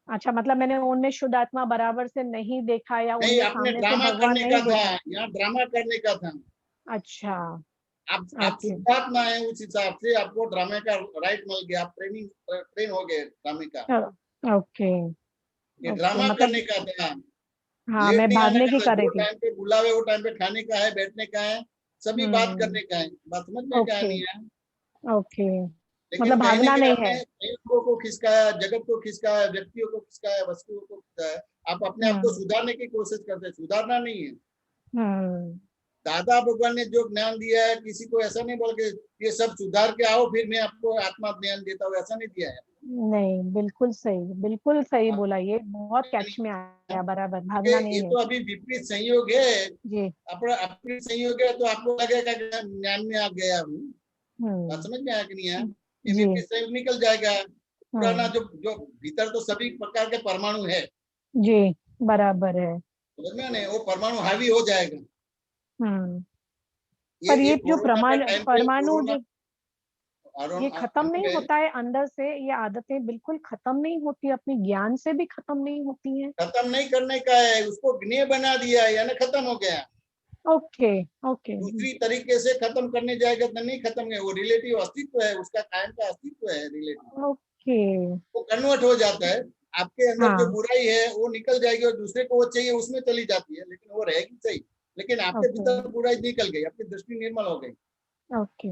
अच्छा, मतलब मैंने उनमें शुद्ध आत्मा बराबर से नहीं देखा, या नहीं, उनमें आपने सामने से ड्रामा भगवान करने का नहीं था, देखा। यहाँ ड्रामा करने का था। अच्छा आप ओके शुद्धात्मा है, उस हिसाब से आपको ड्रामे का राइट मिल गया। आप ट्रेन हो गए ड्रामे का। ओके ये ओके, ड्रामा मतलब करने का था, हाँ लेट मैं नहीं आने भागने का की था। कर रही जो थी। टाइम पे बुलावे वो टाइम पे खाने का है, बैठने का है, सभी बात हम्म। करने का है। बात समझ में क्या ओके नहीं है? ओके, लेकिन मतलब कहीं ना भागना कहीं नहीं आपने है। संयोगों को खिसकाया, जगत को खिसकाया, व्यक्तियों को खिसकाया, वस्तुओं को खिसकाया। आप अपने आप को हम्म सुधारने की कोशिश करते हैं, सुधारना नहीं है। हम्म। दादा भगवान ने जो ज्ञान दिया है, किसी को ऐसा नहीं बोल के ये सब सुधार के आओ फिर मैं आपको आत्मा ज्ञान देता हूँ, ऐसा नहीं दिया है। नहीं, बिल्कुल सही आप बोला, ये बहुत समझ में कैच नहीं में आया? आया, बराबर, क्योंकि भागना ये नहीं है। तो अभी विपरीत संयोग है। जी अपना अपनी संयोग है तो आपको लगेगा कि मैं ज्ञान में आ गया हूँ। बात हम्म। समझ में आया कि नहीं आया? ये जी विपरीत संयोग निकल जाएगा। पुराना हम्म। जो जो भीतर तो सभी प्रकार के परमाणु है, जी बराबर है। समझ में नहीं? वो परमाणु हावी हो जाएगा। हम्म। पर ये ये जो कोरोना का टाइम पे परमाणु कोरोना जो ये खत्म नहीं में होता है अंदर से, ये आदतें बिल्कुल खत्म नहीं होती, अपने ज्ञान से भी खत्म नहीं होती हैं। खत्म नहीं करने का है, उसको ज्ञेय बना दिया है, यानी खत्म हो गया। Okay okay. दूसरी तरीके से खत्म करने जाएगा तो नहीं खत्म है, वो रिलेटिव अस्तित्व है, उसका कायम का अस्तित्व है रिलेटिव। ओके वो कन्वर्ट हो जाता है। आपके अंदर जो हाँ बुराई है वो निकल जाएगी और दूसरे को वो चाहिए उसमें चली जाती है, लेकिन वो रहेगी सही। लेकिन आपके ओके भीतर बुराई निकल गई, आपकी दृष्टि निर्मल हो गई। Okay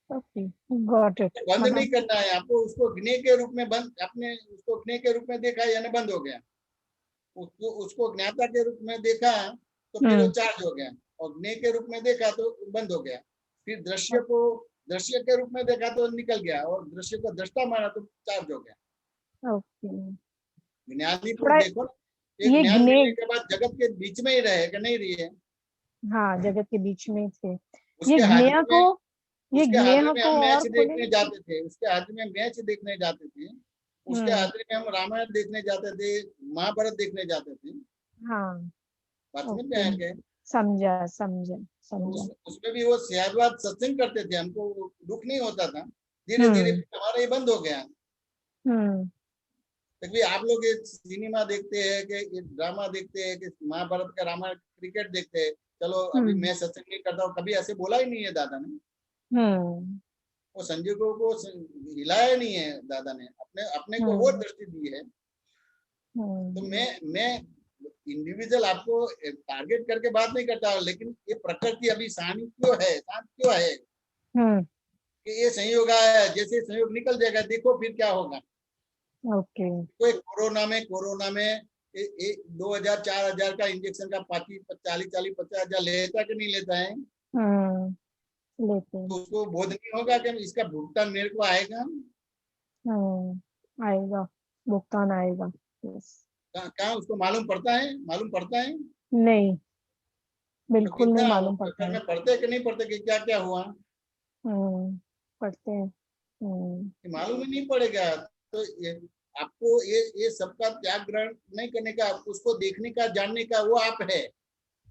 okay, got it. बंद नहीं मतलब करना है आपको, उसको ज्ञेय के रूप में बंद, आपने उसको ज्ञेय के रूप में देखा यानी बंद हो गया। उसको ज्ञाता के रूप में देखा तो फिर वो चार्ज हो गया, और ज्ञेय के रूप में देखा तो बंद हो गया। फिर दृश्य को दृश्य के रूप में देखा तो निकल गया, और दृश्य को दृष्टा माना तो चार्ज हो गया। ओके। ज्ञानी को थोड़ा देखो, एक ये ज्ञान गिने, मिलने के बाद जगत के बीच में ही रहे कि नहीं रही है? हाँ जगत के बीच में थे। ये उसके ज्ञेय हाजिरी को, में ये उसके ज्ञेय हाजिरी में को हम और मैच खोले। देखने जाते थे, उसके हाजिरी में मैच देखने जाते थे, उसके हाजिरी में हम रामायण देखने जाते थे, महाभारत देखने जाते थे। हाँ बात समझ में ओके, आया क्या? समझा समझा समझा। उसमें भी वो सियादवाद सत्संग करते थे, हमको दुख नहीं होता था। धीरे धीरे हमारा ये बंद हो गया। हम्म क्योंकि आप लोग ये सिनेमा देखते हैं कि ये ड्रामा देखते हैं कि महाभारत का, रामायण, क्रिकेट देखते हैं। चलो अभी मैं सत्संग नहीं करता हूँ, कभी ऐसे बोला ही नहीं है दादा ने। हम्म वो संजोगों को हिलाया नहीं है दादा ने, अपने अपने को वो दृष्टि दी है। तो मैं इंडिविजुअल आपको टारगेट करके बात नहीं करता, लेकिन ये प्रकृति अभी शांत क्यों है कि ये संयोग आया है। जैसे संयोग निकल जाएगा देखो फिर क्या होगा। ओके। कोई कोरोना में 2000-4000 का इंजेक्शन का 40-50 लेता कि नहीं लेता है? लेते तो उसको बोध नहीं होगा कि इसका भुगतान मेरे को आएगा? आएगा, भुगतान आएगा। यस। कहाँ उसको मालूम पड़ता है? नहीं, तो बिल्कुल नहीं मालूम पड़ता घर है। में पढ़ते कि नहीं पढ़ते कि क्या क्या हुआ? पढ़ते हैं। मालूम ही नहीं पड़ेगा। तो आपको ये सबका त्याग ग्रहण नहीं करने का, उसको देखने का, जानने का, वो आप है।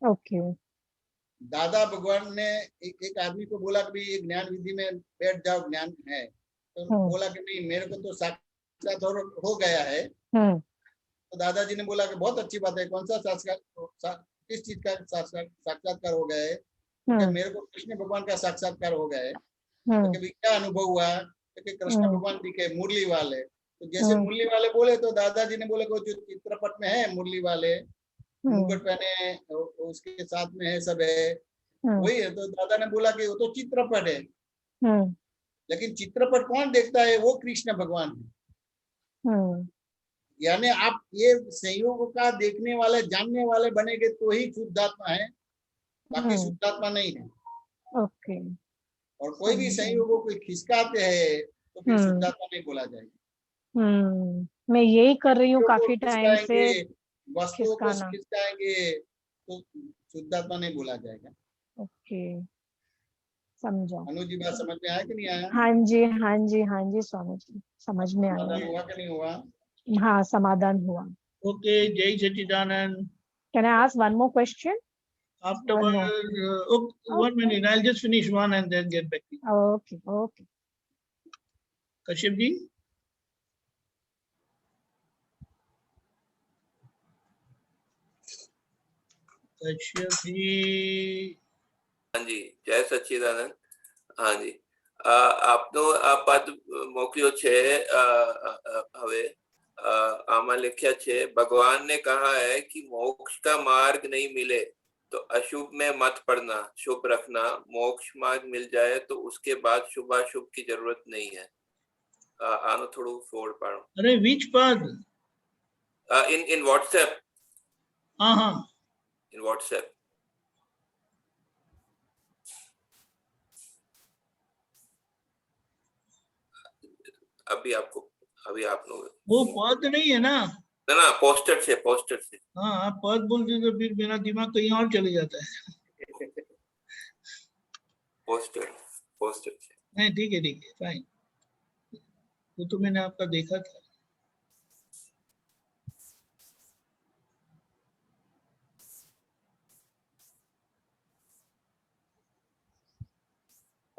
ओके। दादा भगवान ने एक आदमी को बोला कि ये ज्ञान विधि में बैठ जाओ, ज्ञान है। तो बोला कि नहीं, मेरे को तो साक्षात हो गया है। तो दादाजी ने बोला कि बहुत अच्छी बात है, कौन सा साक्षात्कार, किस चीज का साक्षात्कार हो गया है? तो मेरे को कृष्ण भगवान का साक्षात्कार हो गया है। तो कभी क्या अनुभव हुआ? कि कृष्ण भगवान दिखे मुरली वाले, तो जैसे मुरली वाले बोले तो दादाजी ने बोला कि जो चित्रपट में है मुरली वाले मुकुट पहने उसके साथ में है सब है वही है। तो दादा ने बोला कि वो तो चित्रपट है, लेकिन चित्रपट कौन देखता है? वो कृष्ण भगवान है। यानी आप ये संयोग का देखने वाले जानने वाले बनेंगे तो ही शुद्धात्मा है, बाकी शुद्धात्मा नहीं है। ओके। और कोई भी संयोगों को खिसकाते हैं तो फिर शुद्धात्मा नहीं बोला जाएगा। मैं यही कर रही हूँ काफी टाइम से, खिसकाएंगे, वस्तुओं को खिसकाना। खिसकाएंगे तो शुद्धात्मा नहीं बोला जाएगा। ओके, समझा। अनुज जी बात समझ में आया कि नहीं आया? हाँ जी, हाँ जी, हाँ जी स्वामी जी, समझ में समाधान आया। हुआ कि नहीं हुआ? हाँ, समाधान हुआ। Okay, Jai Sachidanand. Can I ask one more question? Afterward, Okay. 1 minute. I'll just finish one and then get back to you. Okay, okay. Kashyap ji. Kashyap ji. हाँ जी, જય સચ્ચિદાનંદ. हाँ जी, આપનો આ પદ મોકલ્યો છે. હવે આમાં લખ્યા છે, ભગવાન ने कहा है कि मोक्ष का मार्ग नहीं मिले तो अशुभ में मत पड़ना, शुभ रखना. मोक्ष मार्ग मिल जाए तो उसके बाद शुभाशुभ की जरूरत नहीं है. आनो थोड़ું ફોડ પાડો. अरे which pad? In WhatsApp. हाँ. In WhatsApp. अभी आप लोग वो पद नहीं है ना? ना पोस्टर से हाँ, आप पद बोलते तो फिर मेरा दिमाग कहीं और चले जाता है. पोस्टर से नहीं, ठीक है, फाइन. वो तो मैंने आपका देखा था.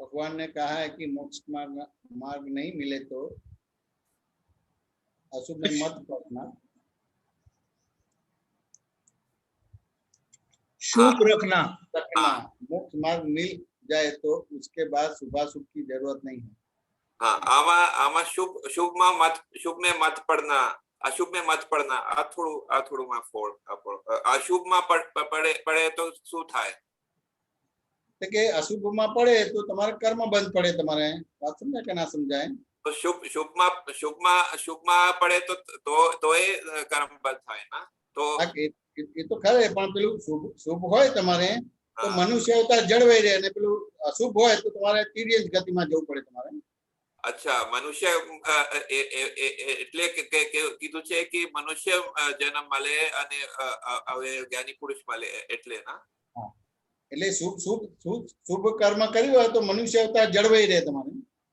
भगवान ने कहा है कि मोक्ष मार्ग नहीं मिले तो अशुभ में मत पड़ना, शुभ रखना. मोक्ष मार्ग मिल जाए तो उसके बाद शुभाशुभ की जरूरत नहीं है. हाँ, आमा शुभ में मत पड़ना, अशुभ में मत पड़ना. आ थोड़ું માં ફોડ અશુભ માં પડે તો શું થાય? કે અશુભમાં પડે તો તમારે કર્મ બંધ પડે. તમારે વાત સમજાય કે ના સમજાય? તો શુભમાં પડે તો એ કર્મ બંધ થાય ના? તો એ તો ખરે, પણ પેલું શુભ હોય તમારે તો મનુષ્ય અવતાર જળવાઈ રહે, અને પેલું અશુભ હોય તો તમારે તિર્યક ગતિમાં જવું પડે તમારે. અચ્છા, મનુષ્ય એટલે કીધું છે કે મનુષ્ય જન્મ મળે અને હવે જ્ઞાની પુરુષ મળે એટલે ના? એટલે શુભ કર્મ કર્યું હોય તો મનુષ્ય અવતાર જળવાઈ રહે તમારે.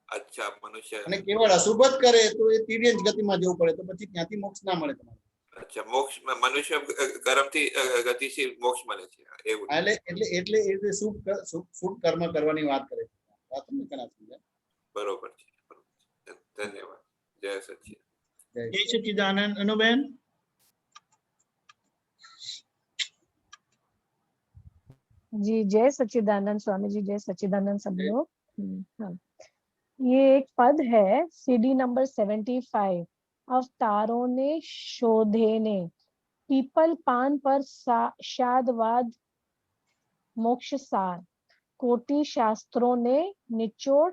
અચ્છા, મનુષ્ય અને કેવળ અશુભ જ કરે તો એ તિર્યક ગતિમાં જવું પડે, તો પછી ત્યાંથી મોક્ષ ના મળે તમારે. અચ્છા, મોક્ષ મનુષ્ય કર્મથી ગતિથી મોક્ષ મળે છે એવું? એટલે એ શુભ કર્મ કરવાની વાત કરે છે. વાત તમને કના સમજાય? બરોબર છે. ધન્યવાદ. જય સચ્ચિદાનંદ. જય સચ્ચિદાનંદ. અનુબેન. जी, जय सच्चिदानंद स्वामी जी, जय सच्चिदानंद सब लोग. हाँ, ये एक पद है सीडी नंबर 75. अवतारों ने शोधे ने पीपल पान पर शादवाद मोक्ष सार, कोटि शास्त्रों ने निचोड़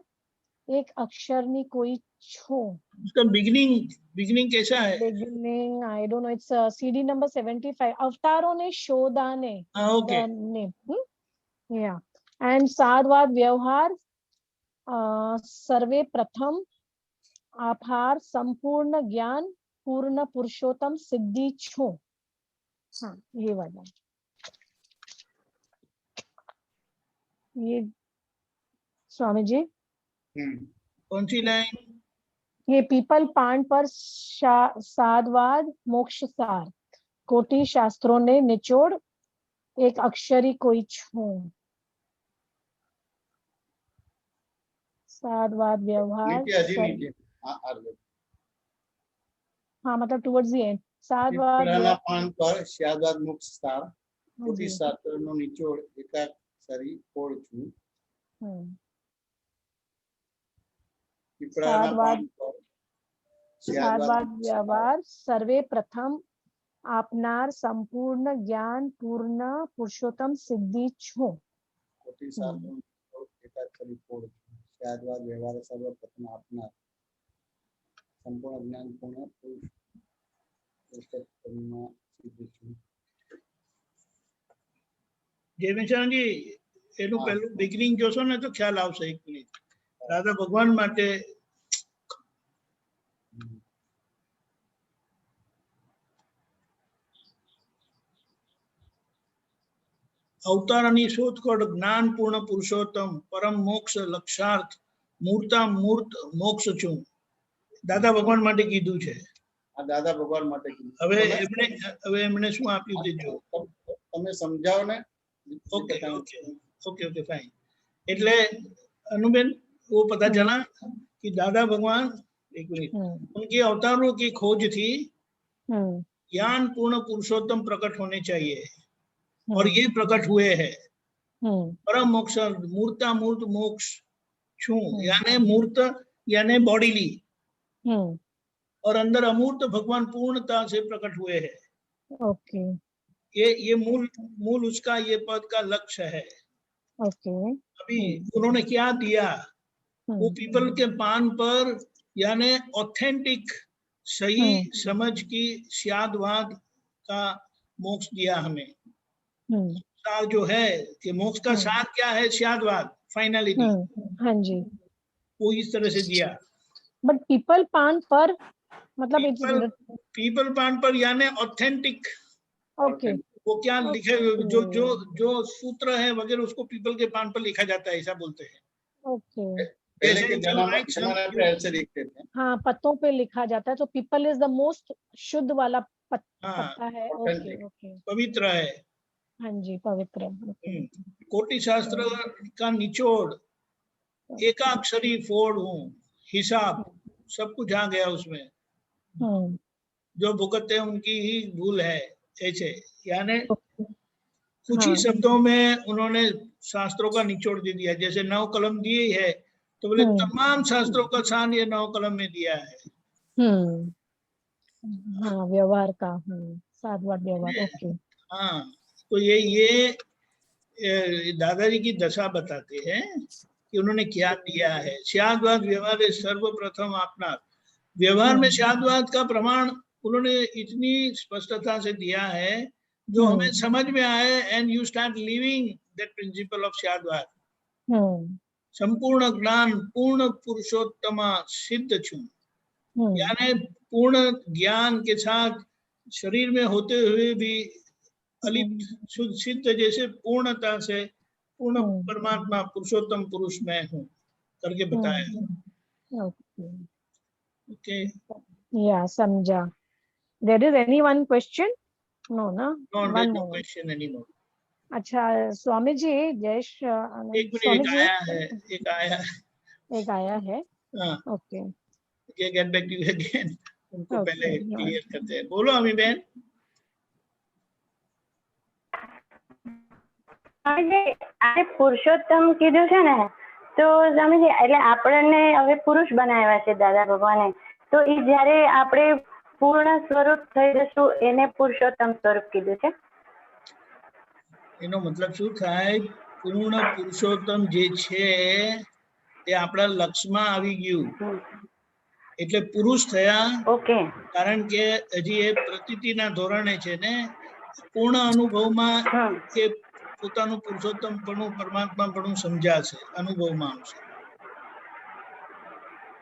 एक अक्षर नी कोई छो. उसका बिगिनिंग कैसा है? Beginning I don't know, it's CD number 75. अवतारों ने शोधा ने. ओके. या एंड साधवाद व्यवहार सर्वे प्रथम आभार संपूर्ण ज्ञान पूर्ण पुरुषोत्तम सिद्धि छो. हाँ, ये वाला. ये स्वामी जी कौन सी लाइन? ये पीपल पान पर साधवाद मोक्ष सार, कोटि शास्त्रों ने निचोड़ एक अक्षरी कोई छू. साधवाद व्यवहार हाँ, मतलब टुवर्ड्स द एंड. साधवाद पान पर शादवाद मोक्ष सार, कोटि शास्त्रों निचोड़ एकाक्षरी कोई छू. साधवाद શાદવાદ વ્યવહાર સર્વે પ્રથમ આપનાર સંપૂર્ણ જ્ઞાન પૂર્ણ પુરુષોત્તમ સિદ્ધિ છું. કોટી શાસ્ત્રોનો એકાક્ષરી ફોડ છું. શાદવાદ વ્યવહાર સર્વપ્રથમ આપનાર સંપૂર્ણ જ્ઞાન પૂર્ણ પુરુષોત્તમમાં સિદ્ધ છું. જયમેશાનજી એનું પહેલું બિગિનિંગ જોશો ને તો ખ્યાલ આવશે. 1 મિનિટ. દાદા ભગવાન માટે અવતારની શોધખોળ જ્ઞાન પૂર્ણ પુરુષોત્તમ પરમ મોક્ષ લક્ષાર્થ મૂર્તા મૂર્ત મોક્ષ છું. દાદા ભગવાન માટે કીધું છે. આ દાદા ભગવાન માટે કીધું. હવે એમણે શું આપ્યું તે જો તમે સમજાવો ને. Okay okay okay okay fine. એટલે अनुबेन वो पता चला कि दादा भगवान 1 मिनट उनके अवतारों की खोज थी ज्ञान पूर्ण पुरुषोत्तम प्रकट होने चाहिए और ये प्रकट हुए हैं. परम मोक्ष मूर्ता मूर्त मोक्ष छू यानी मूर्त यानी बॉडीली और अंदर अमूर्त भगवान पूर्णता से प्रकट हुए हैं. ओके. ये मूल उसका ये पद का लक्ष्य है. ओके. अभी उन्होंने क्या दिया वो पीपल के पान पर यानी ऑथेंटिक सही समझ की शादवाद का मोक्ष दिया हमें. सार जो है कि मोक्ष का सार क्या है? शादवाद फाइनलिटी. हाँ जी. वो इस तरह से दिया. बट पीपल पान पर मतलब पीपल पान पर यानी ऑथेंटिक. ओके. वो क्या लिखे जो जो जो सूत्र है वगैरह उसको पीपल के पान पर लिखा जाता है ऐसा बोलते हैं. ओके. पहले के जमाने पे ऐसे लिखते थे. हाँ पत्तों पे लिखा जाता है तो पीपल इज द मोस्ट शुद्ध वाला पत्ता है. Okay okay. पवित्र है. हाँ जी पवित्र. कोटि शास्त्र का निचोड़ एकाक्षरी फोड़ हूँ. हिसाब सब कुछ आ गया उसमें. जो भुगतते हैं उनकी ही भूल है ऐसे. यानी कुछ ही शब्दों में उन्होंने शास्त्रों का निचोड़ दे दिया. जैसे 9 कलम दिए है तो बोले तमाम शास्त्रों का सार ये 9 कलम में दिया है. हाँ व्यवहार का साधवाद व्यवहार. ओके. हाँ तो ये दादाजी की दशा बताते हैं कि उन्होंने क्या दिया है. शादवाद व्यवहार सर्वप्रथम अपना व्यवहार में शादवाद का प्रमाण उन्होंने इतनी स्पष्टता से दिया है जो हमें समझ में आए. And you start living that principle of शादवाद. संपूर्ण ज्ञान पूर्ण पुरुषोत्तम सिद्ध छू यानी पूर्ण ज्ञान के साथ शरीर में होते हुए भी अलिप्त शुद्ध सिद्ध जैसे पूर्णता से पूर्ण परमात्मा पुरुषोत्तम पुरुष में हूँ करके बताया. ओके. या समझा. There is any one question? No, ना? No, there's no question anymore. अच्छा स्वामी जी जयेश. एक आया है. Okay. Get back to you again. उनको पहले क्लियर करते हैं. बोलो अमी बहन. આજે પુરુષોત્તમ કીધું છે ને તો સ્વામીજી એટલે આપણને હવે પુરુષ બનાવ્યા છે દાદા ભગવાને તો એ જ્યારે આપણે પૂર્ણ સ્વરૂપ થઈ જશું એને પુરુષોત્તમ સ્વરૂપ કીધું છે. એનો મતલબ શું થાય? પૂર્ણ પુરુષોત્તમ જે છે તે આપણા લક્ષમાં આવી ગયું એટલે પુરુષ થયા. ઓકે. કારણ કે હજી એ પ્રતીતિના ધોરણે છે ને પૂર્ણ અનુભવમાં એ પોતાનું પુરુષોત્તમપણું પરમાત્માપણું સમજાશે, અનુભવમાં આવશે.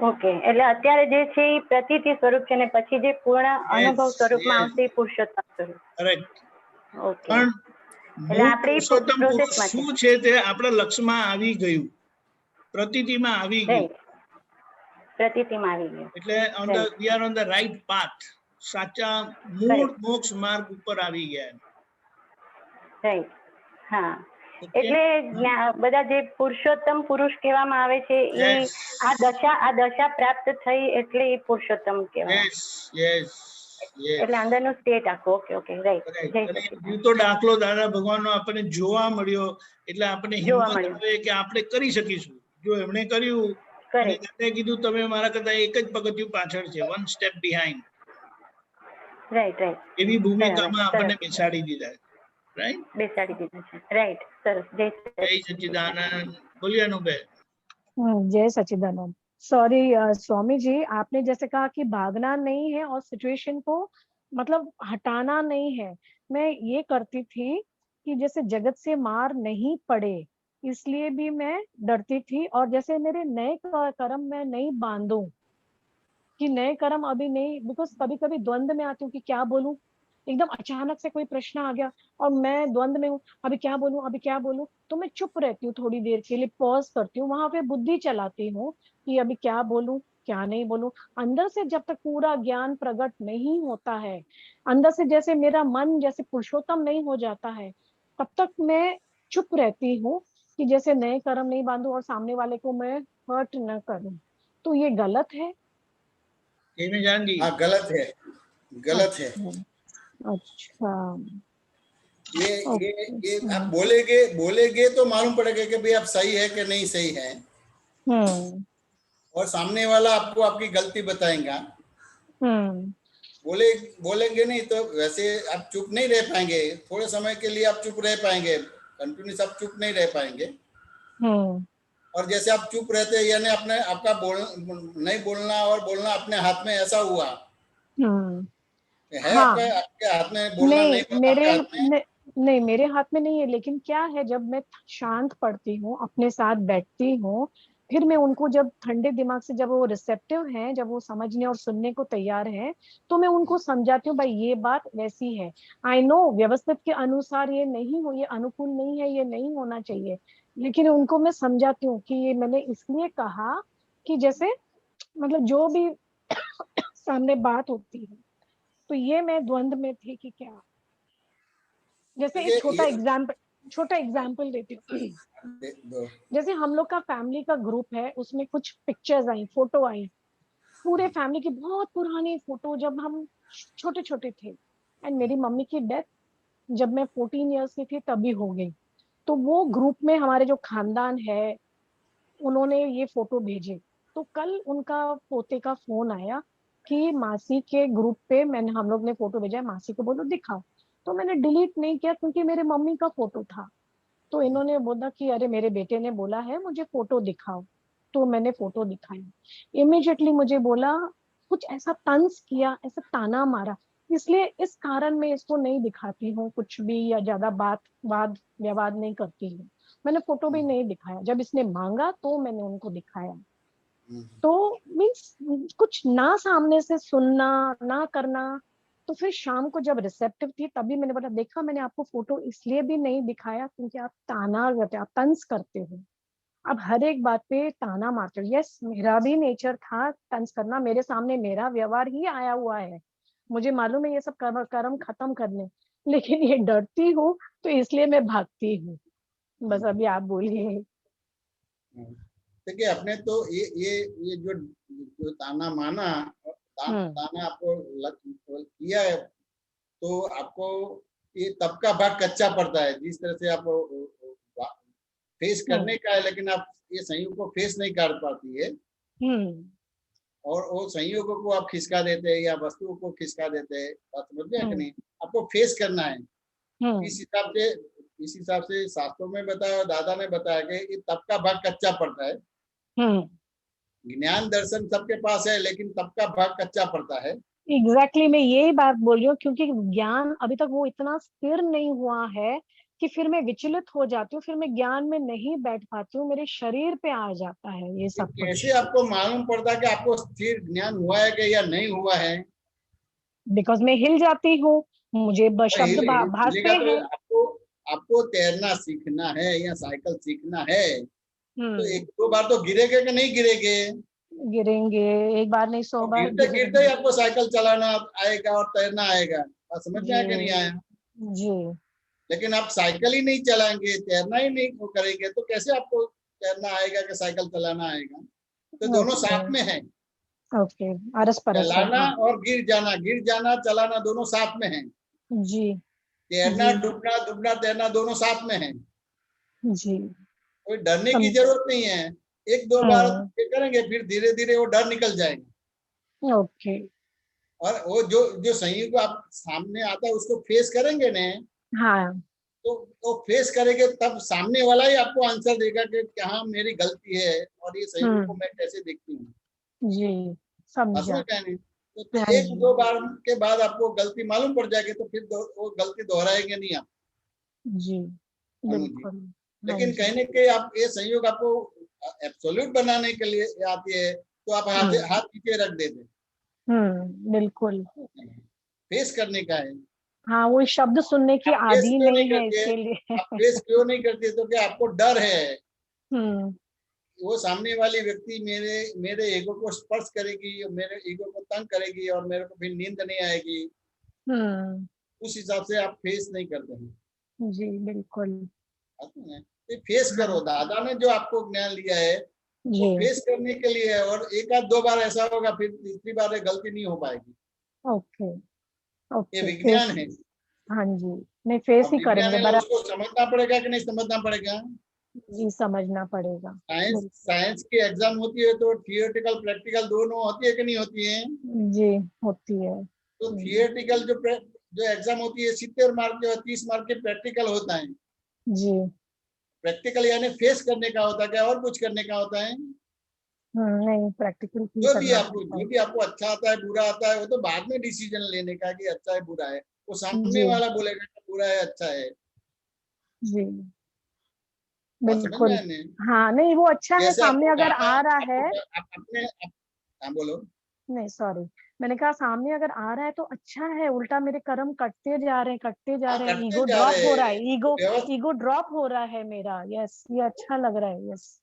ઓકે. એટલે અત્યારે જે છે એ પ્રતીતિ સ્વરૂપ છે ને પછી જે પૂર્ણ અનુભવ સ્વરૂપમાં આવશે એ પુરુષોત્તમ સ્વરૂપ. કરેક્ટ. ઓકે. પણ એટલે આપણે પુરુષોત્તમ શું છે તે આપણા લક્ષમાં આવી ગયું, પ્રતીતિમાં આવી ગયું. પ્રતીતિમાં આવી ગયું એટલે we are on the right path. સાચા મૂળ મોક્ષ માર્ગ ઉપર આવી ગયા. રાઈટ. હા એટલે બધા જે પુરુષોત્તમ પુરુષ કહેવામાં આવે છે એ આ દશા પ્રાપ્ત થઈ એટલે એ પુરુષોત્તમ કહેવાય. એટલે અંદરનું સ્ટેટ આખું. Okay okay right. જીવતો દાખલો દાદા ભગવાનનો આપણને જોવા મળ્યો એટલે આપણને હિંમત આવે કે આપણે કરી શકીશું. જો એમણે કર્યું અને દાદાએ કીધું તમે મારા કરતા એક જ પગથિયું પાછળ છે, 1 સ્ટેપ બિહાઇન્ડ. રાઈટ રાઈટ એવી ભૂમિકામાં આપણને બેસાડી દીધા, રાઈટ? બેસાડી દીધા છે. રાઈટ, સરસ. જય સच्चिदानंद. बोलिए अनुभव. जय सच्चिदानंद. सॉरी स्वामी जी, आपने जैसे कहा कि भागना नहीं है और सिचुएशन को मतलब हटाना नहीं है। मैं ये करती थी कि जैसे जगत से मार नहीं पड़े इसलिए भी मैं डरती थी, और जैसे मेरे नए कर्म मैं नहीं बांधूं कि नए कर्म अभी नहीं, बिकॉज कभी कभी द्वंद में आती हूँ कि क्या बोलूं, एकदम अचानक से कोई प्रश्न आ गया और मैं द्वंद में हूँ, अभी क्या बोलूं अभी क्या बोलूं, तो मैं चुप रहती हूँ, थोड़ी देर के लिए पॉज करती हूँ, वहां पे बुद्धि चलाती हूँ कि अभी क्या बोलूं क्या नहीं बोलूं। अंदर से जब तक पूरा ज्ञान प्रकट नहीं होता है, अंदर से जैसे मेरा मन जैसे पुरुषोत्तम नहीं हो जाता है, तब तक मैं चुप रहती हूँ कि जैसे नए कर्म नहीं बांधूं और सामने वाले को मैं हर्ट न करूं। तो ये गलत है? हाँ गलत है, गलत है। अच्छा, ये आप बोलेगे तो मालूम पड़ेगा कि भाई आप सही है कि नहीं सही है, और सामने वाला आपको आपकी गलती बताएगा। बोलेंगे नहीं तो वैसे आप चुप नहीं रह पाएंगे, थोड़े समय के लिए आप चुप रह पाएंगे, कंटिन्यूस आप चुप नहीं रह पाएंगे। और जैसे आप चुप रहते हैं यानी अपने आपका नहीं बोलना और बोलना अपने हाथ में, ऐसा हुआ है। हाँ, आपके हाथ में बोलना नहीं मेरे हाथ में नहीं है, लेकिन क्या है जब मैं शांत पढ़ती हूँ, अपने साथ बैठती हूँ, फिर मैं उनको जब ठंडे दिमाग से, जब वो रिसेप्टिव हैं, जब वो समझने और सुनने को तैयार हैं, तो मैं उनको समझाती हूँ भाई ये बात वैसी है, आई नो व्यवस्थित के अनुसार ये नहीं हो, ये अनुकूल नहीं है, ये नहीं होना चाहिए, लेकिन उनको मैं समझाती हूँ कि ये मैंने इसलिए कहा कि जैसे मतलब जो भी सामने बात होती है, तो ये मैं द्वंद में थी कि क्या। जैसे एक छोटा एग्जाम्पल देती हूँ। जैसे हम लोग का फैमिली का ग्रुप है, उसमें कुछ पिक्चर्स आई, फोटो आई, पूरे फैमिली की बहुत पुरानी फोटो जब हम छोटे छोटे थे, एंड मेरी मम्मी की डेथ जब मैं 14 इयर्स की थी तभी हो गई। तो वो ग्रुप में हमारे जो खानदान है उन्होंने ये फोटो भेजे, तो कल उनका पोते का फोन आया कि मासी के ग्रुप पे मैंने हम लोग ने फोटो भेजा है, मासी को बोलो दिखाओ। तो मैंने डिलीट नहीं किया क्योंकि मेरे मम्मी का फोटो था। तो इन्होंने बोला कि अरे मेरे बेटे ने बोला है मुझे फोटो दिखाओ, तो मैंने फोटो दिखाया। इमीडिएटली मुझे बोला, कुछ ऐसा तंज किया, ऐसा ताना मारा, इसलिए इस कारण मैं इसको नहीं दिखाती हूँ कुछ भी, या ज्यादा वाद विवाद नहीं करती हूँ। मैंने फोटो भी नहीं दिखाया, जब इसने मांगा तो मैंने उनको दिखाया। तो मीन्स कुछ ना सामने से सुनना ना करना। तो फिर शाम को जब रिसेप्टिव थी तभी मैंने बोला, देखा मैंने आपको फोटो इसलिए भी नहीं दिखाया क्योंकि आप ताना करते, आप तंज करते हो, अब हर एक बात पे ताना मारते हो। यस, मेरा भी नेचर था तंज करना, मेरे सामने मेरा व्यवहार ही आया हुआ है, मुझे मालूम है ये सब कर्म खत्म करने, लेकिन ये डरती हूँ तो इसलिए मैं भागती हूँ। बस अभी आप बोलिए। देखिए अपने तो ये जो ताना माना, ताना आपको किया है, तो आपको ये तब का भाग कच्चा पड़ता है, जिस तरह से आपको फेस करने का है, लेकिन आप ये संयोग को फेस नहीं कर पाती है, और वो संयोगों को आप खिसका देते हैं या वस्तुओं को खिसका देते हैं, बात समझ गया कि नहीं? आपको फेस करना है। इस हिसाब से शास्त्रों में बताया, दादा ने बताया कि ये तब का भाग कच्चा पड़ता है। ज्ञान दर्शन सबके पास है, लेकिन तब का भाग कच्चा पड़ता है। एग्जैक्टली मैं यही बात बोल रही हूँ, क्योंकि ज्ञान अभी तक वो इतना स्थिर नहीं हुआ है कि फिर मैं विचलित हो जाती हूँ, फिर मैं ज्ञान में नहीं बैठ पाती हूँ, मेरे शरीर पे आ जाता है ये सब। कैसे आपको मालूम पड़ता है कि आपको स्थिर ज्ञान हुआ है कि या नहीं हुआ है? बिकॉज मैं हिल जाती हूँ, मुझे शब्द भासते हैं। आपको तैरना सीखना है या साइकिल सीखना है, तो 1-2 बार तो गिरेगे कि नहीं गिरेगे? गिरेंगे, एक बार नहीं 100 बार। गिरते गिरते ही आपको साइकिल चलाना आएगा और तैरना आएगा, समझ में आया कि नहीं आया? जी। लेकिन आप साइकिल ही नहीं चलाएंगे, तैरना ही नहीं करेंगे, तो कैसे आपको तैरना आएगा कि साइकिल चलाना आएगा? तो दोनों साथ में है। ओके, चलाना और गिर जाना चलाना दोनों साथ में है जी। तैरना डूबना तैरना दोनों साथ में है जी। कोई डरने की जरूरत नहीं है। एक दो बार ये करेंगे, फिर धीरे धीरे वो डर निकल जाएगा। ओके। और वो जो संयोग आप सामने आता है उसको फेस करेंगे ना, हाँ तो वो फेस करेंगे तब सामने वाला ही आपको आंसर देगा कि हाँ मेरी गलती है और ये संयोग को मैं कैसे देखती हूँ। जी समझा। कहने तो हाँ एक जी। दो बार के बाद आपको गलती मालूम पड़ जाएगी, तो फिर वो गलती दोहराएंगे नहीं आप। जी बिल्कुल। लेकिन कहीं ना कहीं आप ये संयोग आपको एब्सोल्यूट बनाने के लिए आती है, तो आप हाथ पीछे रख देते। बिल्कुल। फेस करने का है। हाँ, वो शब्द सुनने की आदि नहीं है करते, इसके लिए। आप फेस क्यों नहीं करते? तो क्या आपको डर है वो सामने वाली व्यक्ति मेरे ईगो को स्पर्श करेगी, मेरे ईगो को तंग करेगी और मेरे को फिर नींद नहीं आएगी। उस हिसाब से आप फेस नहीं करते हैं। जी बिल्कुल। तो फेस करो। दादा ने जो आपको ज्ञान लिया है वो फेस करने के लिए है, और एक आध दो बार ऐसा होगा, फिर तीसरी बार गलती नहीं हो पाएगी। Okay okay. ये विज्ञान है। हाँ जी, नहीं फेस ही करेंगे। उसको समझना पड़ेगा कि नहीं समझना पड़ेगा? जी समझना पड़ेगा। साइंस की एग्जाम होती है तो थियोरेटिकल प्रैक्टिकल दोनों होती है कि नहीं होती है? जी होती है। तो थियोरेटिकल जो एग्जाम होती है 70 मार्क के और 30 मार्क के प्रैक्टिकल होता है। जी प्रैक्टिकल यानी फेस करने का होता है, क्या और कुछ करने का होता है? नहीं, प्रैक्टिकल जो भी आपको अच्छा आता है बुरा आता है, वो तो बाद में डिसीजन लेने का कि अच्छा है बुरा है। वो सामने वाला बोलेगा कि बुरा है अच्छा है। जी बिल्कुल। हाँ नहीं, वो अच्छा है सामने अगर आ रहा है। अपने बोलो। नहीं सॉरी, मैंने कहा सामने अगर आ रहा है तो अच्छा है, उल्टा मेरे कर्म कटते जा रहे हैं, ईगो ड्रॉप हो रहा है, ईगो ड्रॉप हो रहा है मेरा। यस, ये अच्छा लग रहा है। यस,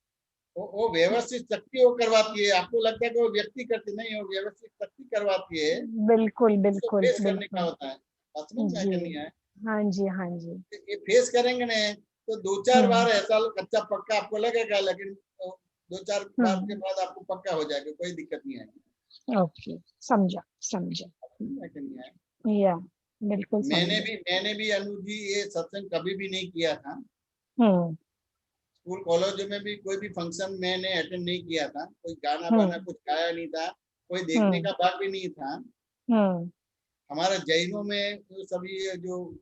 वो व्यवस्थित शक्ति वो करवाती है। आपको लगता है कि वो व्यक्ति करती नहीं, वो व्यवस्थित शक्ति करवाती है। बिल्कुल बिल्कुल फेस करने का होता है। करनी है। हाँ जी हाँ जी। ये फेस करेंगे ना तो दो चार बार ऐसा कच्चा पक्का आपको लगेगा, लेकिन दो चार बार के बाद आपको पक्का हो जाएगा, कोई दिक्कत नहीं आएगी। ओके, समझा। या बिल्कुल। मैंने भी अनु जी ये सत्संग कभी भी नहीं किया था। स्कूल कॉलेज में भी कोई भी फंक्शन मैंने अटेंड नहीं किया था। कोई गाना बाना कुछ गाया नहीं था, कोई देखने का भाग भी नहीं था। हमारा जैनों में तो सभी जो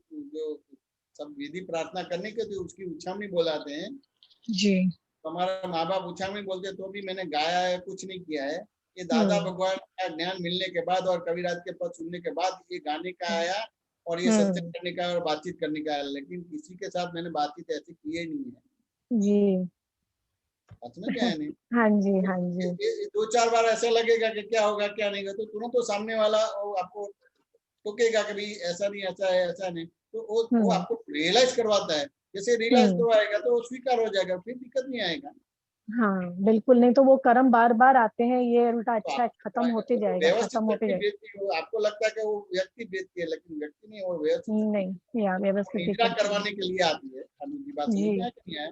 सब विधि प्रार्थना करने के थे उसकी उछामनी बोलाते हैं जी। हमारा माँ बाप उछामनी बोलते, तो भी मैंने गाया है, कुछ नहीं किया है। ये दादा भगवान का ज्ञान मिलने के बाद और कविराज के पद सुनने के बाद ये गाने का आया और ये सत्संग करने का और बातचीत करने का आया। लेकिन किसी के साथ मैंने बातचीत ऐसी की ही नहीं है जी। क्या है नहीं? हाँ जी हाँ जी। दो चार बार ऐसा लगेगा कि क्या होगा क्या नहीं होगा, तो तुरंत तो सामने वाला आपको टोकेगा कि भाई ऐसा नहीं, ऐसा है, ऐसा नहीं। तो वो आपको रियलाइज करवाता है। जैसे रियलाइज करवाएगा तो स्वीकार हो जाएगा, फिर दिक्कत नहीं आएगा। हाँ बिल्कुल, नहीं तो वो कर्म बार बार आते हैं, ये उल्टा अच्छा खत्म होते जाएगा, खत्म होते जाएगा। आपको लगता है कि वो व्यक्ति बेचती है, लेकिन व्यक्ति नहीं, वो व्यवस्थित नहीं, या व्यवस्थित करवाने के लिए आती है। बात समझ में नहीं आया?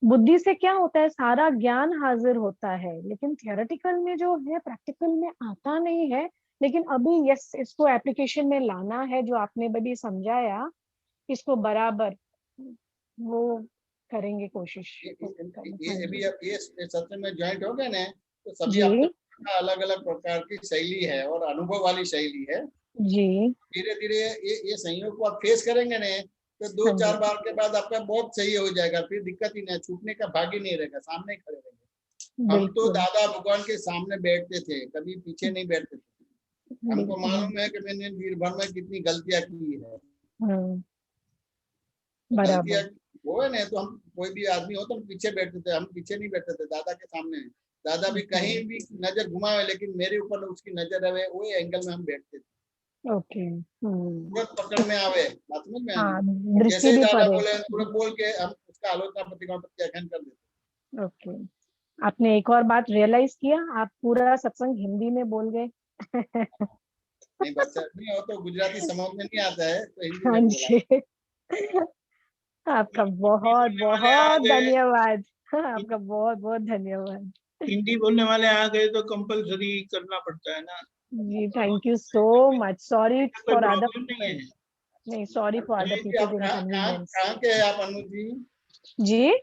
बुद्धि से क्या होता है, सारा ज्ञान हाजिर होता है, लेकिन थियोरेटिकल में जो है प्रैक्टिकल में आता नहीं है। लेकिन अभी यस, इसको एप्लीकेशन में लाना है, जो आपने अभी समझाया, इसको बराबर वो करेंगे कोशिश। ये सत्संग में ज्वाइंट हो गए ना, तो सभी आपको अलग अलग प्रकार की शैली है और अनुभव वाली शैली है जी। धीरे धीरे ये संयोग को आप फेस करेंगे ना, तो दो चार बार के बाद आपका बहुत सही हो जाएगा, फिर दिक्कत ही नहीं, छूटने का भाग ही नहीं रहेगा, सामने खड़े रहेंगे। हम तो दादा भगवान के सामने बैठते थे, कभी पीछे नहीं बैठते थे। हमको मालूम है कि मैंने वीर भर में कितनी गलतियां की है। गलतियां वो है ना, तो हम कोई भी आदमी हो तो हम पीछे बैठते थे, हम पीछे नहीं बैठते थे, दादा के सामने। दादा भी कहीं भी नजर घुमावे, लेकिन मेरे ऊपर उसकी नजर रहे, वो एंगल में हम बैठते थे। ओके। तुरंत पकड़ में आवे, बात समझ में आवे। जैसे दादा बोले तुरंत बोल के हम उसका आलोचना प्रतिक्रिया प्रत्याख्यान कर देते। ओके, आपने एक और बात रियलाइज किया, आप पूरा सत्संग हिंदी में बोल गए। नहीं, बच्चा नहीं हो तो गुजराती समझ में नहीं आता है, तो हिंदी हाँ जी। आपका बहुत बहुत धन्यवाद, आपका बहुत बहुत धन्यवाद। हिंदी बोलने वाले आ गए तो कंपलसरी करना पड़ता है ना जी। Thank you so much. Sorry for other, नहीं sorry for other people inconvenience. कहाँ के हैं आप अनु जी? जी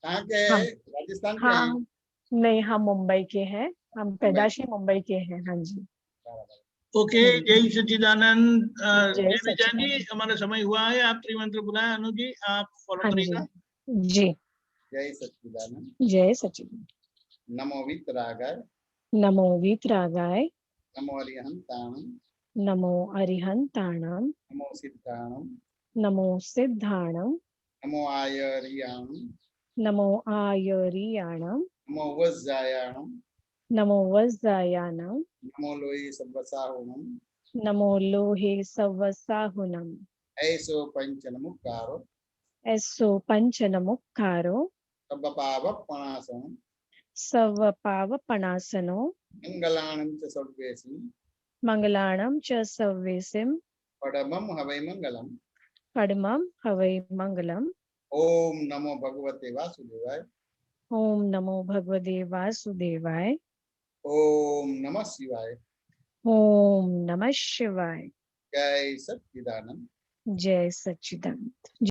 कहाँ के हाँ। हैं? राजस्थान के हाँ हैं? नहीं, हम मुंबई के हैं, हम पैदाशी मुंबई के हैं। हाँ जी। ओके, जय सच्चिदानंद। जय जय विजय जी, सच्चिदानंद। हमारा समय हुआ है, आप त्रिमंत्र बुलाए। अनु जी आप फॉलो हाँ जी करिएगा। जी। जय सच्चिदानंद। जय सच्चिदानंद। नमो वीतरागाय, नमो वीतरागाय, नमो अरिहंताणं, नमो अरिहंताणं, नमो सिद्धाणं, नमो सिद्धाणं, नमो आयर्याणं, नमो आयर्याणं, नमो वज्रायाणं, नमो वज्रायाणं, नमो लोये सव्वसाहुणं, नमो लोहे सव्वसाहुनम्। ऐसो पंचनमुक्कारो, ऐसो पंचनमुक्कारो, सब्बपावपणासनं, सर्वपावपणासनो, मंगलाणं च सर्वेषु, मंगलाणं च सर्वेसिं, पडमं हवै मंगलम्। पद्मं हवै मंगलम्। ओम नमो भगवते वासुदेवाय, ओम नमो भगवते वासुदेवाय, ओम नमः शिवाय। ओम नमः शिवाय। जय सच्चिदानंद। जय सच्चिदानंद।